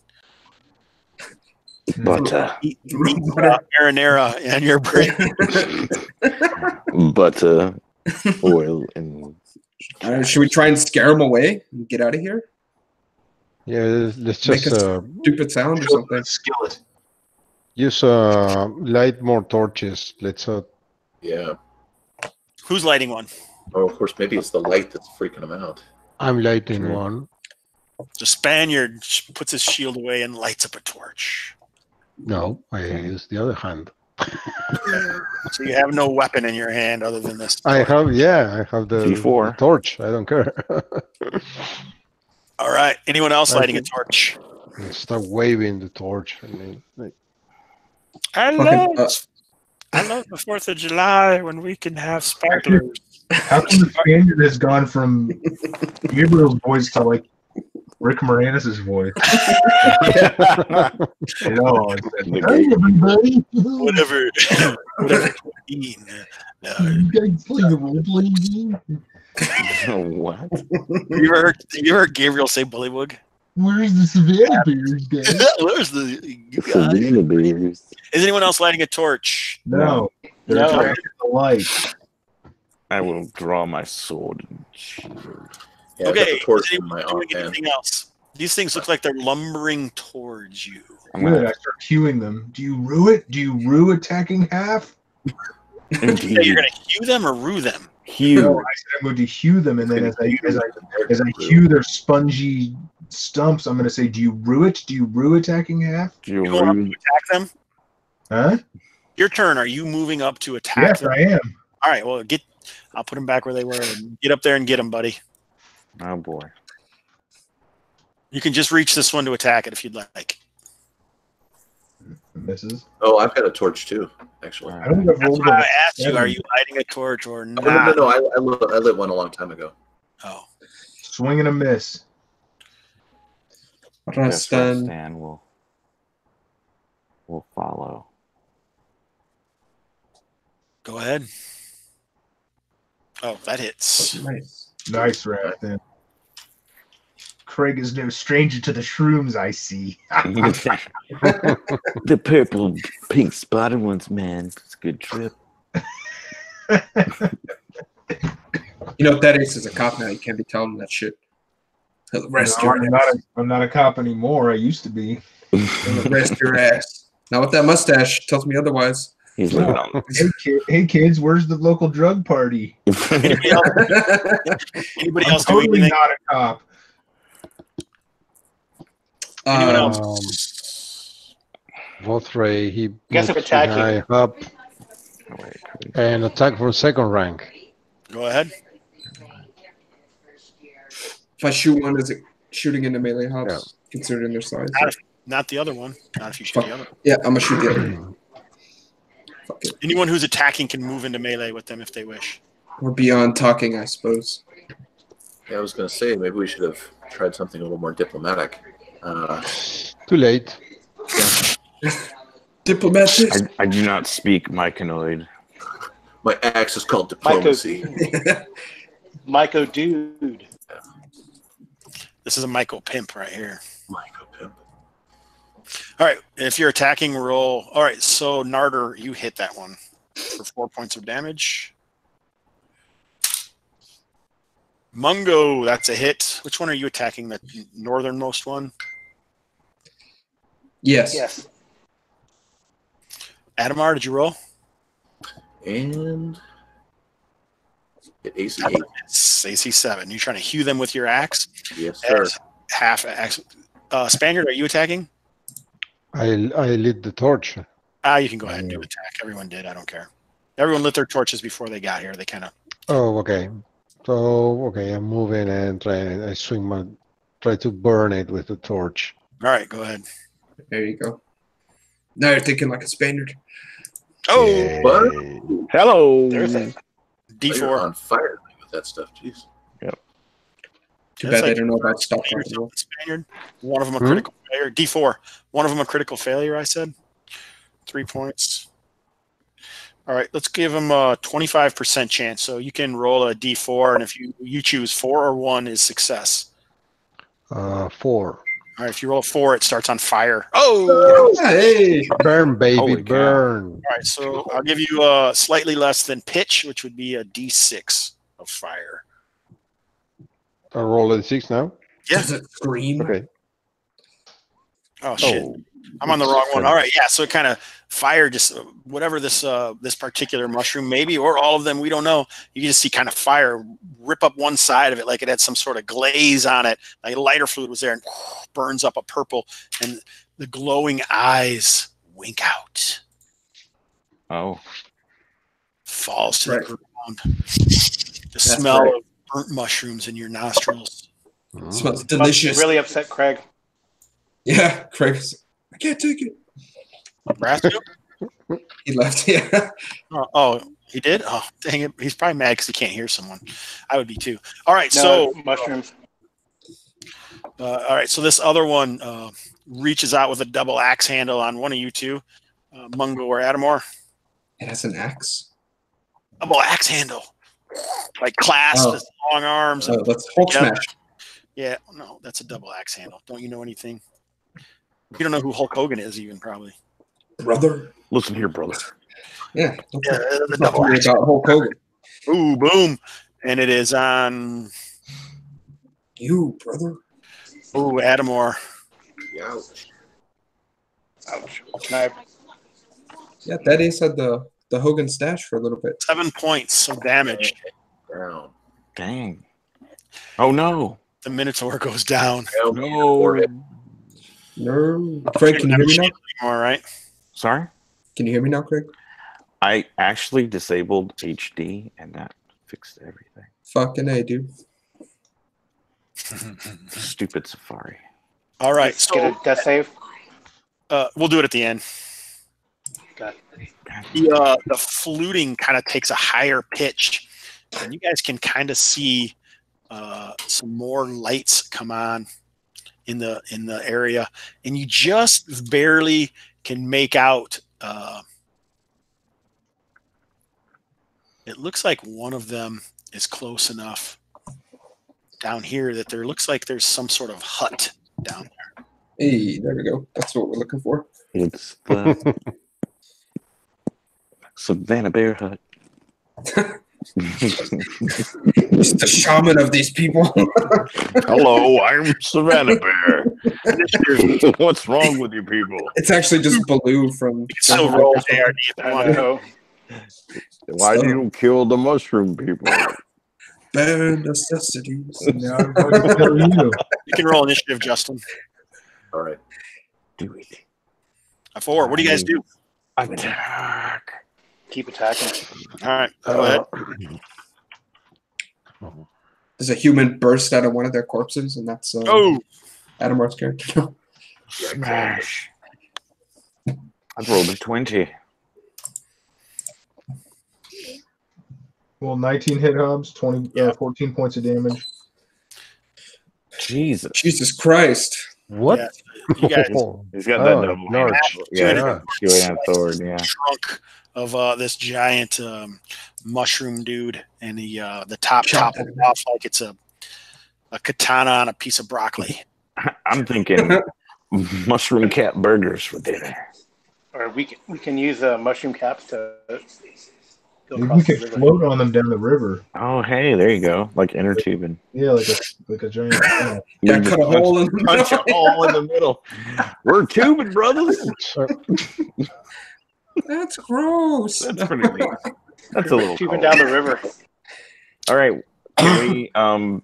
Butter. marinara in your brain. Butter, oil, and... Should we try and scare them away and get out of here? Yeah, let's Make just a stupid sound or something. Skillet. use light more torches. Let's Yeah. Who's lighting one? Oh, of course, maybe it's the light that's freaking them out. I'm lighting Sure. one. The Spaniard puts his shield away and lights up a torch. No, I use the other hand. So you have no weapon in your hand other than this. I have the G4. the torch. I don't care. All right. Anyone else I lighting a think- torch? I start waving the torch. I Fucking, love the 4th of July when we can have sparklers. How come the Spaniard has gone from Gabriel's voice to like Rick Moranis' voice? You know, it's like, hey everybody! Whatever. Whatever. You You guys playing a role-playing game? What? you heard Gabriel say bullywug? Where's the Savannah Bears, guys? Where's the you guys? Savannah bears. Is anyone else lighting a torch? No. They're No. trying to get the light. I will draw my sword and shield. Yeah, I've got Okay. the torch Is in my anyone doing offhand. anything else? These things look like they're lumbering towards you. I'm Good, gonna I start cueing them. Do you rue it? Do you rue attacking half? Say you're going to hew them or rue them? No, huge. I said I'm going to hew them, and then as I hew their spongy stumps, I'm going to say, do you rue it? Do you rue attacking half? Do you You going up to read- attack them? Huh? Your turn. Are you moving up to attack Yes, them? I am. All right. Well, I'll put them back where they were. Get up there and get them, buddy. Oh boy. You can just reach this one to attack it if you'd like. Misses. Oh, I've got a torch too, actually. I don't think I've That's rolled why a I asked you, 7. are you lighting a torch or Oh, not? no. I lit one a long time ago. Oh. Swing and a miss. Yes, Rastan. Rastan will follow. Go ahead. Oh, that hits. Nice. Nice, Rastan. Craig is no stranger to the shrooms, I see. The purple pink spotted ones, man. It's a good trip. You know, that ace is a cop now. You can't be telling him that shit. He'll rest No, your ass. I'm not a cop anymore. I used to be. He'll rest your ass. Now with that mustache, tells me otherwise. He's living on. Hey kids, where's the local drug party? Anybody else, anybody I'm else doing totally anything? not a cop. Anyone Um, else? Vothray, he Guess I'm moves attacking. high up and attack from second rank. Go ahead. if I shoot one, is it shooting into melee hops, considering their size? Not the other one. Not if you shoot the other one. Yeah, I'm gonna shoot the other one. Fuck it. Anyone who's attacking can move into melee with them if they wish. We're beyond talking, I suppose. Yeah, I was going to say maybe we should have tried something a little more diplomatic. Too late. Diplomatic. I do not speak Myconoid. My axe is called diplomacy. Myco dude. This is a Michael Pimp right here. Myco pimp. All right. If you're attacking, roll. All right. So, Narder, you hit that one for 4 points of damage. Mungo, that's a hit. Which one are you attacking? The northernmost one? Yes. Yes. Ademar, did you roll? And hit AC 8. It's AC 7. You trying to hew them with your axe? Yes, sir. As half axe. Spaniard, are you attacking? I lit the torch. You can go ahead and do attack. Everyone did. I don't care. Everyone lit their torches before they got here. They kind of. Oh, okay. So, okay, I'm moving and I try to burn it with the torch. All right, go ahead. There you go. Now you're thinking like a Spaniard. Oh, Yay. What? Hello. There's a You're D4. on fire with that stuff. Jeez. Too bad they don't know about stock or market. something, Spaniard. One of them a critical failure. D4. One of them a critical failure, I said. 3 points. All right, let's give him a 25% chance. So you can roll a D4, and if you choose 4 or 1 is success. 4. All right, if you roll a 4, it starts on fire. Oh! Hey! Burn, baby, Holy cow. burn. All right, so I'll give you slightly less than pitch, which would be a D6 of fire. I roll a 6 now. Yeah. Does it scream? Okay. Oh shit! I'm on the wrong one. All right, yeah. So it kind of fire, just whatever this this particular mushroom, maybe, or all of them, we don't know. You can just see kind of fire rip up one side of it, like it had some sort of glaze on it, like lighter fluid was there, and burns up a purple, and the glowing eyes wink out. Oh. Falls to Right. the ground. The smell right. of burnt mushrooms in your nostrils. Smells Must delicious. really upset Craig. Yeah, Craig's. I can't take it. Brasco? He left. Yeah. Oh, he did? Oh, dang it. He's probably mad because he can't hear someone. I would be too. All right, No, mushrooms. all right, so this other one reaches out with a double axe handle on one of you two, Mungo or Ademor. It has an axe. Double axe handle. Like clasped, his long arms. Oh, let's Hulk together. smash. Yeah, no, that's a double axe handle. Don't you know anything? You don't know who Hulk Hogan is, even probably. Brother. Listen here, brother. Yeah. Yeah, the Don't double worry axe. about Hulk Hogan. Ooh, boom. And it is on, You, brother. ooh, Ademor. Ouch. Ouch. Can Yeah, Daddy's had the Hogan stash for a little bit. 7 points of damage. Down. Dang. Oh, no. The Minotaur goes down. No. No. Craig, can you hear me now? All right. Sorry? Can you hear me now, Craig? I actually disabled HD, and that fixed everything. Fucking A, dude. Stupid Safari. All right. Let's get So a death save. we'll do it at the end. Got The fluting kind of takes a higher pitch, and you guys can kind of see some more lights come on in the area, and you just barely can make out. It looks like one of them is close enough down here that there looks like there's some sort of hut down there. Hey, there we go. That's what we're looking for. It's the Savannah Bear Hut. He's the shaman of these people. Hello, I'm Savannah Bear. What's wrong with you people? It's actually just Baloo from. You can still roll ARD if you I want. know. Why do you kill the mushroom people? Bare necessities. Now I'm going to tell you. You can roll initiative, Justin. All right. Do it. A 4. What do you guys do? Attack. Keep attacking. All right. Go ahead. Does a human burst out of one of their corpses, and that's Oh, Ademor's character. Smash. I've rolled a 20. Well, 19 hit Hobbs, 14 points of damage. Jesus. Jesus Christ. What? yeah. You guys He's got that Oh, double. large. Yeah, two-handed sword, yeah. trunk of this giant mushroom dude, and the top Chopped it off like it's a katana on a piece of broccoli. I'm thinking mushroom cat burgers for dinner. Or we can use mushroom caps to go Maybe across we the could river. float on them down the river. Oh, hey, there you go. Like inner tubing. Yeah, like a giant. Yeah. Yeah, cut a hole in the Punch a hole in the middle. We're tubing, brothers. That's gross. That's pretty neat. That's a little Tubing cold. down the river. All right. Can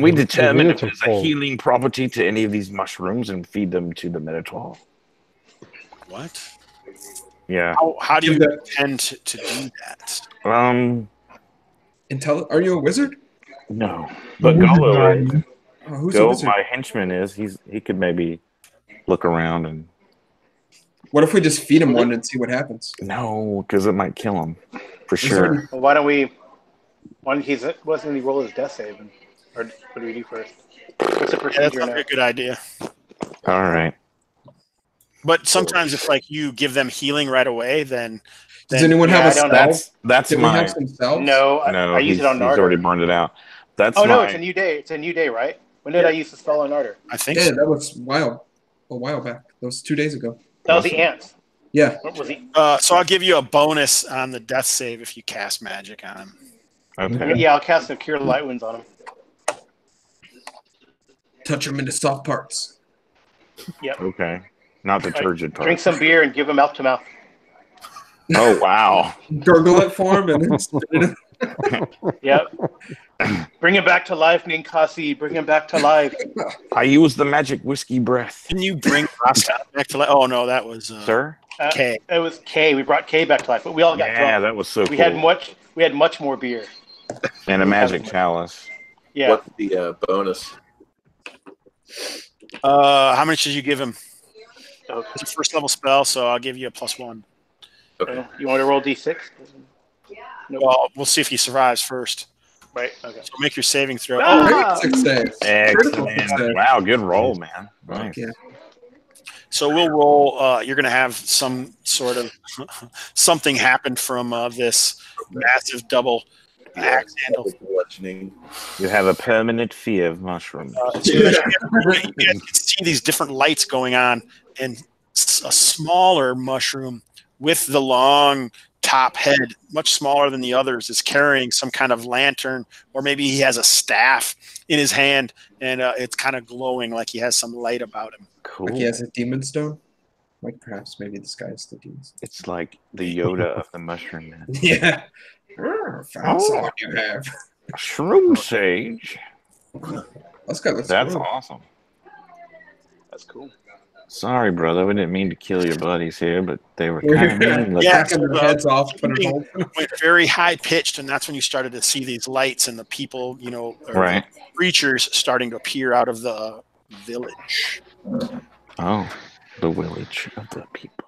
we determine if there's a Beautiful. healing property to any of these mushrooms and feed them to the Minotaur? What? Yeah. How do you Do that. intend to do that? Are you a wizard? No. But Golo, Oh, who's a Go, wizard? my henchman is. He could maybe look around and What if we just feed him one and see what happens? no, because it might kill him for sure. Well, why don't he roll his death save? Or what do we do first? What's the Yeah, that's procedure probably now? a good idea. All right. But sometimes if like you give them healing right away, then Does anyone Yeah, have I a don't salve? That's Can we have my. some salves? No, No, I use it on he's already Narder. burned it out. That's Oh no, my. it's a new day. It's a new day, right? When did I use the spell on Narder? I think Yeah, so. that was a while back. That was 2 days ago. That was the Awesome. ants. Yeah. What was he? So I'll give you a bonus on the death save if you cast magic on him. Okay. Yeah, I'll cast a Cure Light Wounds on him. Touch them into soft parts. Yep. Okay. Not the turgid part. Drink some beer and give him mouth to mouth. Oh wow. Gurgle it for him and then spit it in. Yep. Bring him back to life, Ninkasi. Bring him back to life. I use the magic whiskey breath. Can you bring Rastan back to life? Oh no, that was Sir? K. It was K. We brought K back to life, but we all got Yeah, drunk. that was so We cool. had much more beer. And a magic chalice. Yeah. What's the bonus? How much did you give him? Okay. It's a first level spell, so I'll give you a +1. Okay. You want to roll D6? Nope. Well, we'll see if he survives first. Right. Okay. So make your saving throw. Ah! Great success. Excellent. Wow, good roll, man. Nice. Yeah. So we'll roll. You're going to have some sort of something happen from this massive double axe handle. Bludgeoning. You have a permanent fear of mushrooms. So you guys can see these different lights going on, and a smaller mushroom with the long top head, much smaller than the others, is carrying some kind of lantern, or maybe he has a staff in his hand, and it's kind of glowing like he has some light about him. Cool. Like he has a demon stone. Like perhaps maybe this guy is the demon stone. It's like the Yoda of the mushroom man. Yeah. Found someone you have. Shroom sage. Let's go. That's awesome. That's cool. Sorry, brother. We didn't mean to kill your buddies here, but they were kind of mean. Yeah, Hacking their heads off. Put it home. Went very high pitched, and that's when you started to see these lights and the people, or Right. creatures starting to appear out of the village. Oh, the village of the people.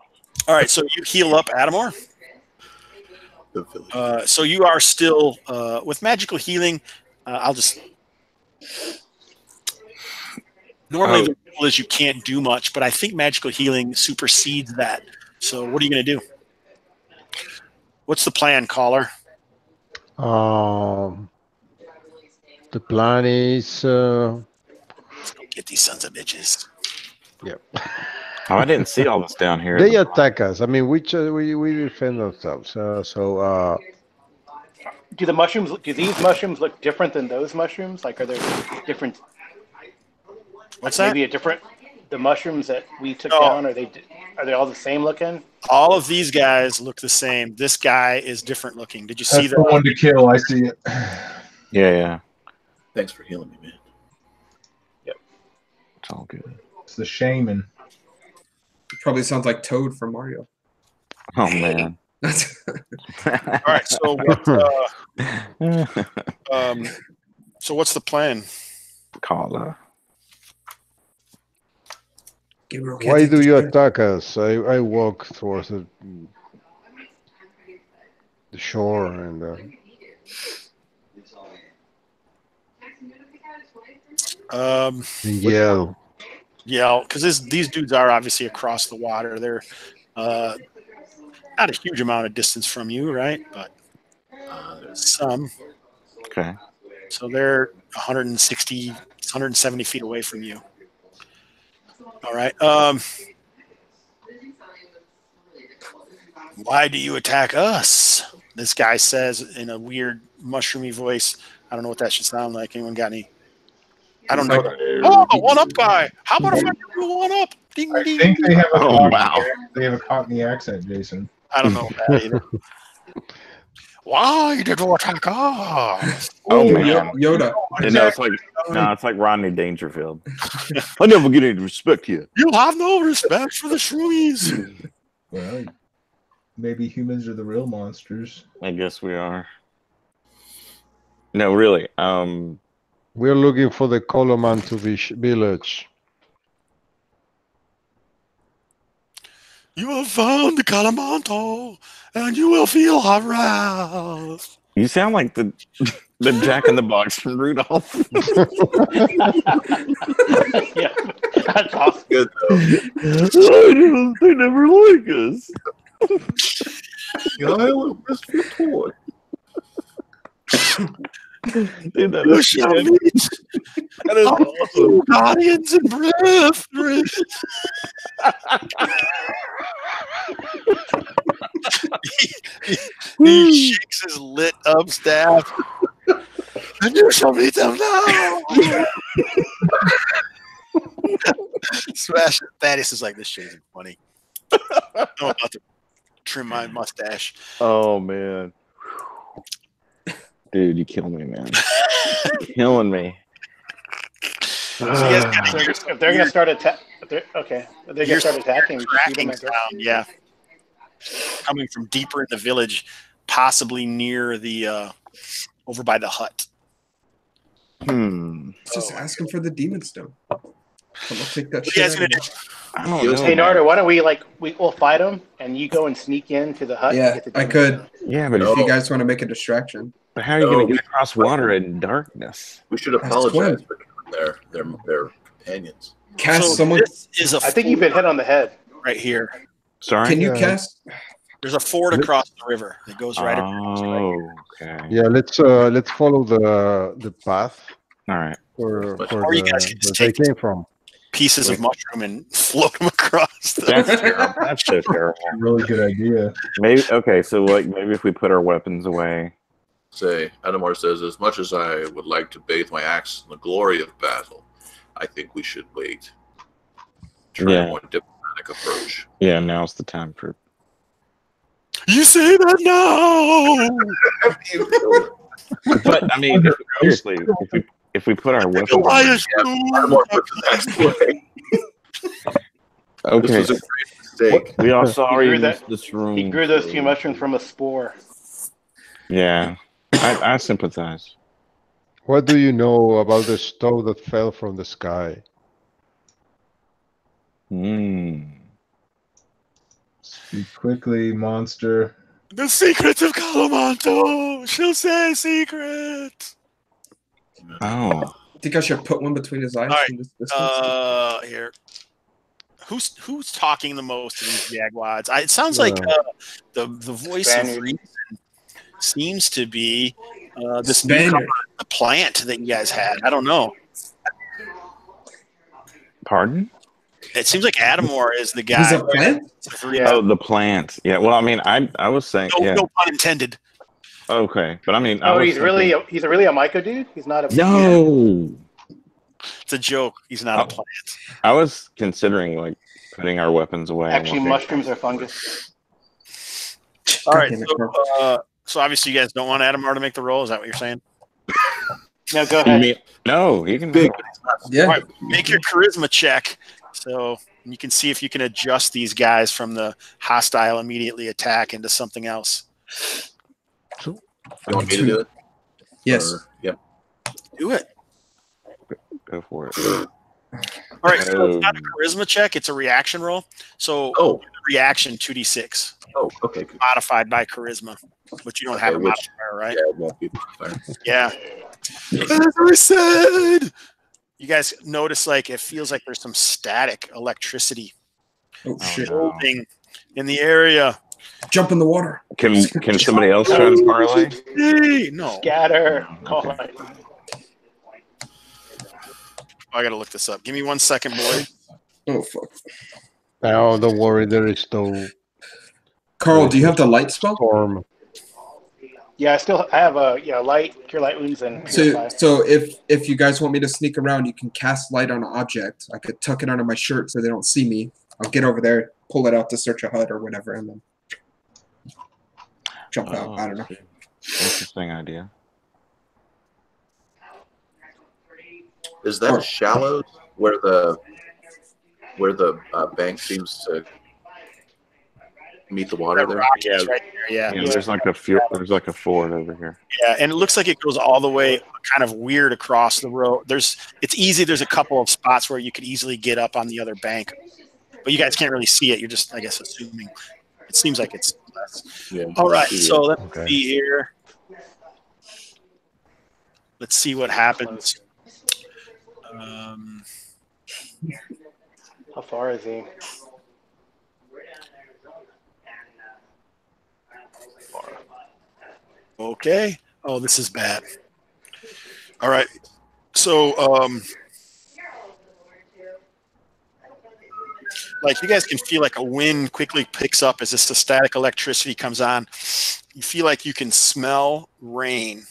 All right, so you heal up, Ademor. The village. So you are still with magical healing. I'll just normally the rule is you can't do much, but I think magical healing supersedes that. So what are you going to do? What's the plan, caller? The plan is Get these sons of bitches. yep. Oh, I didn't see all this down here. They attack us. I mean, we defend ourselves. So Do these mushrooms look different than those mushrooms? Like, are there different? What's that? Maybe the mushrooms that we took No. down. Are they all the same looking? All of these guys look the same. This guy is different looking. Did you see That's the one to kill. I see it. Yeah. Thanks for healing me, man. It's all good. It's the shaman. Probably sounds like Toad from Mario. Oh, man. That's All right. So what's the plan? Caller. why do you attack us? I walk towards the shore and yell. Yeah, because these dudes are obviously across the water. They're not a huge amount of distance from you, right? But some. Okay. So they're 160, 170 feet away from you. All right. Why do you attack us? This guy says in a weird mushroomy voice. I don't know what that should sound like. Anyone got any? I don't know. Oh, a one-up guy. How about if I do a one-up? Ding, I ding. think they have a Oh, Cockney, wow. they have a Cockney accent, Jason. I don't know that either. Why did you attack us? Oh, man. Yoda. It's like Rodney Dangerfield. I never get any respect here. You have no respect for the shroomies. Well, maybe humans are the real monsters. I guess we are. No, really. We're looking for the Kalmatta village. You have found the Kalmatta, and you will feel harassed. You sound like the The Jack in the Box from Rudolph. Yeah, that's awesome. Good though. They never like us. The Isle of Misfit Toy. Dude, that You is shall good. meet That is awesome. guardians and brethren. He shakes his lit up staff. And you shall meet them now. Smash Thaddeus is like, this shit isn't funny. I'm about to trim my mustache. Oh man, dude, you kill me, man. Killing me. So you guys gotta hear If they're gonna start attacking, we shoot cracking them. I guess. sound, yeah, coming from deeper in the village, possibly near the over by the hut. Just ask him for the demon stone. I'm gonna take that What are you shit. guys gonna do? I don't know. Hey Narder, why don't we'll fight them and you go and sneak into the hut? and Yeah, get the I demon could. stone. Yeah, but If you guys want to make a distraction, but how are you going to get across water in darkness? We should apologize for killing their companions. cast So someone. this is a I think you've been hit on the head. right here. Sorry. Can you Yeah. cast? There's a ford across the river that goes right across. Right here. Okay. Yeah, let's follow the path All right. for Or you guys can where just they take came from. pieces of mushroom and float them across. That's terrible. That's so terrible. Really good idea. Maybe okay. So maybe if we put our weapons away. Say, Ademor says, as much as I would like to bathe my axe in the glory of battle, I think we should wait. Try a more diplomatic approach. Yeah. Now's the time for. You say that now. But I mean, seriously, if we put our weapons away. Ademor puts his axe away. Okay. This was a great mistake. We all saw He grew in that- this room. He grew those two mushrooms from a spore. Yeah, I sympathize. What do you know about the stone that fell from the sky? Speak quickly, monster. The secrets of Kalmatta. She'll say secret. Oh, I think I should put one between his eyes. All right. From this distance. Here. Who's talking the most to these jagwads? It sounds like the voice Spaniard. of reason seems to be this Spaniard. newcomer, the plant that you guys had. I don't know. pardon? It seems like Ademor is the guy. He's a plant. Yeah. Oh, the plant. Yeah. Well, I mean, I was saying. No, Yeah. no pun intended. Okay, but I mean, I Oh, was he's really a Myco dude. He's not a no. It's a joke. He's not a plant. I was considering like putting our weapons away. and Actually, looking- mushrooms are fungus. All right. damn it, So obviously you guys don't want Ademor to make the roll. Is that what you're saying? No, go You ahead. mean- no, he can Big. Yeah. All right. Make your charisma check. So you can see if you can adjust these guys from the hostile immediately attack into something else. You want me to do it? Yes. Or- yep. Do it. go for it. All right. So it's not a charisma check. It's a reaction roll. So Oh, reaction 2d6 okay. Good. modified by charisma, but you don't have a Okay, which- modifier, right? Yeah, it won't be fire. Yeah. As I said, you guys notice like it feels like there's some static electricity Oh shit! no. building in the area. Jump in the water. Can somebody else try to parlay? Hey, no. Scatter. Call it. I gotta look this up. Give me 1 second, boy. Oh fuck. Now, don't worry, there is no Carl, do you have the light spell? storm. Yeah, I have a light, cure light wounds, and So, purify. so if you guys want me to sneak around, you can cast light on an object. I could tuck it under my shirt so they don't see me. I'll get over there, pull it out to search a hut or whatever, and then jump out. I don't know. Interesting idea. Is that Oh. shallows where the bank seems to meet the water That there? rock is right there, yeah. Yeah, there's like a ford over here. Yeah, and it looks like it goes all the way kind of weird across the road. It's easy. There's a couple of spots where you could easily get up on the other bank, but you guys can't really see it. You're just, I guess, assuming. It seems like it's less. Yeah. All right, so let's Okay. see here. Let's see what happens. How far is he? Okay. Oh, this is bad. All right. So, like you guys can feel like a wind quickly picks up as this static electricity comes on. You feel like you can smell rain.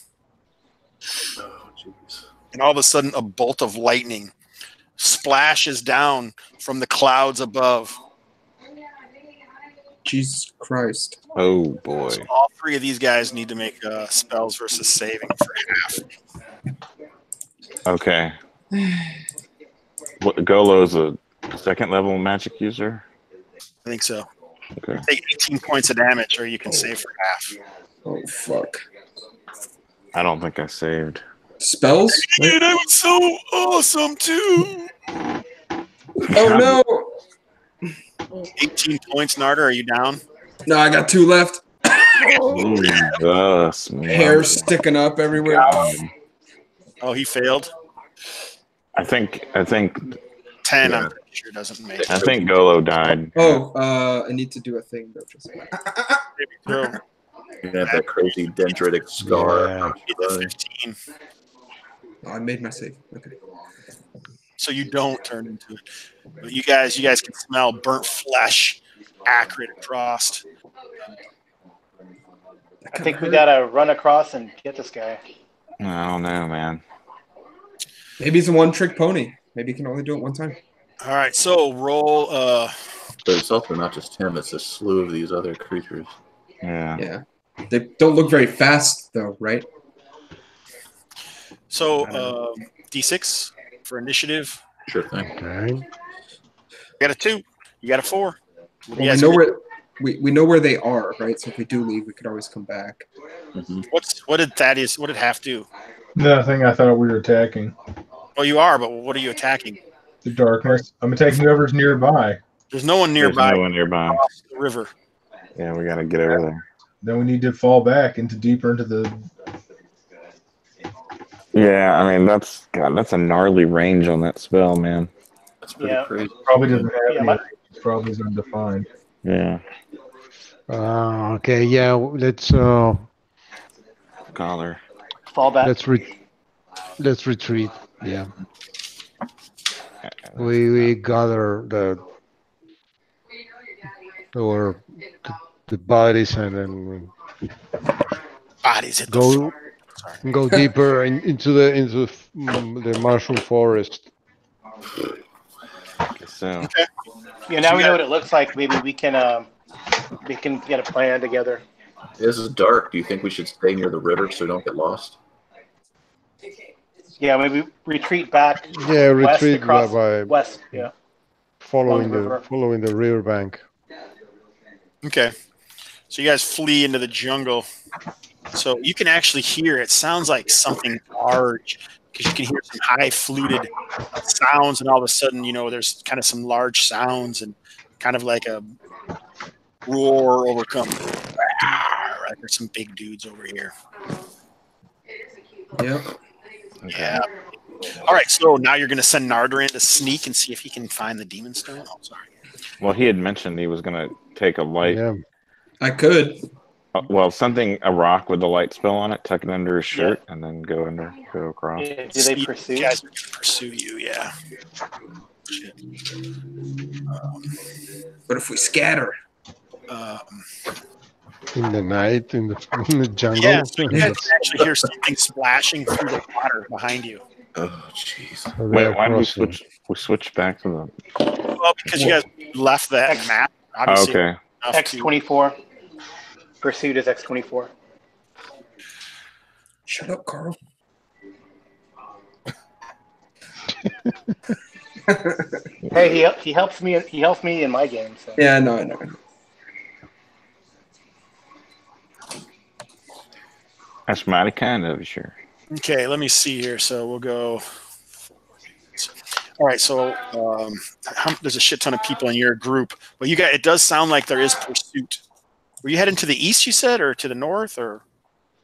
Oh, jeez. And all of a sudden, a bolt of lightning splashes down from the clouds above. Jesus Christ. Oh boy. So all three of these guys need to make spells versus saving for half. Okay. Golo's a second level magic user. I think so. Okay. Take 18 points of damage, or you can save for half. Oh, fuck. I don't think I saved. Spells? Dude, that was so awesome too. Oh, no. 18 points, Narder. Are you down? No, I got 2 left. Jesus, man. Hair sticking up everywhere. Oh, he failed. I think 10. Yeah. I'm pretty sure doesn't make it. I think Golo died. Oh, I need to do a thing, though. Just There we go. You have that crazy dendritic scar. Yeah. It's 15. Oh, I made my save. Okay. So you don't turn into it. But you guys can smell burnt flesh, acrid across. I think we gotta run across and get this guy. I don't know, man. Maybe it's a one-trick pony. Maybe you can only do it one time. All right, so roll. But it's also not just him; it's a slew of these other creatures. Yeah. Yeah. They don't look very fast, though, right? So D6 for initiative. Sure thing. Okay. You got a 2. You got a 4. What do you Well, guys we know do? where we know where they are, right? So if we do leave, we could always come back. Mm-hmm. What did Thaddeus? What did Half do? Nothing. I thought we were attacking Oh, you are, but what are you attacking? the darkness. I'm attacking whoever's nearby. There's no one There's nearby. no one nearby. Across the river. Yeah, we gotta get over there. Then we need to fall back deeper into the. Yeah, I mean that's a gnarly range on that spell, man. That's pretty Yeah. crazy. Probably doesn't have Yeah, any. my- It's probably is undefined. Yeah. Okay. Yeah. Let's Collar. Fall back. let's retreat. Yeah. We gather the bodies and then Bodies hit the go floor. Sorry. go deeper into the mushroom forest. So Yeah, now we know what it looks like. Maybe we can get a plan together. This is dark. Do you think we should stay near the river so we don't get lost? Yeah, maybe retreat back. Yeah, west retreat across by west. Yeah. following Along the the riverbank. Okay. So you guys flee into the jungle. So you can actually hear, it sounds like something large because you can hear some high fluted sounds, and all of a sudden, there's kind of some large sounds and kind of like a roar overcome. Right, there's some big dudes over here. Yep. Yeah. All right, so now you're going to send Narder in to sneak and see if he can find the demon stone. Oh, sorry. well, he had mentioned he was gonna take a light. Yeah. I could. A rock with the light spell on it, tuck it under his shirt, and then go across. Yeah, do they pursue? You guys are going to pursue you, yeah. Shit. But if we scatter, In the night, in the jungle. Yeah, so you guys can actually hear something splashing through the water behind you. Oh, jeez. Wait, why did we switch? We switched back to the. Well, because you guys left that map, obviously. Okay. enough to- X24. Pursuit is X24. shut up, Carl. Hey, he helps me. He helps me in my game. So. Yeah, no, I know. That's mighty kind of you, sure. Okay, let me see here. So we'll go. All right, so there's a shit ton of people in your group, but you got. It does sound like there is pursuit. Were you heading to the east? You said, or to the north, or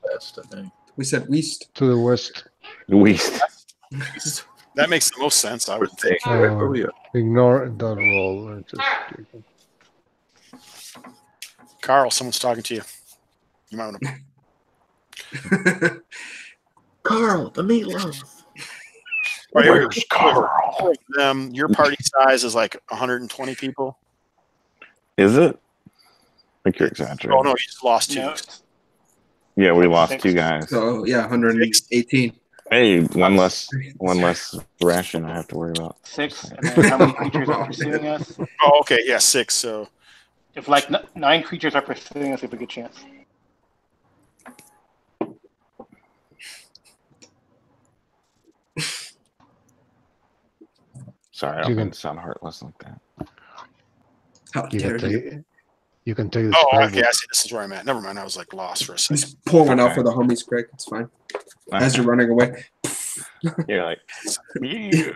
That's the thing. We said west. To the west. West. That makes the most sense, I would think. Right where we are. Ignore that roll. Carl, someone's talking to you. You might want to. Carl, the meatloaf. Where's Carl? Your party size is like 120 people. Is it? I think you're exaggerating. Oh no, you just lost 2. No. Yeah, we lost Six. 2 guys. So yeah, 118. Hey, one less ration I have to worry about. 6, and then how many creatures are pursuing us? Oh, okay, yeah, 6. So If like 9 creatures are pursuing us, we have a good chance. Sorry, I don't mean to sound heartless like that. How You dare can you? take, you can take the oh, spell okay, book. I see. This is where I'm at. Never mind. I was like lost for a second. Just pour one out Okay. for the homies, Greg. It's fine. As you're running away. You're like, yeah.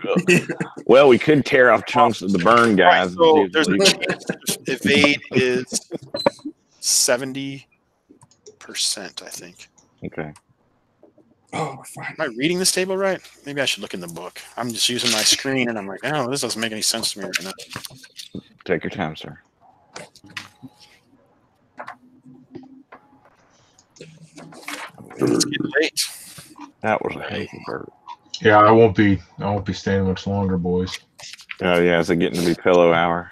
Well, we could tear off chunks of the burn guys. Right, so and there's see a if we- chance evade is 70%, I think. Okay. Oh, we're fine. Am I reading this table right? Maybe I should look in the book. I'm just using my screen, and I'm like, oh, this doesn't make any sense to me right now. Take your time, sir. It's getting late. That was a heavy bird. Yeah, I won't be staying much longer, boys. Oh yeah, is it getting to be pillow hour?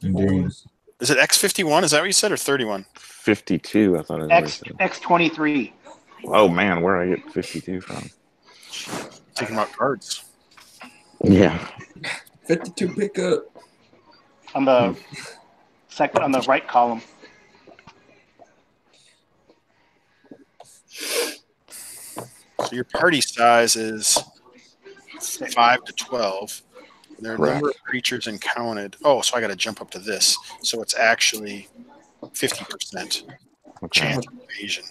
Indeed. Is it X51? Is that what you said, or 31? 52, I thought it was. X23. Oh man, where did I get 52 from? Taking out cards. Yeah. 52 pickup. On the second, on the right column. So your party size is 5 to 12. There are a Correct. number of creatures encountered. Oh, so I got to jump up to this. So it's actually 50% Okay. chance of evasion.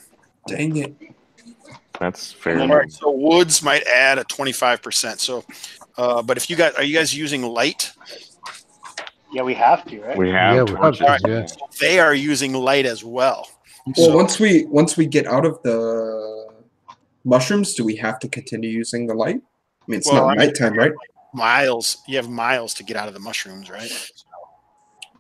Dang it. That's fair. All right, so woods might add a 25%. So, but if you guys are you guys using light? Yeah, we have to, right? We have Yeah, we have torches. to, yeah. They are using light as well. Well, So- once we get out of the mushrooms, do we have to continue using the light? I mean, it's Well, not I mean- nighttime, right? Miles, you have miles to get out of the mushrooms, right?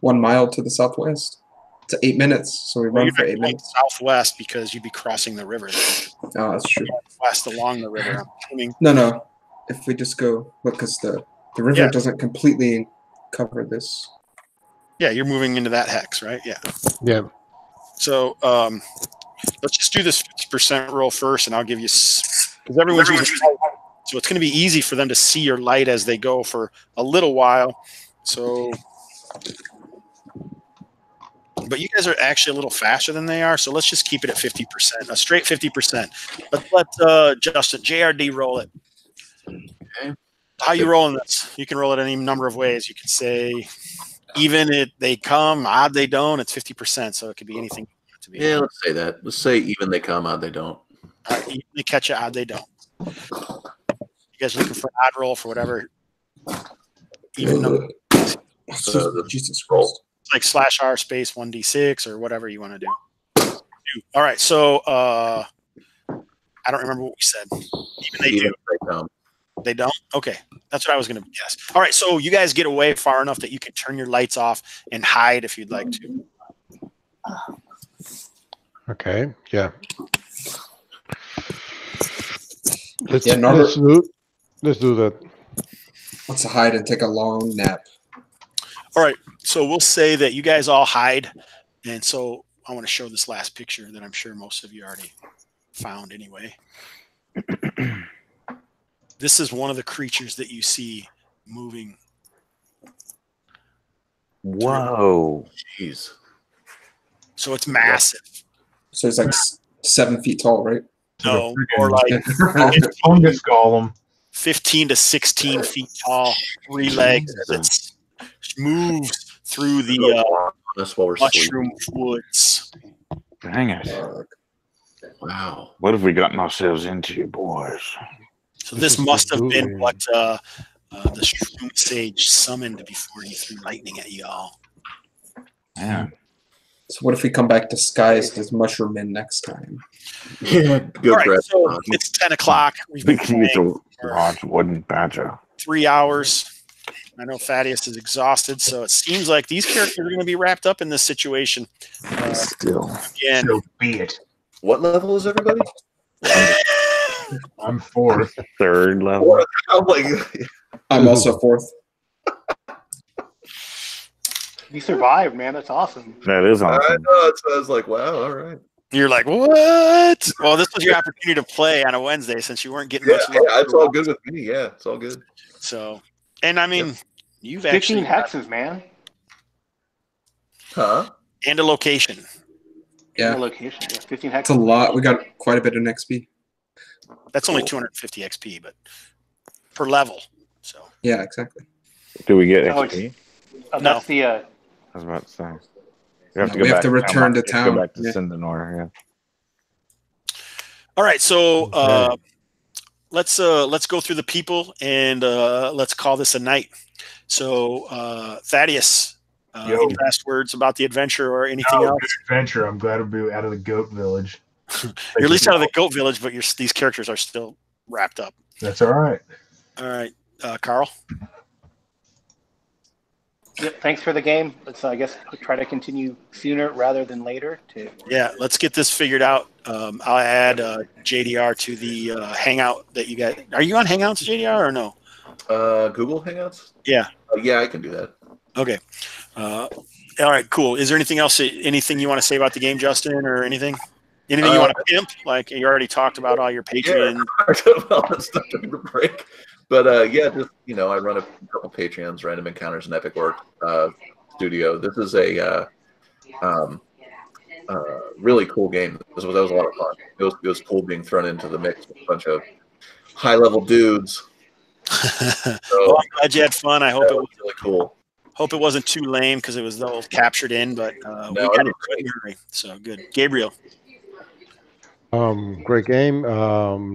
1 mile to the southwest. It's 8 minutes, so we Well, run you're for not 8 going minutes. southwest because you'd be crossing the river. Oh, that's true. West along the river. I'm assuming. No. If we just go, because the river Yeah. doesn't completely cover this. Yeah, you're moving into that hex, right? Yeah. Yeah. So let's just do this 50% roll first, and I'll give you because everyone's using light, so it's going to be easy for them to see your light as they go for a little while. So, but you guys are actually a little faster than they are, so let's just keep it at 50%, a straight 50%. Let's let Justin JRD roll it. Okay. How you rolling this? You can roll it any number of ways. You can say even if they come, odd they don't. It's 50%, so it could be anything. To be. Yeah, let's say that. Let's say even they come, odd they don't. Even they catch it, odd they don't. You guys looking for an odd roll for whatever? Even number, Jesus roll. Christ. like /r space 1d6 or whatever you want to do. All right, so I don't remember what we said. Even they Even do. if they come. They don't? Okay. That's what I was going to guess. All right. So you guys get away far enough that you can turn your lights off and hide if you'd like to. Okay. Yeah. Let's, Yeah, Narder- let's do that. Let's hide and take a long nap. All right. So we'll say that you guys all hide. And so I want to show this last picture that I'm sure most of you already found anyway. This is one of the creatures that you see moving. Whoa. Jeez. So it's massive. So it's like 7 feet tall, right? No, or like Fungus golem. 15 to 16 feet tall, 3 legs as it moves through the That's while we're sleeping. mushroom woods. Dang it. Wow. What have we gotten ourselves into, boys? So this must have been what the shroom sage summoned before he threw lightning at y'all. Man. So what if we come back disguised as Mushroom Men next time? Yeah, All right, so it's 10 o'clock. We've been playing for large wooden badger. 3 hours. I know Thaddeus is exhausted, so it seems like these characters are going to be wrapped up in this situation. Still. Again, So be it. What level is everybody? I'm 4th. 3rd level. Oh my God. I'm also 4th. You survived, man. That's awesome. That is I awesome. know. I was like, wow, all right. you're like, what? Well, this was your opportunity to play on a Wednesday since you weren't getting Yeah, much love. it's all good with me. Yeah, it's all good. So, and I mean, you've 15 actually hexes, man. Huh? and a location. Yeah, The location. Yeah, 15 hexes. it's a lot. We got quite a bit of XP. That's only 250 XP, but per level. So Yeah, exactly. Do we get Oh, XP? That's the I was about to say. You No, we have to return to town. Go back to Yeah. Sindanor, yeah. all right, so Okay. let's go through the people and let's call this a night. So Thaddeus, Yo. any last words about the adventure or anything Oh, else? good adventure. I'm glad to be out of the goat village. You're at least out of the goat village, but these characters are still wrapped up. That's all right. All right, Carl. Yep, thanks for the game. Let's, I guess, try to continue sooner rather than later. Yeah, let's get this figured out. I'll add JDR to the Hangout that you got. Are you on Hangouts, JDR, or no? Google Hangouts? Yeah. Yeah, I can do that. Okay. All right, cool. Is there anything else, anything you want to say about the game, Justin, or anything? Anything you want to pimp? Like you already talked about all your Patreon. All that stuff during the break. But yeah, just I run a couple Patreons, Random Encounters, and Epic Work Studio. This is a really cool game. That was a lot of fun. It was cool being thrown into the mix with a bunch of high-level dudes. Well, I'm glad you had fun. I hope it was really cool. Hope it wasn't too lame because it was all captured in, but we got it in a hurry. So good. Gabriel. Great game.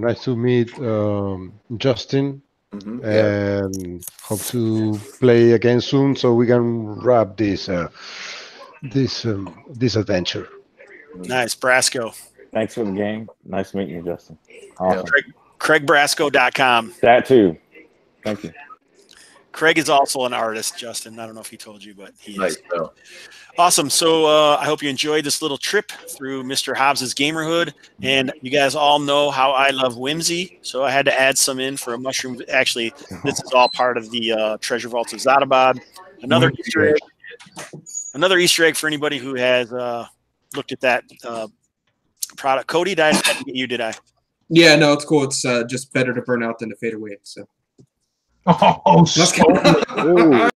Nice to meet Justin, and hope to play again soon so we can wrap this this adventure. Nice, Brasco. Thanks for the game. Nice meeting you, Justin. Awesome. CraigBrasco.com. That too. Thank you. Craig is also an artist, Justin. I don't know if he told you, but he Nice. is. Awesome. So I hope you enjoyed this little trip through Mr. Hobbs Gamerhood. And you guys all know how I love whimsy. So I had to add some in for a mushroom. Actually, this is all part of the Treasure Vaults of Zadabad. Another Easter egg for anybody who has looked at that product. Cody, did I get you? Did I? Yeah, no, it's cool. It's just better to burn out than to fade away. So. Oh, Let's go.